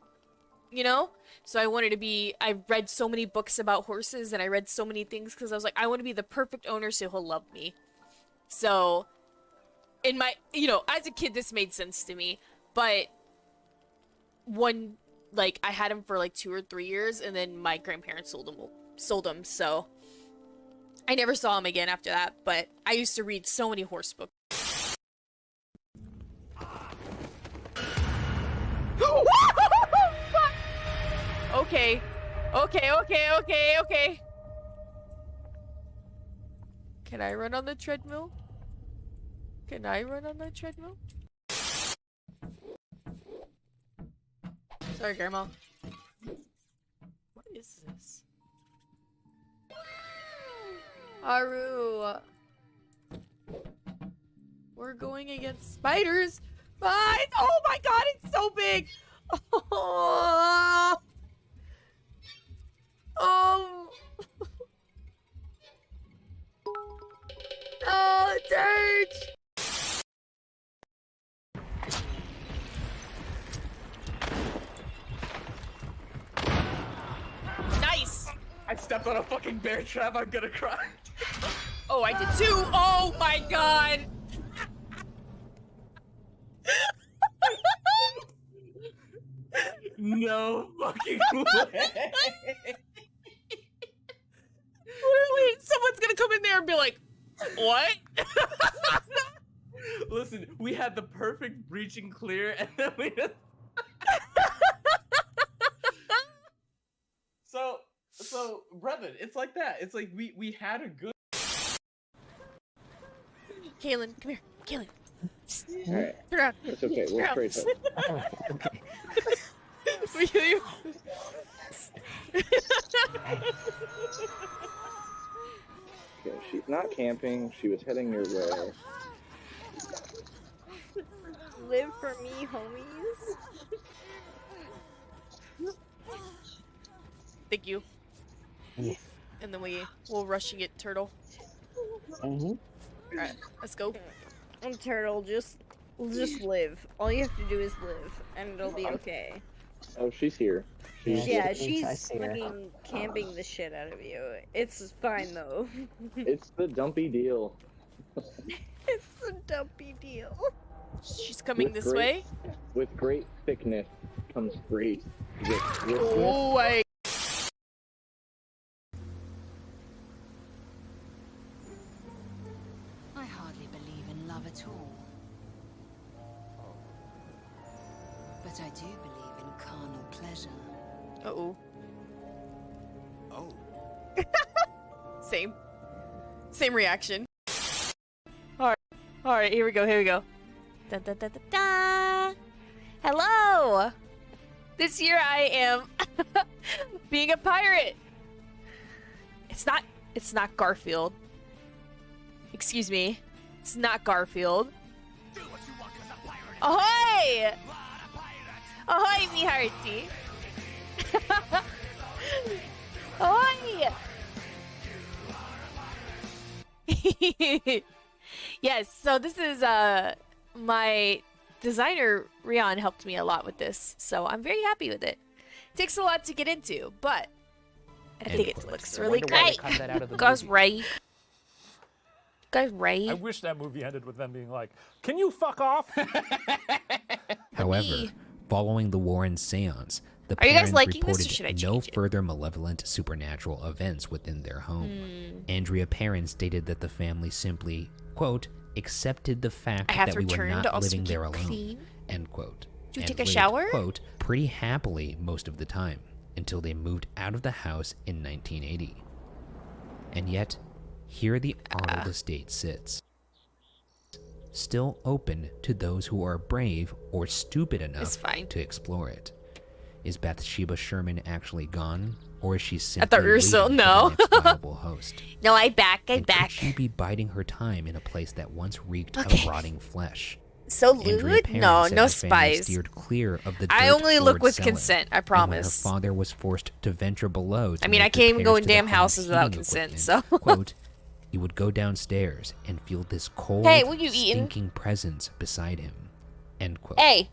you know? So I wanted to be, I read so many books about horses and I read so many things because I was like, I want to be the perfect owner so he'll love me. So in my, you know, as a kid, this made sense to me, but one, like, I had him for like 2 or 3 years and then my grandparents sold him, so I never saw him again after that, but I used to read so many horse books. Okay. Okay. Can I run on the treadmill? Can I run on the treadmill? Sorry, Grandma. What is this? Haru. We're going against spiders. Oh my god, it's so big. Oh. Oh. Oh, dirt. Nice. I stepped on a fucking bear trap. I'm gonna cry. Oh, I did too. Oh my god. No fucking way. Literally, someone's gonna come in there and be like, what? Listen, we had the perfect breaching clear, and then we just... So, Brevin, it's like that. It's like we had a good... Kaylin, come here. Kaylin. Alright. Turn around. It's okay, we'll Turn trade around. okay. Okay, she's not camping. She was heading your way. Live for me, homies. Thank you. And then we'll rushing it, turtle. Alright, let's go. Turtle, just live. All you have to do is live, and it'll be okay. Oh, she's here. Yeah, she's fucking camping the shit out of you. It's fine though. It's the dumpy deal. It's a dumpy deal. She's coming With this way. With great thickness comes great. Oh, I. I hardly believe in love at all. But I do believe in carnal pleasure. Uh-oh. Oh. Same reaction. Alright, here we go. Da, da, da, da, da. Hello! This year I am being a pirate. It's not Garfield. Excuse me. It's not Garfield. Ahoy! Ahoy, me hearty. Ahoy! Yes, so this is my designer Rian helped me a lot with this, so I'm very happy with it. It takes a lot to get into, but I think it looks really great. Guys, right? I wish that movie ended with them being like, "Can you fuck off?" However, following the Warren seance, the Are you guys parents liking this, or reported should I no change it? further malevolent supernatural events within their home. Andrea parents stated that the family simply, quote, accepted the fact I have that to we were return to not also living keep there alone, clean. end quote. Do you and take a lived, shower? Quote, pretty happily most of the time, until they moved out of the house in 1980. And yet, here the Arnold estate sits. Still open to those who are brave or stupid enough to explore it. Is Bathsheba Sherman actually gone, or is she simply thought we were still- waiting for no. the next viable host? No, I back. And could she be biding her time in a place that once reeked of rotting flesh? So Andrea lewd? Perrin No, said no the family spies. steered clear of the I only look dirt-floored with cellar, consent, I and when her promise. father was forced to venture below to I mean, I make can't even go repairs in to the damn home's houses without heating consent, equipment, so. quote, he would go downstairs and feel this cold, Hey, what you eating? stinking presence beside him, end quote. Hey!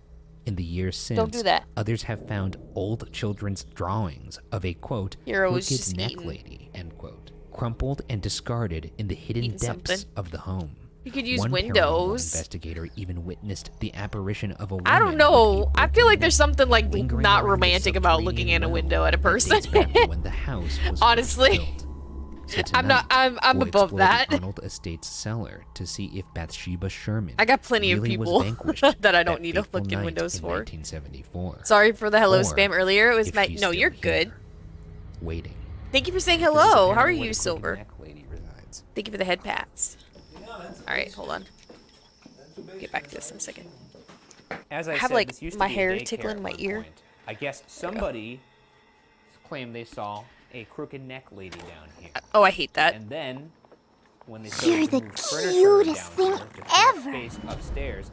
In the years since, Don't do that. others have found old children's drawings of a, quote, You're always crooked just neck eating. lady, end quote, crumpled and discarded in the hidden Eating depths something. of the home. You could use One paranormal windows. investigator even witnessed the apparition of a woman I don't with know. a I feel like there's something like lingering not around the romantic about looking in a window at a person. dates back to when the house was first Honestly, built. So I'm not. tonight, I'm we'll above explore that. the Arnold Estate's cellar to see if Bathsheba Sherman I got plenty of really was people vanquished that I don't that need to fateful look in night windows in for. 1974. Sorry for the hello Or spam earlier. It was if my. she's No, still you're here, good. waiting. Thank you for saying This is hello. How are apparently where you, the crooked Silver? neck lady resides. Thank you for the head pats. All right, hold on. Get back to this in a second. As I have said, like this used to my be a hair daycare tickling at my one ear. point. I guess somebody claimed they saw a crooked neck lady down here. Oh, I hate that. And then, when they You're started to the move furniture cutest down thing here to free up ever. space upstairs,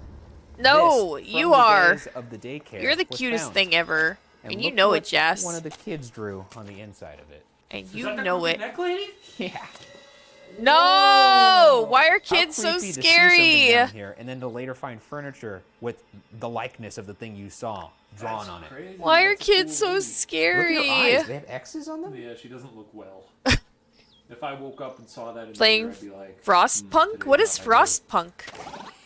No, this, you from the are. days of the daycare, You're the was cutest found. thing ever, and you look know what it, Jess. One of the kids drew on the inside of it. And Is you that the know crooked it. neck lady? Yeah. No! Why are How kids so creepy to see scary? something down here and then to later find furniture with the likeness of the thing you saw drawn on it. Why are kids so scary? Look at her eyes. They have X's on them? Yeah, she doesn't look well. If I woke up and saw that in Playing the mirror, I'd be like, Frostpunk? What is Frostpunk?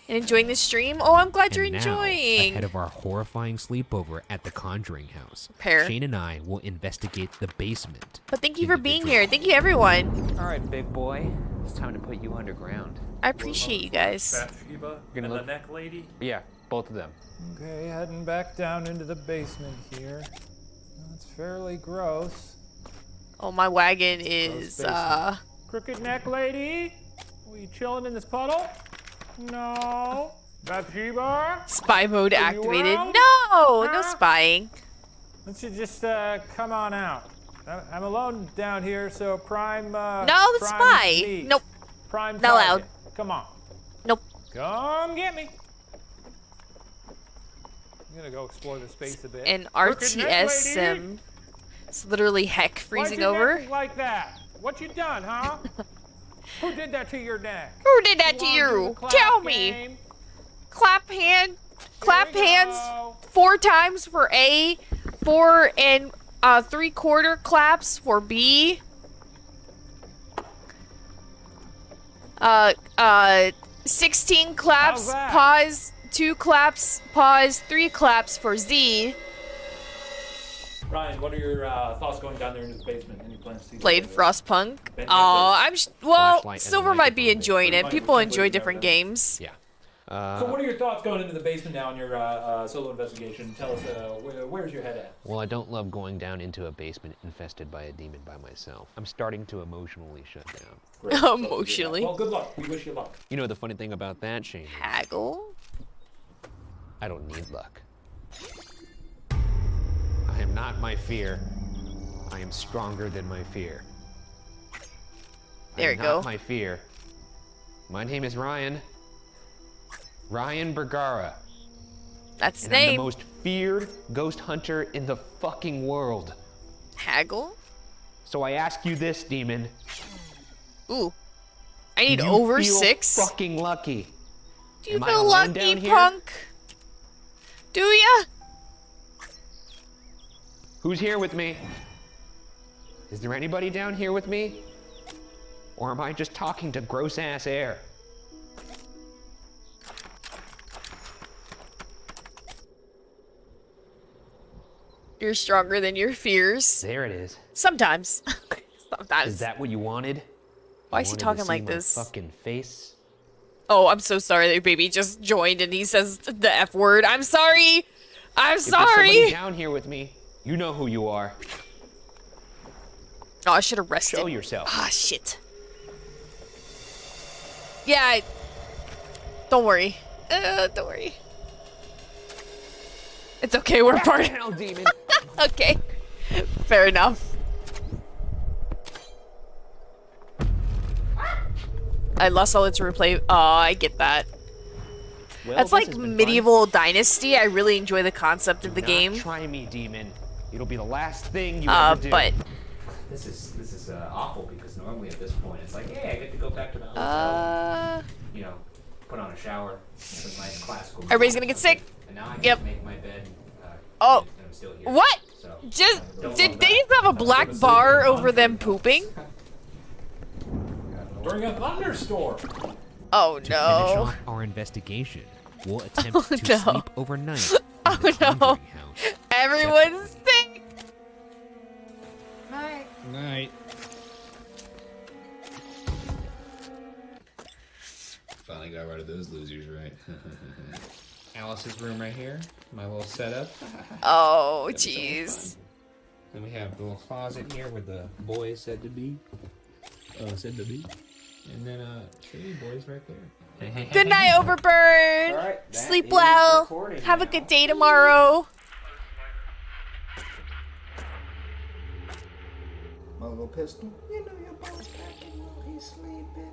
And enjoying the stream? Oh, I'm glad you're And now, enjoying. ahead of our horrifying sleepover at the Conjuring House, Pear. Shane and I will investigate the basement. But thank you for being here. Thank you, everyone. All right, big boy. It's time to put you underground. I appreciate you guys. Bathsheba You're and gonna the neck lady. Yeah, both of them. Okay, heading back down into the basement here. That's fairly gross. Oh, my wagon is, Crooked neck lady? Are you chilling in this puddle? No. Bathsheba? spy mode Are you activated. around? No, no Huh? spying. Why don't you just come on out? I'm alone down here, so prime. No prime spy. me. Nope. Prime Not allowed. target. Come on. Nope. Come get me. I'm gonna go explore the space a bit. An Crooked neck RTS lady? sim. It's literally heck freezing Why'd you over. neck like that? What you done, huh? Who did that to your neck? Who did that to you? Tell me. Clap hands 4 times for A, 4 and 3/4 claps for B. 16 claps, pause, 2 claps, pause, 3 claps for Z. Ryan, what are your thoughts going down there into the basement? Any plans to see? Played Frostpunk. Ben, Oh, well, Flashlight and Silver might be microphone. enjoying it. People enjoy different games. Yeah. So what are your thoughts going into the basement now in your solo investigation? Tell us, where's your head at? Well, I don't love going down into a basement infested by a demon by myself. I'm starting to emotionally shut down. Great. Emotionally. Well, good luck. We wish you luck. You know the funny thing about that, Shane? Haggle? I don't need luck. I am not my fear. I am stronger than my fear. There you I am go. not my fear. My name is Ryan. Ryan Bergara. That's his And I'm name. the most feared ghost hunter in the fucking world. Haggle? So I ask you this, demon. Ooh. I need Do you over feel 6. Fucking lucky. Do you Am I feel alone lucky, down here? punk? Do ya? Who's here with me? Is there anybody down here with me? Or am I just talking to gross ass air? You're stronger than your fears. There it is. Sometimes. Sometimes. Is that what you wanted? Why You is he wanted to talking see like my this? Fucking face. Oh, I'm so sorry that baby just joined and he says the F word. I'm sorry. I'm If there's somebody sorry. down here with me, you know who you are. Oh, I should have rested. Show yourself. Ah, shit. Yeah. Don't worry. Don't worry. It's okay. We're part. Hell, demon. Okay. Fair enough. I lost all its replay. Oh, I get that. Well, That's this like has been medieval dynasty. I really enjoy the concept of the Do game. not try me, demon. It'll be the last thing you ever do. But This is awful because normally at this point it's like, hey, I get to go back to the hotel. You know, put on a shower, some nice classical. Everybody's gonna get sick. And now I get Yep. to make my bed. Oh, and I'm still here. what? So, Just don't did love they that. just have a black bar over them pooping? During a thunderstorm. Oh To finish no. off our investigation, we'll attempt to no. sleep overnight. Oh no. Everyone's sick. Night. Night. Finally got rid of those losers, right? Alice's room right here. My little setup. Oh jeez. Then we have the little closet here where the boy is said to be. Said to be. And then Shady boy's right there. Good night, Overburn. Alright, that Sleep is well. recording Have a now. good day tomorrow. My little pistol. You know your boy's packing while he's sleeping.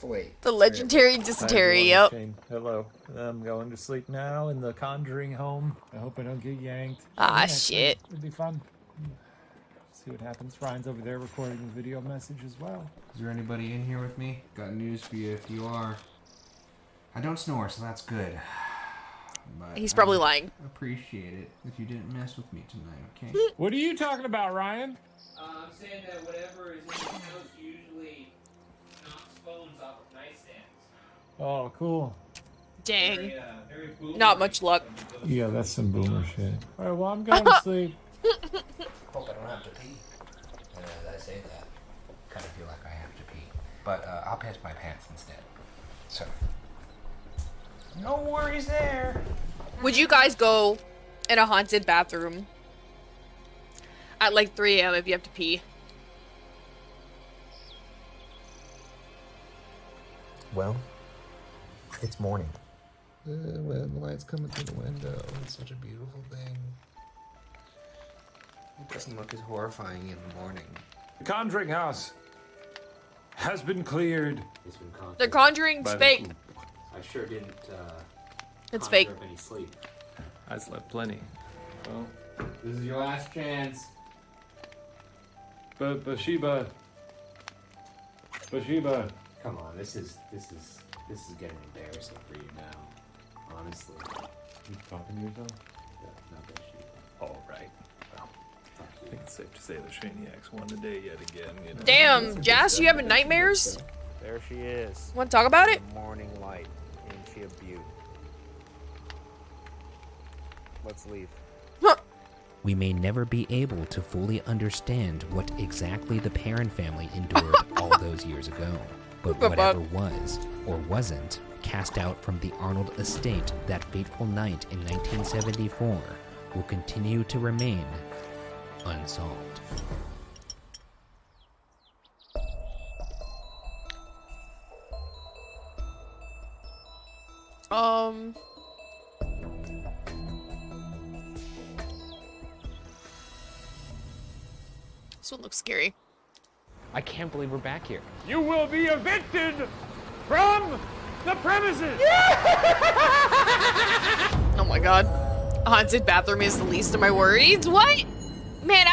Wait. The legendary dysentery. Yep. Hello. I'm going to sleep now in the Conjuring home. I hope I don't get yanked. Ah, Yeah, shit. It'll be fun. See what happens. Ryan's over there recording his video message as well. Is there anybody in here with me? Got news for you if you are. I don't snore, so that's good. But He's probably I lying. Appreciate it if you didn't mess with me tonight, okay? What are you talking about, Ryan? I'm saying that whatever is in the house usually knocks phones off of nightstands. Oh, cool. Dang. Very boomer. Not much luck. Yeah, that's some boomer shit. All right, well, I'm going to sleep. Hope I don't have to pee. And as I say that, kind of feel like I have to pee. But I'll piss my pants instead. So, no worries there. Would you guys go in a haunted bathroom at like 3 a.m. if you have to pee? Well, it's morning. When the light's coming through the window, it's such a beautiful thing. It doesn't look as horrifying in the morning. The Conjuring house has been cleared. It's been conquered. The Conjuring's fake. I sure didn't. It's conjure fake. up any sleep. I slept plenty. Well, This is your last chance. but Bathsheba, Bathsheba. Come on, this is getting embarrassing for you now. Honestly. You talking to yourself? Yeah, not Bathsheba. All right. Well, I think it's safe to say the Shaniacs won the day yet again. You know? Damn, Jas, you having nightmares? There she is. Want to talk about it? The morning light. Ain't she a beaut? Let's leave. We may never be able to fully understand what exactly the Perrin family endured all those years ago. But whatever was, or wasn't, cast out from the Arnold estate that fateful night in 1974 will continue to remain unsolved. This one looks scary. I can't believe we're back here. You will be evicted from the premises! Oh my god. A haunted bathroom is the least of my worries. What? Man,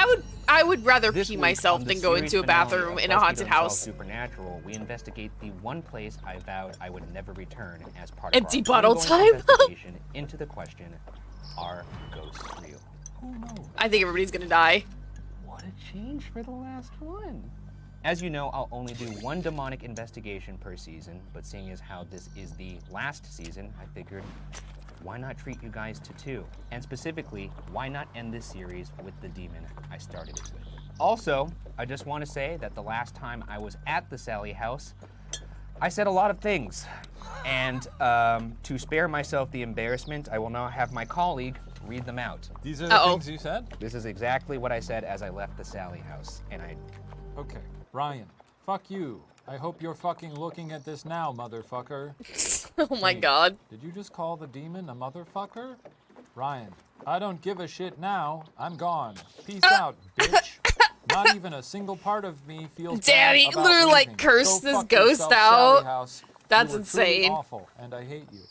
I would rather pee myself than go into a bathroom in a haunted house. Supernatural, we investigate the one place I vowed I would never return as part Empty of our bottle ongoing time. investigation into the question, are ghosts real? Who knows? I think everybody's gonna die. What a change for the last one. As you know, I'll only do one demonic investigation per season, but seeing as how this is the last season, I figured, why not treat you guys to two? And specifically, why not end this series with the demon I started it with? Also, I just want to say that the last time I was at the Sally house, I said a lot of things. And to spare myself the embarrassment, I will now have my colleague read them out. These are the things you said? This is exactly what I said as I left the Sally house, and I... Okay, Ryan, fuck you. I hope you're fucking looking at this now, motherfucker. Oh my god. Did you just call the demon a motherfucker? Ryan, I don't give a shit now. I'm gone. Peace out, bitch. Not even a single part of me feels Damn, bad he about literally like leaving. cursed Go this fuck ghost yourself, Sally out. House. That's You were truly insane. awful, and I hate you.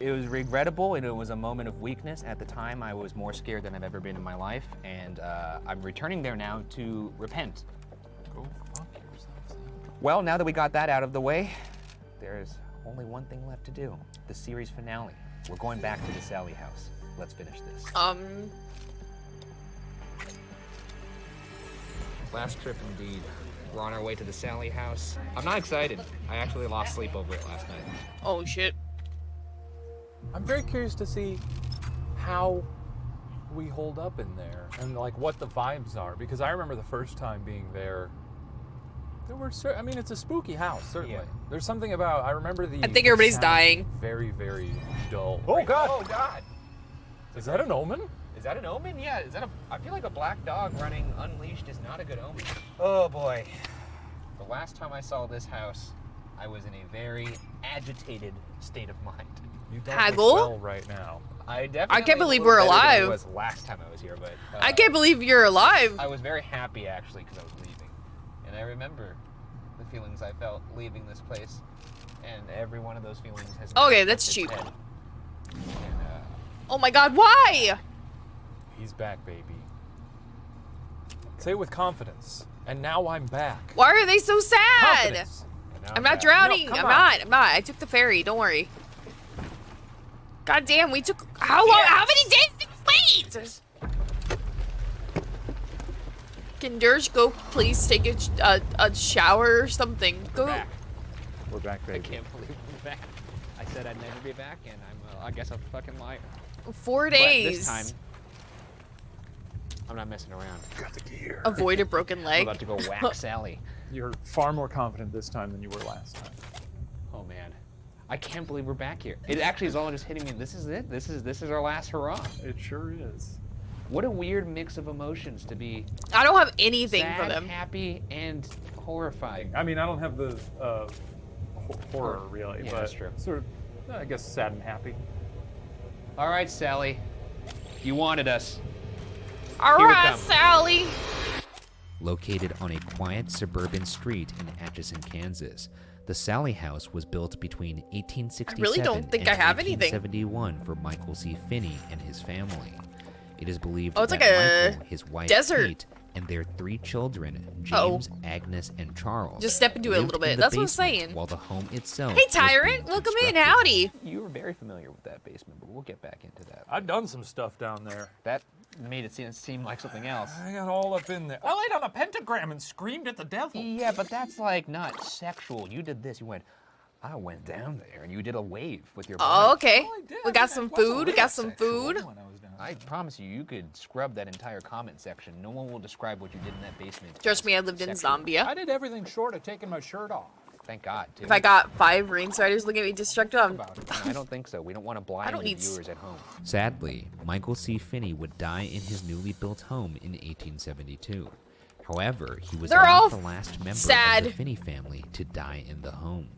It was regrettable, and it was a moment of weakness. At the time, I was more scared than I've ever been in my life, and I'm returning there now to repent. Go fuck yourself, Sam. Well, now that we got that out of the way, there's only one thing left to do. The series finale. We're going back to the Sally house. Let's finish this. Last trip indeed. We're on our way to the Sally house. I'm not excited. I actually lost sleep over it last night. Oh shit. I'm very curious to see how we hold up in there and like what the vibes are, because I remember the first time being there. There were, I mean, it's a spooky house, certainly. Yeah. There's something about, I remember the. I think everybody's dying. Very, very dull. Oh god! Oh god! Is that an omen? Is that an omen? Yeah, is that a... I feel like a black dog running unleashed is not a good omen. Oh boy. The last time I saw this house, I was in a very agitated state of mind. You don't Haggle? look well right now. I definitely I can't believe look we're better than I alive. was last time I was here, but... I can't believe you're alive. I was very happy, actually, because I was leaving. And I remember the feelings I felt leaving this place. And every one of those feelings has... Okay, that's cheap. And, Oh my god, why? He's back, baby. Say it with confidence. And now I'm back. Why are they so sad? Confidence. I'm not drowning. No, I'm not. I took the ferry. Don't worry. God damn, we took how long? How many days did we wait? Can Dirge go please take a shower or something? Go. We're back, baby. I can't believe we're back. I said I'd never be back, and I guess I'm a fucking liar. 4 days. But this time, I'm not messing around. Got the gear. Avoid a broken leg. I'm about to go whack Sally. You're far more confident this time than you were last time. Oh man, I can't believe we're back here. It actually is all just hitting me. This is it. This is our last hurrah. It sure is. What a weird mix of emotions to be. I don't have anything sad, for them. Happy and horrified. I mean, I don't have the horror really, Yeah, but that's true. sort of, I guess, sad and happy. All right, Sally, you wanted us. All Here we right, come. Sally. Located on a quiet suburban street in Atchison, Kansas, the Sally House was built between 1867 I really don't think and I have anything. 1871 for Michael C. Finney and his family. It is believed Oh, it's that like a Michael, his wife desert. Kate, and their 3 children, James, Agnes, and Charles. Just step into it a lived little in bit. the That's what I'm basement saying. While the home itself Hey, was being Tyrant, welcome in. Howdy. You were very familiar with that basement, but we'll get back into that. I've done some stuff down there. That made it seem like something else. I got all up in there. I laid on a pentagram and screamed at the devil. Yeah, but that's like not sexual. You did this. You went, I went down there, and you did a wave with your body. Oh, okay. We got some food. We got some food. I promise you, you could scrub that entire comment section. No one will describe what you did in that basement. Trust me, I lived in Zambia. I did everything short of taking my shirt off. Thank God, too. If I got 5 rain spiders looking at me destructive, I don't think so. We don't want to blind the viewers at home. Sadly, Michael C. Finney would die in his newly built home in 1872. However, he was not the last member of the Finney family to die in the home.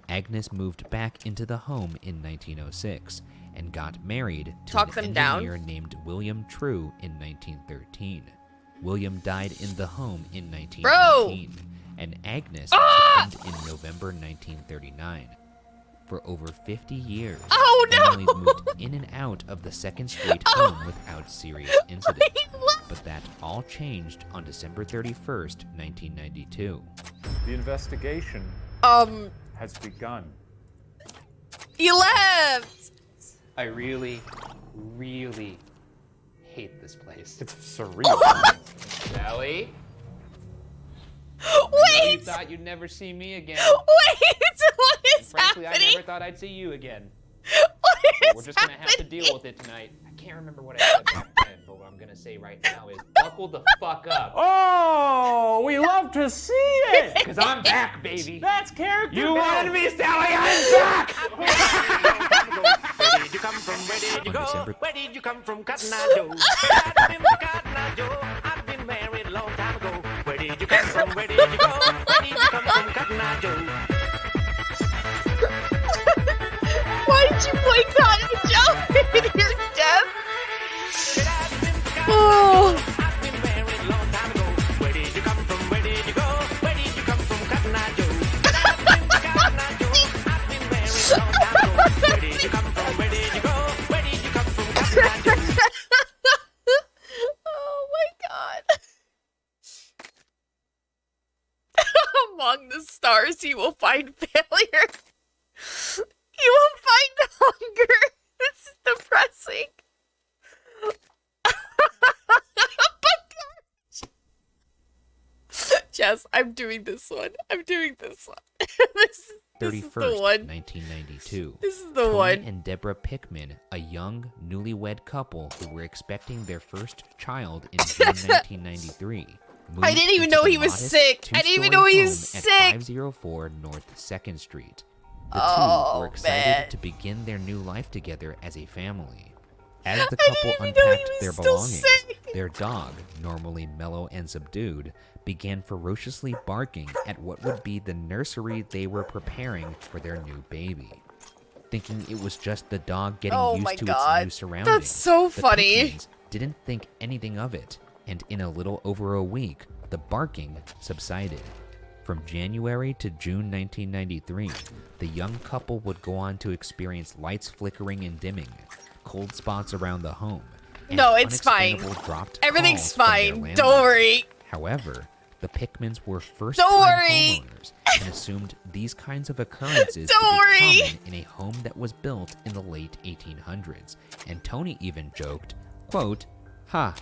Agnes moved back into the home in 1906 and got married to an engineer named William True in 1913. William died in the home in 1919, and Agnes succumbed in November 1939. For over 50 years, families moved in and out of the 2nd Street home without serious incident. But that all changed on December 31st, 1992. The investigation has begun. You left! I really, really hate this place. It's surreal. Sally? Wait! You thought you'd never see me again. Wait! What is Frankly, happening? I never thought I'd see you again. What is We're just gonna have to deal with it tonight. I can't remember what I said back then, but what I'm gonna say right now is buckle the fuck up. Oh, we love to see it! Because I'm back, baby. That's character. You build. wanted me, Sally, I'm back! Where did you come from? Where did you go? Where did you come from, Cotton Eye Joe? I've been to Cotton Eye Joe. I've been married a long time ago. Where did you come from? Where did you go? Where did you come from, Cotton Eye Joe? Why did you play Cotton Joe in your death? Oh. I've been married a long time ago. Where did you come from? Where did you go? Where did you come from, Cotton Eye Joe? I've been to Cotton Eye Joe. I've been married a long time ago. Where did you come from? Where did you go? Where did you come from, Cotton Eye Joe? Oh my god. Among the stars, he will find failure. He will find hunger. This is depressing. Jess, I'm doing this one. I'm doing this one. This is the 31st, one. 1992. This is the Tony one. and Deborah Pickman, a young, newlywed couple who were expecting their first child in June 1993. I didn't even know he was sick. I didn't even know he was sick. At 504 North 2nd Street. The two were excited to begin their new life together as a family. As the couple unpacked their belongings, their dog, normally mellow and subdued, began ferociously barking at what would be the nursery they were preparing for their new baby. Thinking it was just the dog getting used to its new surroundings, that's so funny. The Pickmans didn't think anything of it, and in a little over a week, the barking subsided. From January to June 1993, the young couple would go on to experience lights flickering and dimming, cold spots around the home, and No, it's fine. unexplainable dropped Everything's calls from their fine. landlord. Don't worry. However, the Pickmans were Don't first-time worry. homeowners and assumed these kinds of occurrences Don't to be worry. common in a home that was built in the late 1800s. And Tony even joked, quote, "Ha,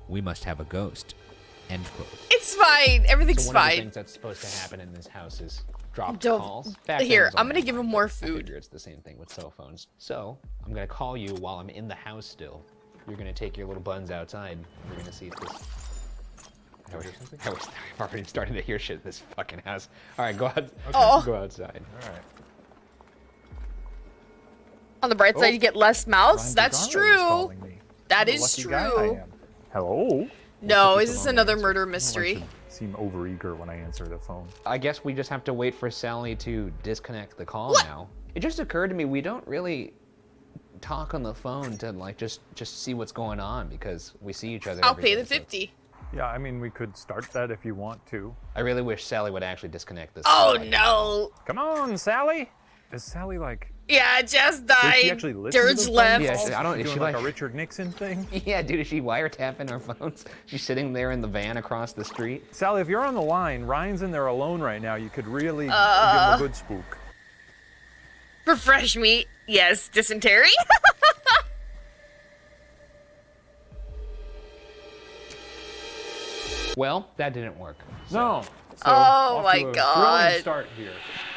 we must have a ghost." End quote. It's fine. Everything's So one of the fine. things that's supposed to happen in this house is dropped Don't- calls. Back then it Here, was I'm on gonna give him more I food. figure it's the same thing with cell phones. So I'm gonna call you while I'm in the house still. You're gonna take your little buns outside. You're gonna see if this. I was already starting to hear shit in this fucking house. All right, go out. Oh. Go outside. All right. On the bright side, Oh. you get less mouths. Ryan That's DeGarmo is true. calling me. That What a is lucky guy I true. am. Hello? No, is this another murder mystery? Seem overeager when I answer the phone. I guess we just have to wait for Sally to disconnect the call now. It just occurred to me we don't really talk on the phone to like just see what's going on because we see each other. I'll every pay day, the so- 50. Yeah, I mean, we could start that if you want to. I really wish Sally would actually disconnect this. Oh call. no! Come on, Sally! Is Sally, like, Yeah, Jess Did died. she actually listen to Dirge the phone left. calls? Yeah, I don't. Is Doing she like like a Richard Nixon thing? Yeah, dude. Is she wiretapping our phones? She's sitting there in the van across the street. Sally, if you're on the line, Ryan's in there alone right now. You could really give him a good spook. For fresh meat, yes. Dysentery. Well, that didn't work. No. Oh off my to a God. thrilling start here.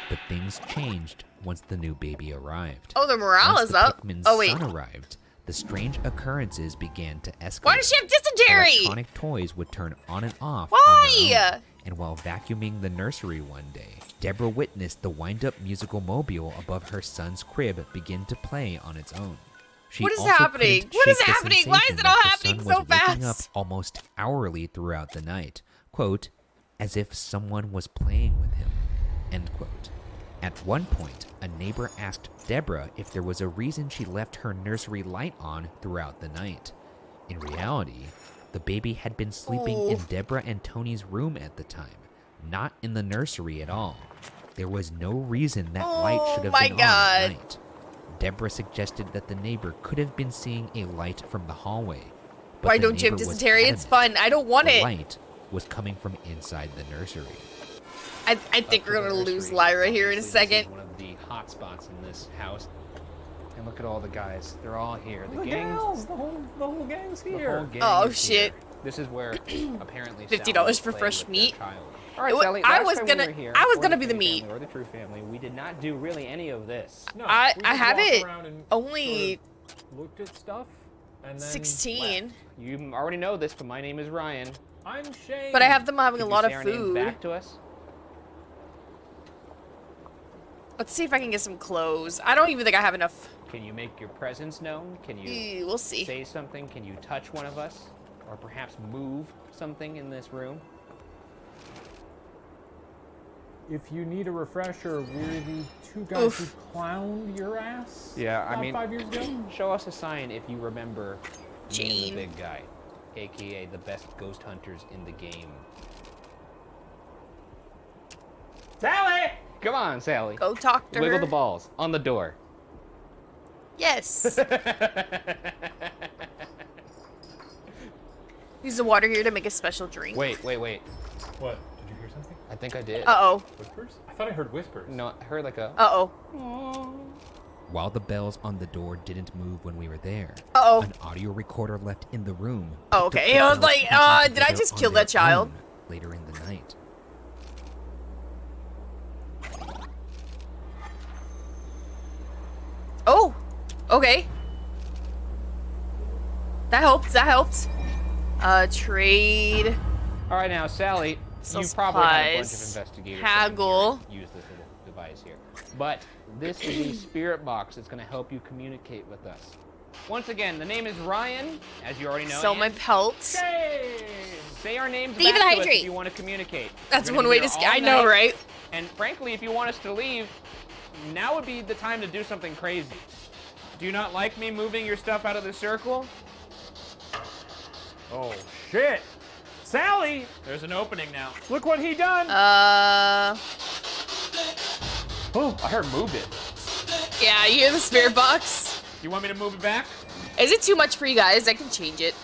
But things changed once the new baby arrived. Oh, the morale Once is the up. Pikmin's Oh wait. son arrived, the strange occurrences began to escalate. Why does she have dysentery? Electronic toys would turn on and off Why? on their own. And while vacuuming the nursery one day, Deborah witnessed the wind-up musical mobile above her son's crib begin to play on its own. She What is also happening? couldn't What is shake the happening? Why is sensation it all that the happening son so was waking up fast? almost hourly throughout the night, quote, as if someone was playing with him, end quote. At one point, a neighbor asked Deborah if there was a reason she left her nursery light on throughout the night. In reality, the baby had been sleeping in Deborah and Tony's room at the time, not in the nursery at all. There was no reason that light should have been on at night. Deborah suggested that the neighbor could have been seeing a light from the hallway. But Why the don't you have neighbor was dysentery? It's adamant fun. I don't want the it. light was coming from inside the nursery. I think we're gonna lose Lyra here in a second. This is one of the hot spots in this house. And look at all the guys. They're all here. The The gang. gals, the whole gang's The here. whole gang Oh, is here. shit. This is where apparently $50 Sally for played fresh with their meat. child. All right, It wa- Sally, I last was time gonna- we were here, I was for gonna the be the Fang meat. family or the True family, we did not do really any of this. No, I we just have walked it around and only sort of looked at stuff and then 16, left. You already know this, but my name is Ryan. I'm Shane. but I have them having Could a you lot say of our names food. back to us? Let's see if I can get some clothes. I don't even think I have enough. Can you make your presence known? Can you We'll see. say something? Can you touch one of us? Or perhaps move something in this room? If you need a refresher, we're the two guys who clowned your ass. Yeah, I about mean, 5 years ago. show us a sign if you remember me Jane. and the big guy, aka the best ghost hunters in the game. Sally! Come on, Sally. Go talk to Wiggle her. the balls on the door. Yes. Use the water here to make a special drink. Wait. What? Did you hear something? I think I did. Uh-oh. Whispers? I thought I heard whispers. No, I heard like a. Uh-oh. While the bells on the door didn't move when we were there, Uh-oh. an audio recorder left in the room. Oh, picked up okay. the I was bells like, speaking did I together just on kill their that child? own later in the night. Oh. Okay. That helps. That helps. Trade. All right, now, Sally, Some you probably had a bunch of supplies. investigators Haggle. that use this little device here. But this is a spirit box that's going to help you communicate with us. Once again, the name is Ryan, as you already know. Sell my and pelts. say our names Leave back and to us hydrate. if you want to communicate. That's We're one gonna way be to. here all I know, night. right? And frankly, if you want us to leave, now would be the time to do something crazy. Do you not like me moving your stuff out of the circle? Oh, shit. Sally! There's an opening now. Look what he done! Oh, I heard move it. Yeah, you hear the spirit box? You want me to move it back? Is it too much for you guys? I can change it.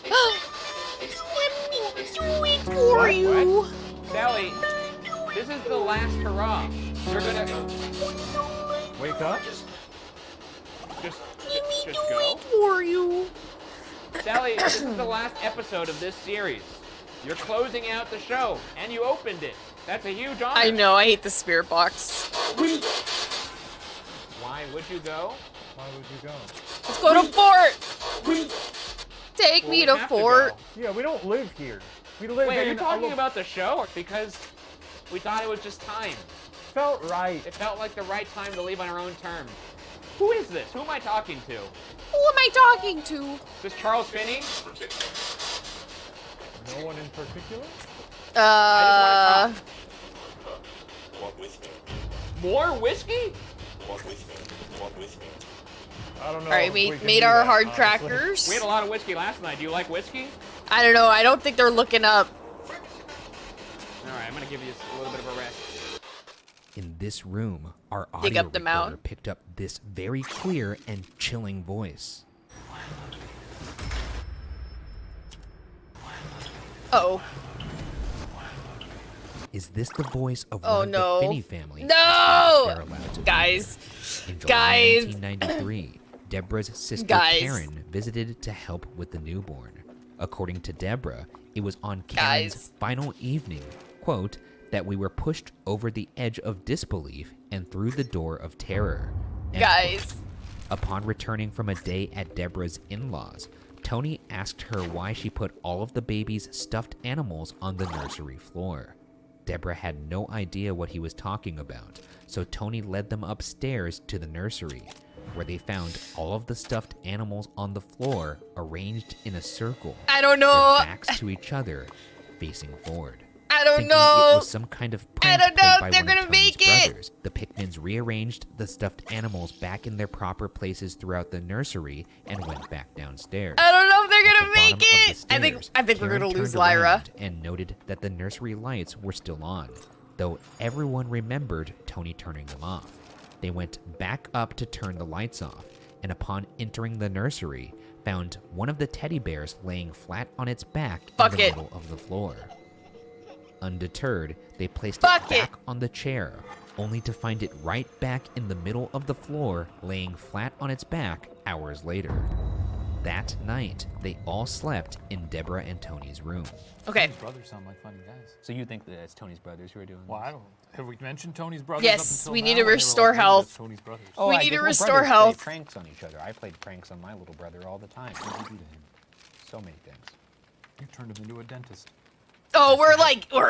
Let me do it for you. Sally, this is the last hurrah. You're gonna wake up. Just do go. it for you. Sally, this is the last episode of this series. You're closing out the show, and you opened it. That's a huge honor. I know. I hate the spirit box. Why would you go? Why would you go? Let's go to fort. Take me to fort. Yeah, we don't live here. We live Wait, in are you a talking little- about the show? Because we thought it was just time. Felt right. It felt like the right time to leave on our own terms. Who is this? Who am I talking to? Who am I talking to? Is this Charles Finney? No one in particular? I just Walk with me. More whiskey? Walk with me. Walk with me. I don't know. All right, if we can made do our that, hard honestly. crackers. We had a lot of whiskey last night. Do you like whiskey? I don't know. I don't think they're looking up. All right, I'm gonna give you a little bit of a rest. In this room, our Dig audio up the recorder mound. picked up this very clear and chilling voice. Uh-oh. Is this the voice of Oh, one of no. the Finney family? No! They're allowed to be Guys. here? In July Guys. 1993, Deborah's sister Guys. Karen visited to help with the newborn. According to Deborah, it was on Karen's Guys. final evening, quote, that we were pushed over the edge of disbelief and through the door of terror. End Guys. quote. Upon returning from a day at Deborah's in-laws, Tony asked her why she put all of the baby's stuffed animals on the nursery floor. Deborah had no idea what he was talking about, so Tony led them upstairs to the nursery, where they found all of the stuffed animals on the floor arranged in a circle. I don't know. Their backs to each other, facing forward. I don't Thinking know. it was some kind of prank I don't know played by if they're one of gonna Tony's make it. brothers. The Pickmans rearranged the stuffed animals back in their proper places throughout the nursery and went back downstairs. I don't know if they're At gonna the bottom make of the it. I think stairs, we're Karen gonna lose turned Lyra. around and noted that the nursery lights were still on, though everyone remembered Tony turning them off. They went back up to turn the lights off, and upon entering the nursery, found one of the teddy bears laying flat on its back in the middle of the floor. Undeterred, they placed it back on the chair, only to find it right back in the middle of the floor, laying flat on its back hours later. That night, they all slept in Deborah and Tony's room. Okay. Tony's brothers sound like funny guys. So you think that it's Tony's brothers who are doing Well, this? I don't. Have we mentioned Tony's brothers? Yes, up until we now? need to They were restore like, "Ooh, health. that's Tony's brothers. Oh, We I need did. to Well, restore brothers play health. pranks on each other. I played pranks on my little brother all the time. What did you do to him? So many things. You turned him into a dentist. Oh, we're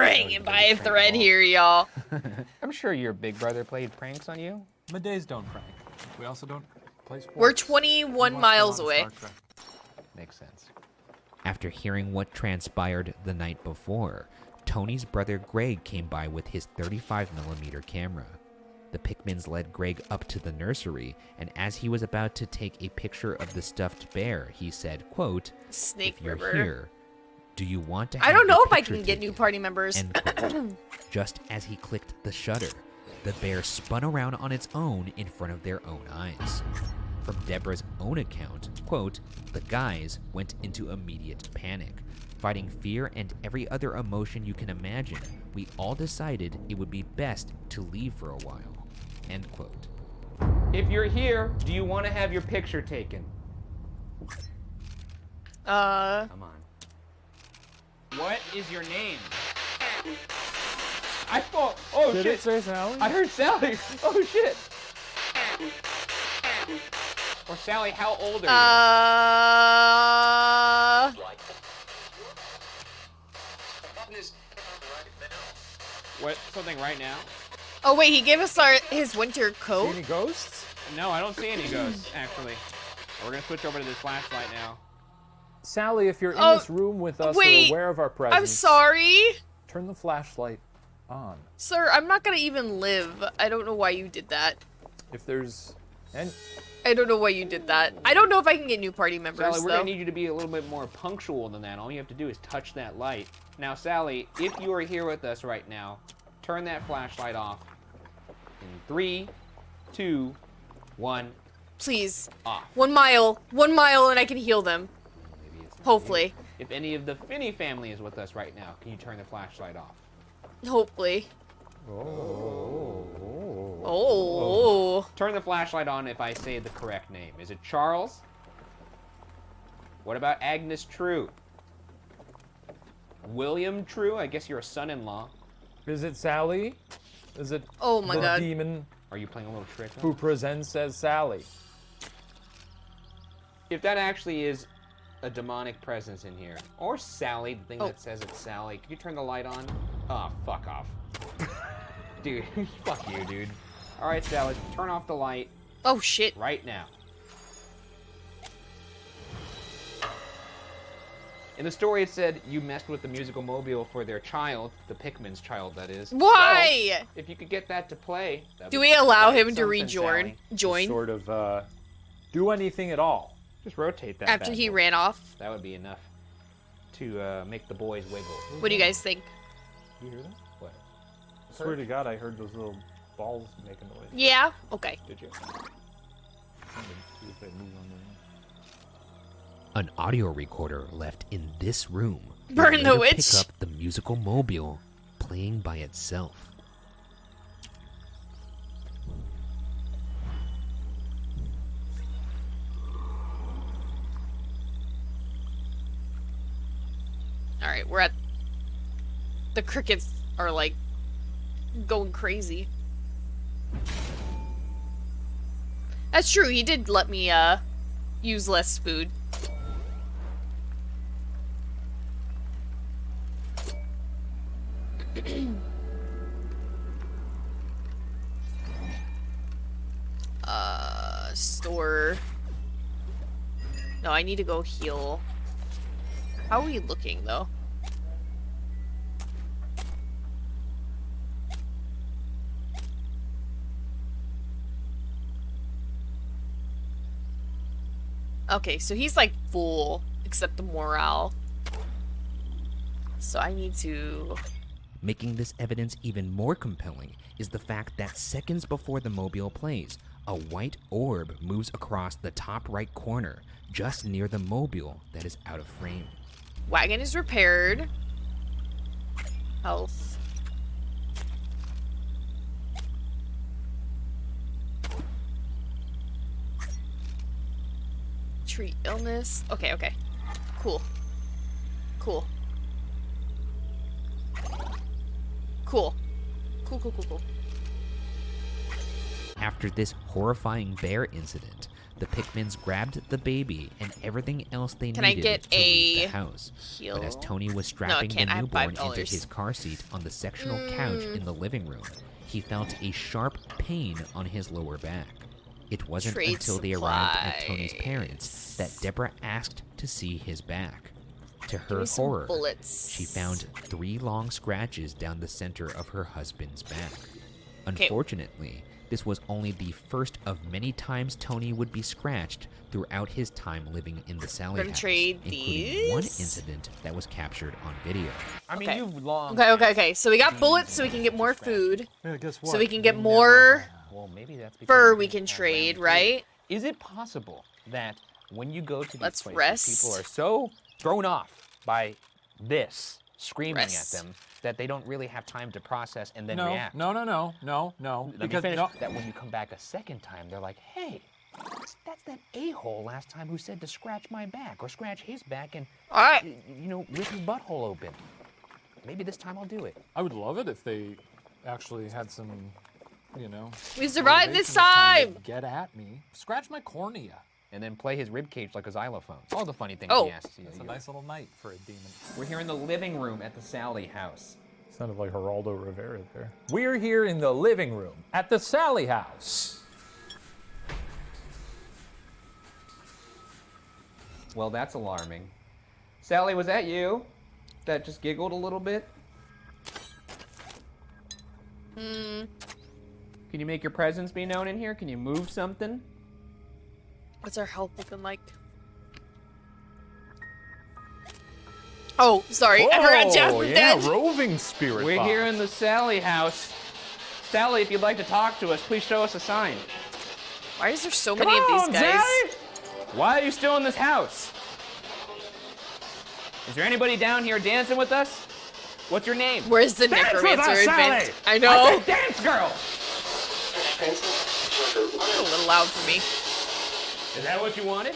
hanging by a thread here, y'all. I'm sure your big brother played pranks on you. Middays don't prank. We also don't play sports. We're 21 miles away. Makes sense. After hearing what transpired the night before, Tony's brother Greg came by with his 35mm camera. The Pickmans led Greg up to the nursery, and as he was about to take a picture of the stuffed bear, he said, quote, Snake "If you're River. here, do you want to have I don't your know if I picture can get taken?" new party members. End quote. Just as he clicked the shutter, the bear spun around on its own in front of their own eyes. From Deborah's own account, quote, "The guys went into immediate panic. Fighting fear and every other emotion you can imagine, we all decided it would be best to leave for a while." End quote. If you're here, do you want to have your picture taken? Come on. What is your name? I thought. Oh Did shit! it say Sally? I heard Sally. Oh shit! Or Sally, how old are you? What? Something right now? Oh wait, he gave us his winter coat. See any ghosts? No, I don't see any ghosts actually. We're gonna switch over to this flashlight now. Sally, if you're in Oh, this room with us wait, or aware of our presence, I'm sorry. turn the flashlight on. Sir, I'm not gonna even live. I don't know why you did that. If there's and I don't know why you did that. I don't know if I can get new party members Sally, we're though. gonna need you to be a little bit more punctual than that. All you have to do is touch that light. Now, Sally, if you are here with us right now, turn that flashlight off. In 3, 2, 1. Please. Off. 1 mile, and I can heal them. Hopefully. If any of the Finney family is with us right now, can you turn the flashlight off? Hopefully. Oh. Turn the flashlight on if I say the correct name. Is it Charles? What about Agnes True? William True? I guess you're a son-in-law. is it Sally? Is it Oh my the God. demon Are you playing a little trick? who presents as Sally? If that actually is a demonic presence in here, or Sally, the thing that says it's Sally, can you turn the light on? Oh, fuck off. Dude, fuck you, dude. All right, Sally, turn off the light. Oh shit. Right now. In the story, it said you messed with the musical mobile for their child, the Pickman's child, that is. Why? So, if you could get that to play, that'd Do be we allow quite him to something, rejoin? Sally. Join Sort of do anything at all. Just rotate that. after bad he boy. ran off? That would be enough to make the boys wiggle. What do you guys think? You hear that? What? I swear to God, I heard those little balls making noise. Yeah. Okay. Did you? See if they move on their own. An audio recorder left in this room would Burn the later witch. pick up the musical mobile playing by itself. All right, we're at. The crickets are like going crazy. That's true. He did let me use less food. Store. No, I need to go heal. How are we looking though? Okay, so he's like full, except the morale. So I need to... Making this evidence even more compelling is the fact that seconds before the mobile plays, a white orb moves across the top right corner, just near the mobile that is out of frame. Wagon is repaired. Health. Treat illness. Okay, okay. Cool. Cool. Cool. Cool, cool, cool, cool. After this horrifying bear incident, the Pikmins grabbed the baby and everything else they Can I needed get to leave a the house. heal? But as Tony was No, I strapping the can't. I have newborn into $5. his car seat on the sectional couch in the living room, he felt a sharp pain on his lower back. It wasn't Trade until they arrived at Tony's parents that Deborah asked to see his back. To Give her me some horror, bullets. she found 3 long scratches down the center of her husband's back. Unfortunately, this was only the first of many times Tony would be scratched throughout his time living in the Sally Gonna house, trade including one these? incident that was captured on video. I mean, Okay. you've long. Okay. So we got bullets so we can get more food. Yeah, guess So what? we can get You more Well, maybe that's because fur you we didn't can have trade, round right? food. Is it possible that when you go to these Let's places, rest. people are so thrown off by this screaming Rest. at them that they don't really have time to process and then No, react? no. Let me Because finish. no, That when you come back a second time, they're like, hey, that's that a-hole last time who said to scratch my back or scratch his back and, all right, you know, rip his butthole open. Maybe this time I'll do it. I would love it if they actually had some, you know. We survived this motivation to time! Get at me. Scratch my cornea. And then play his ribcage like a xylophone. All the funny things Oh. he asks you. That's a nice little night for a demon. We're here in the living room at the Sally house. Sounded like Geraldo Rivera there. We're here in the living room at the Sally house. Well, that's alarming. Sally, was that you? That just giggled a little bit? Can you make your presence be known in here? Can you move something? What's our health looking like? Oh, sorry. I forgot Jasmine's dead. Roving spirit. We're box. here in the Sally house. Sally, if you'd like to talk to us, please show us a sign. Why is there so Come many of on, these guys? Sally! Why are you still in this house? Is there anybody down here dancing with us? What's your name? Where's the Dance with necromancer us, event? Sally! I know. I said dance, girl! A little loud for me. Is that what you wanted?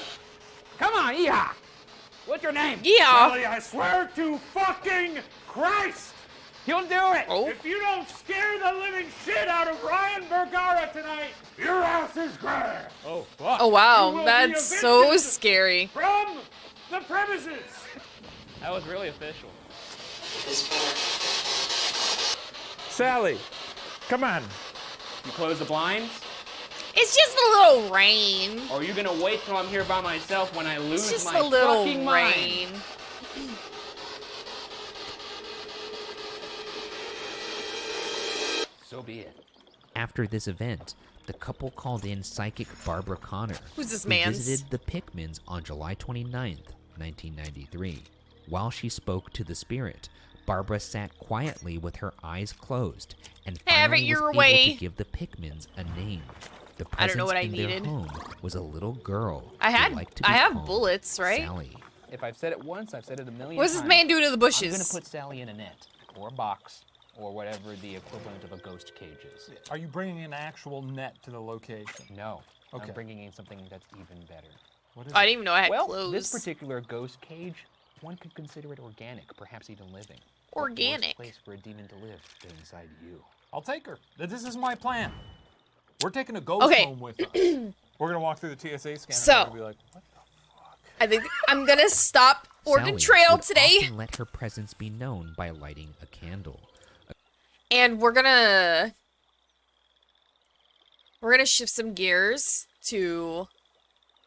Come on, yeehaw! What's your name? Yeah. Sally, I swear to fucking Christ! You'll do it! Oh. If you don't scare the living shit out of Ryan Vergara tonight, your ass is grass! Oh, fuck. Oh You wow, will be that's so evicted scary. From the premises! That was really official. Sally, come on. You close the blinds? It's just a little rain. Or are you gonna wait till I'm here by myself when I lose It's just my a little fucking rain. mind? So be it. After this event, the couple called in psychic Barbara Connor, Who's this who man's? visited the Pikmins on July 29th, 1993. While she spoke to the spirit, Barbara sat quietly with her eyes closed and Have it finally was your able way. to give the Pikmins a name. The I don't know presence what I in their needed. home was a little girl. I who had liked to be I have called bullets, right? Sally. If I've said it once, I've said it a million What's times. this man doing to the bushes? I'm gonna put Sally in a net, or a box, or whatever the equivalent of a ghost cage is. Are you bringing an actual net to the location? No. Okay. I'm bringing in something that's even better. What is I didn't even know I had well, clothes. This particular ghost cage, one could consider it organic, perhaps even living. Organic. What worse place for a demon to live than inside you? I'll take her. This is my plan. We're taking a ghost Okay. home with us. We're gonna walk through the TSA scanner So- and be like, what? I think I'm gonna stop Oregon Sally Trail would today, often let her presence be known by lighting a candle. and we're gonna shift some gears to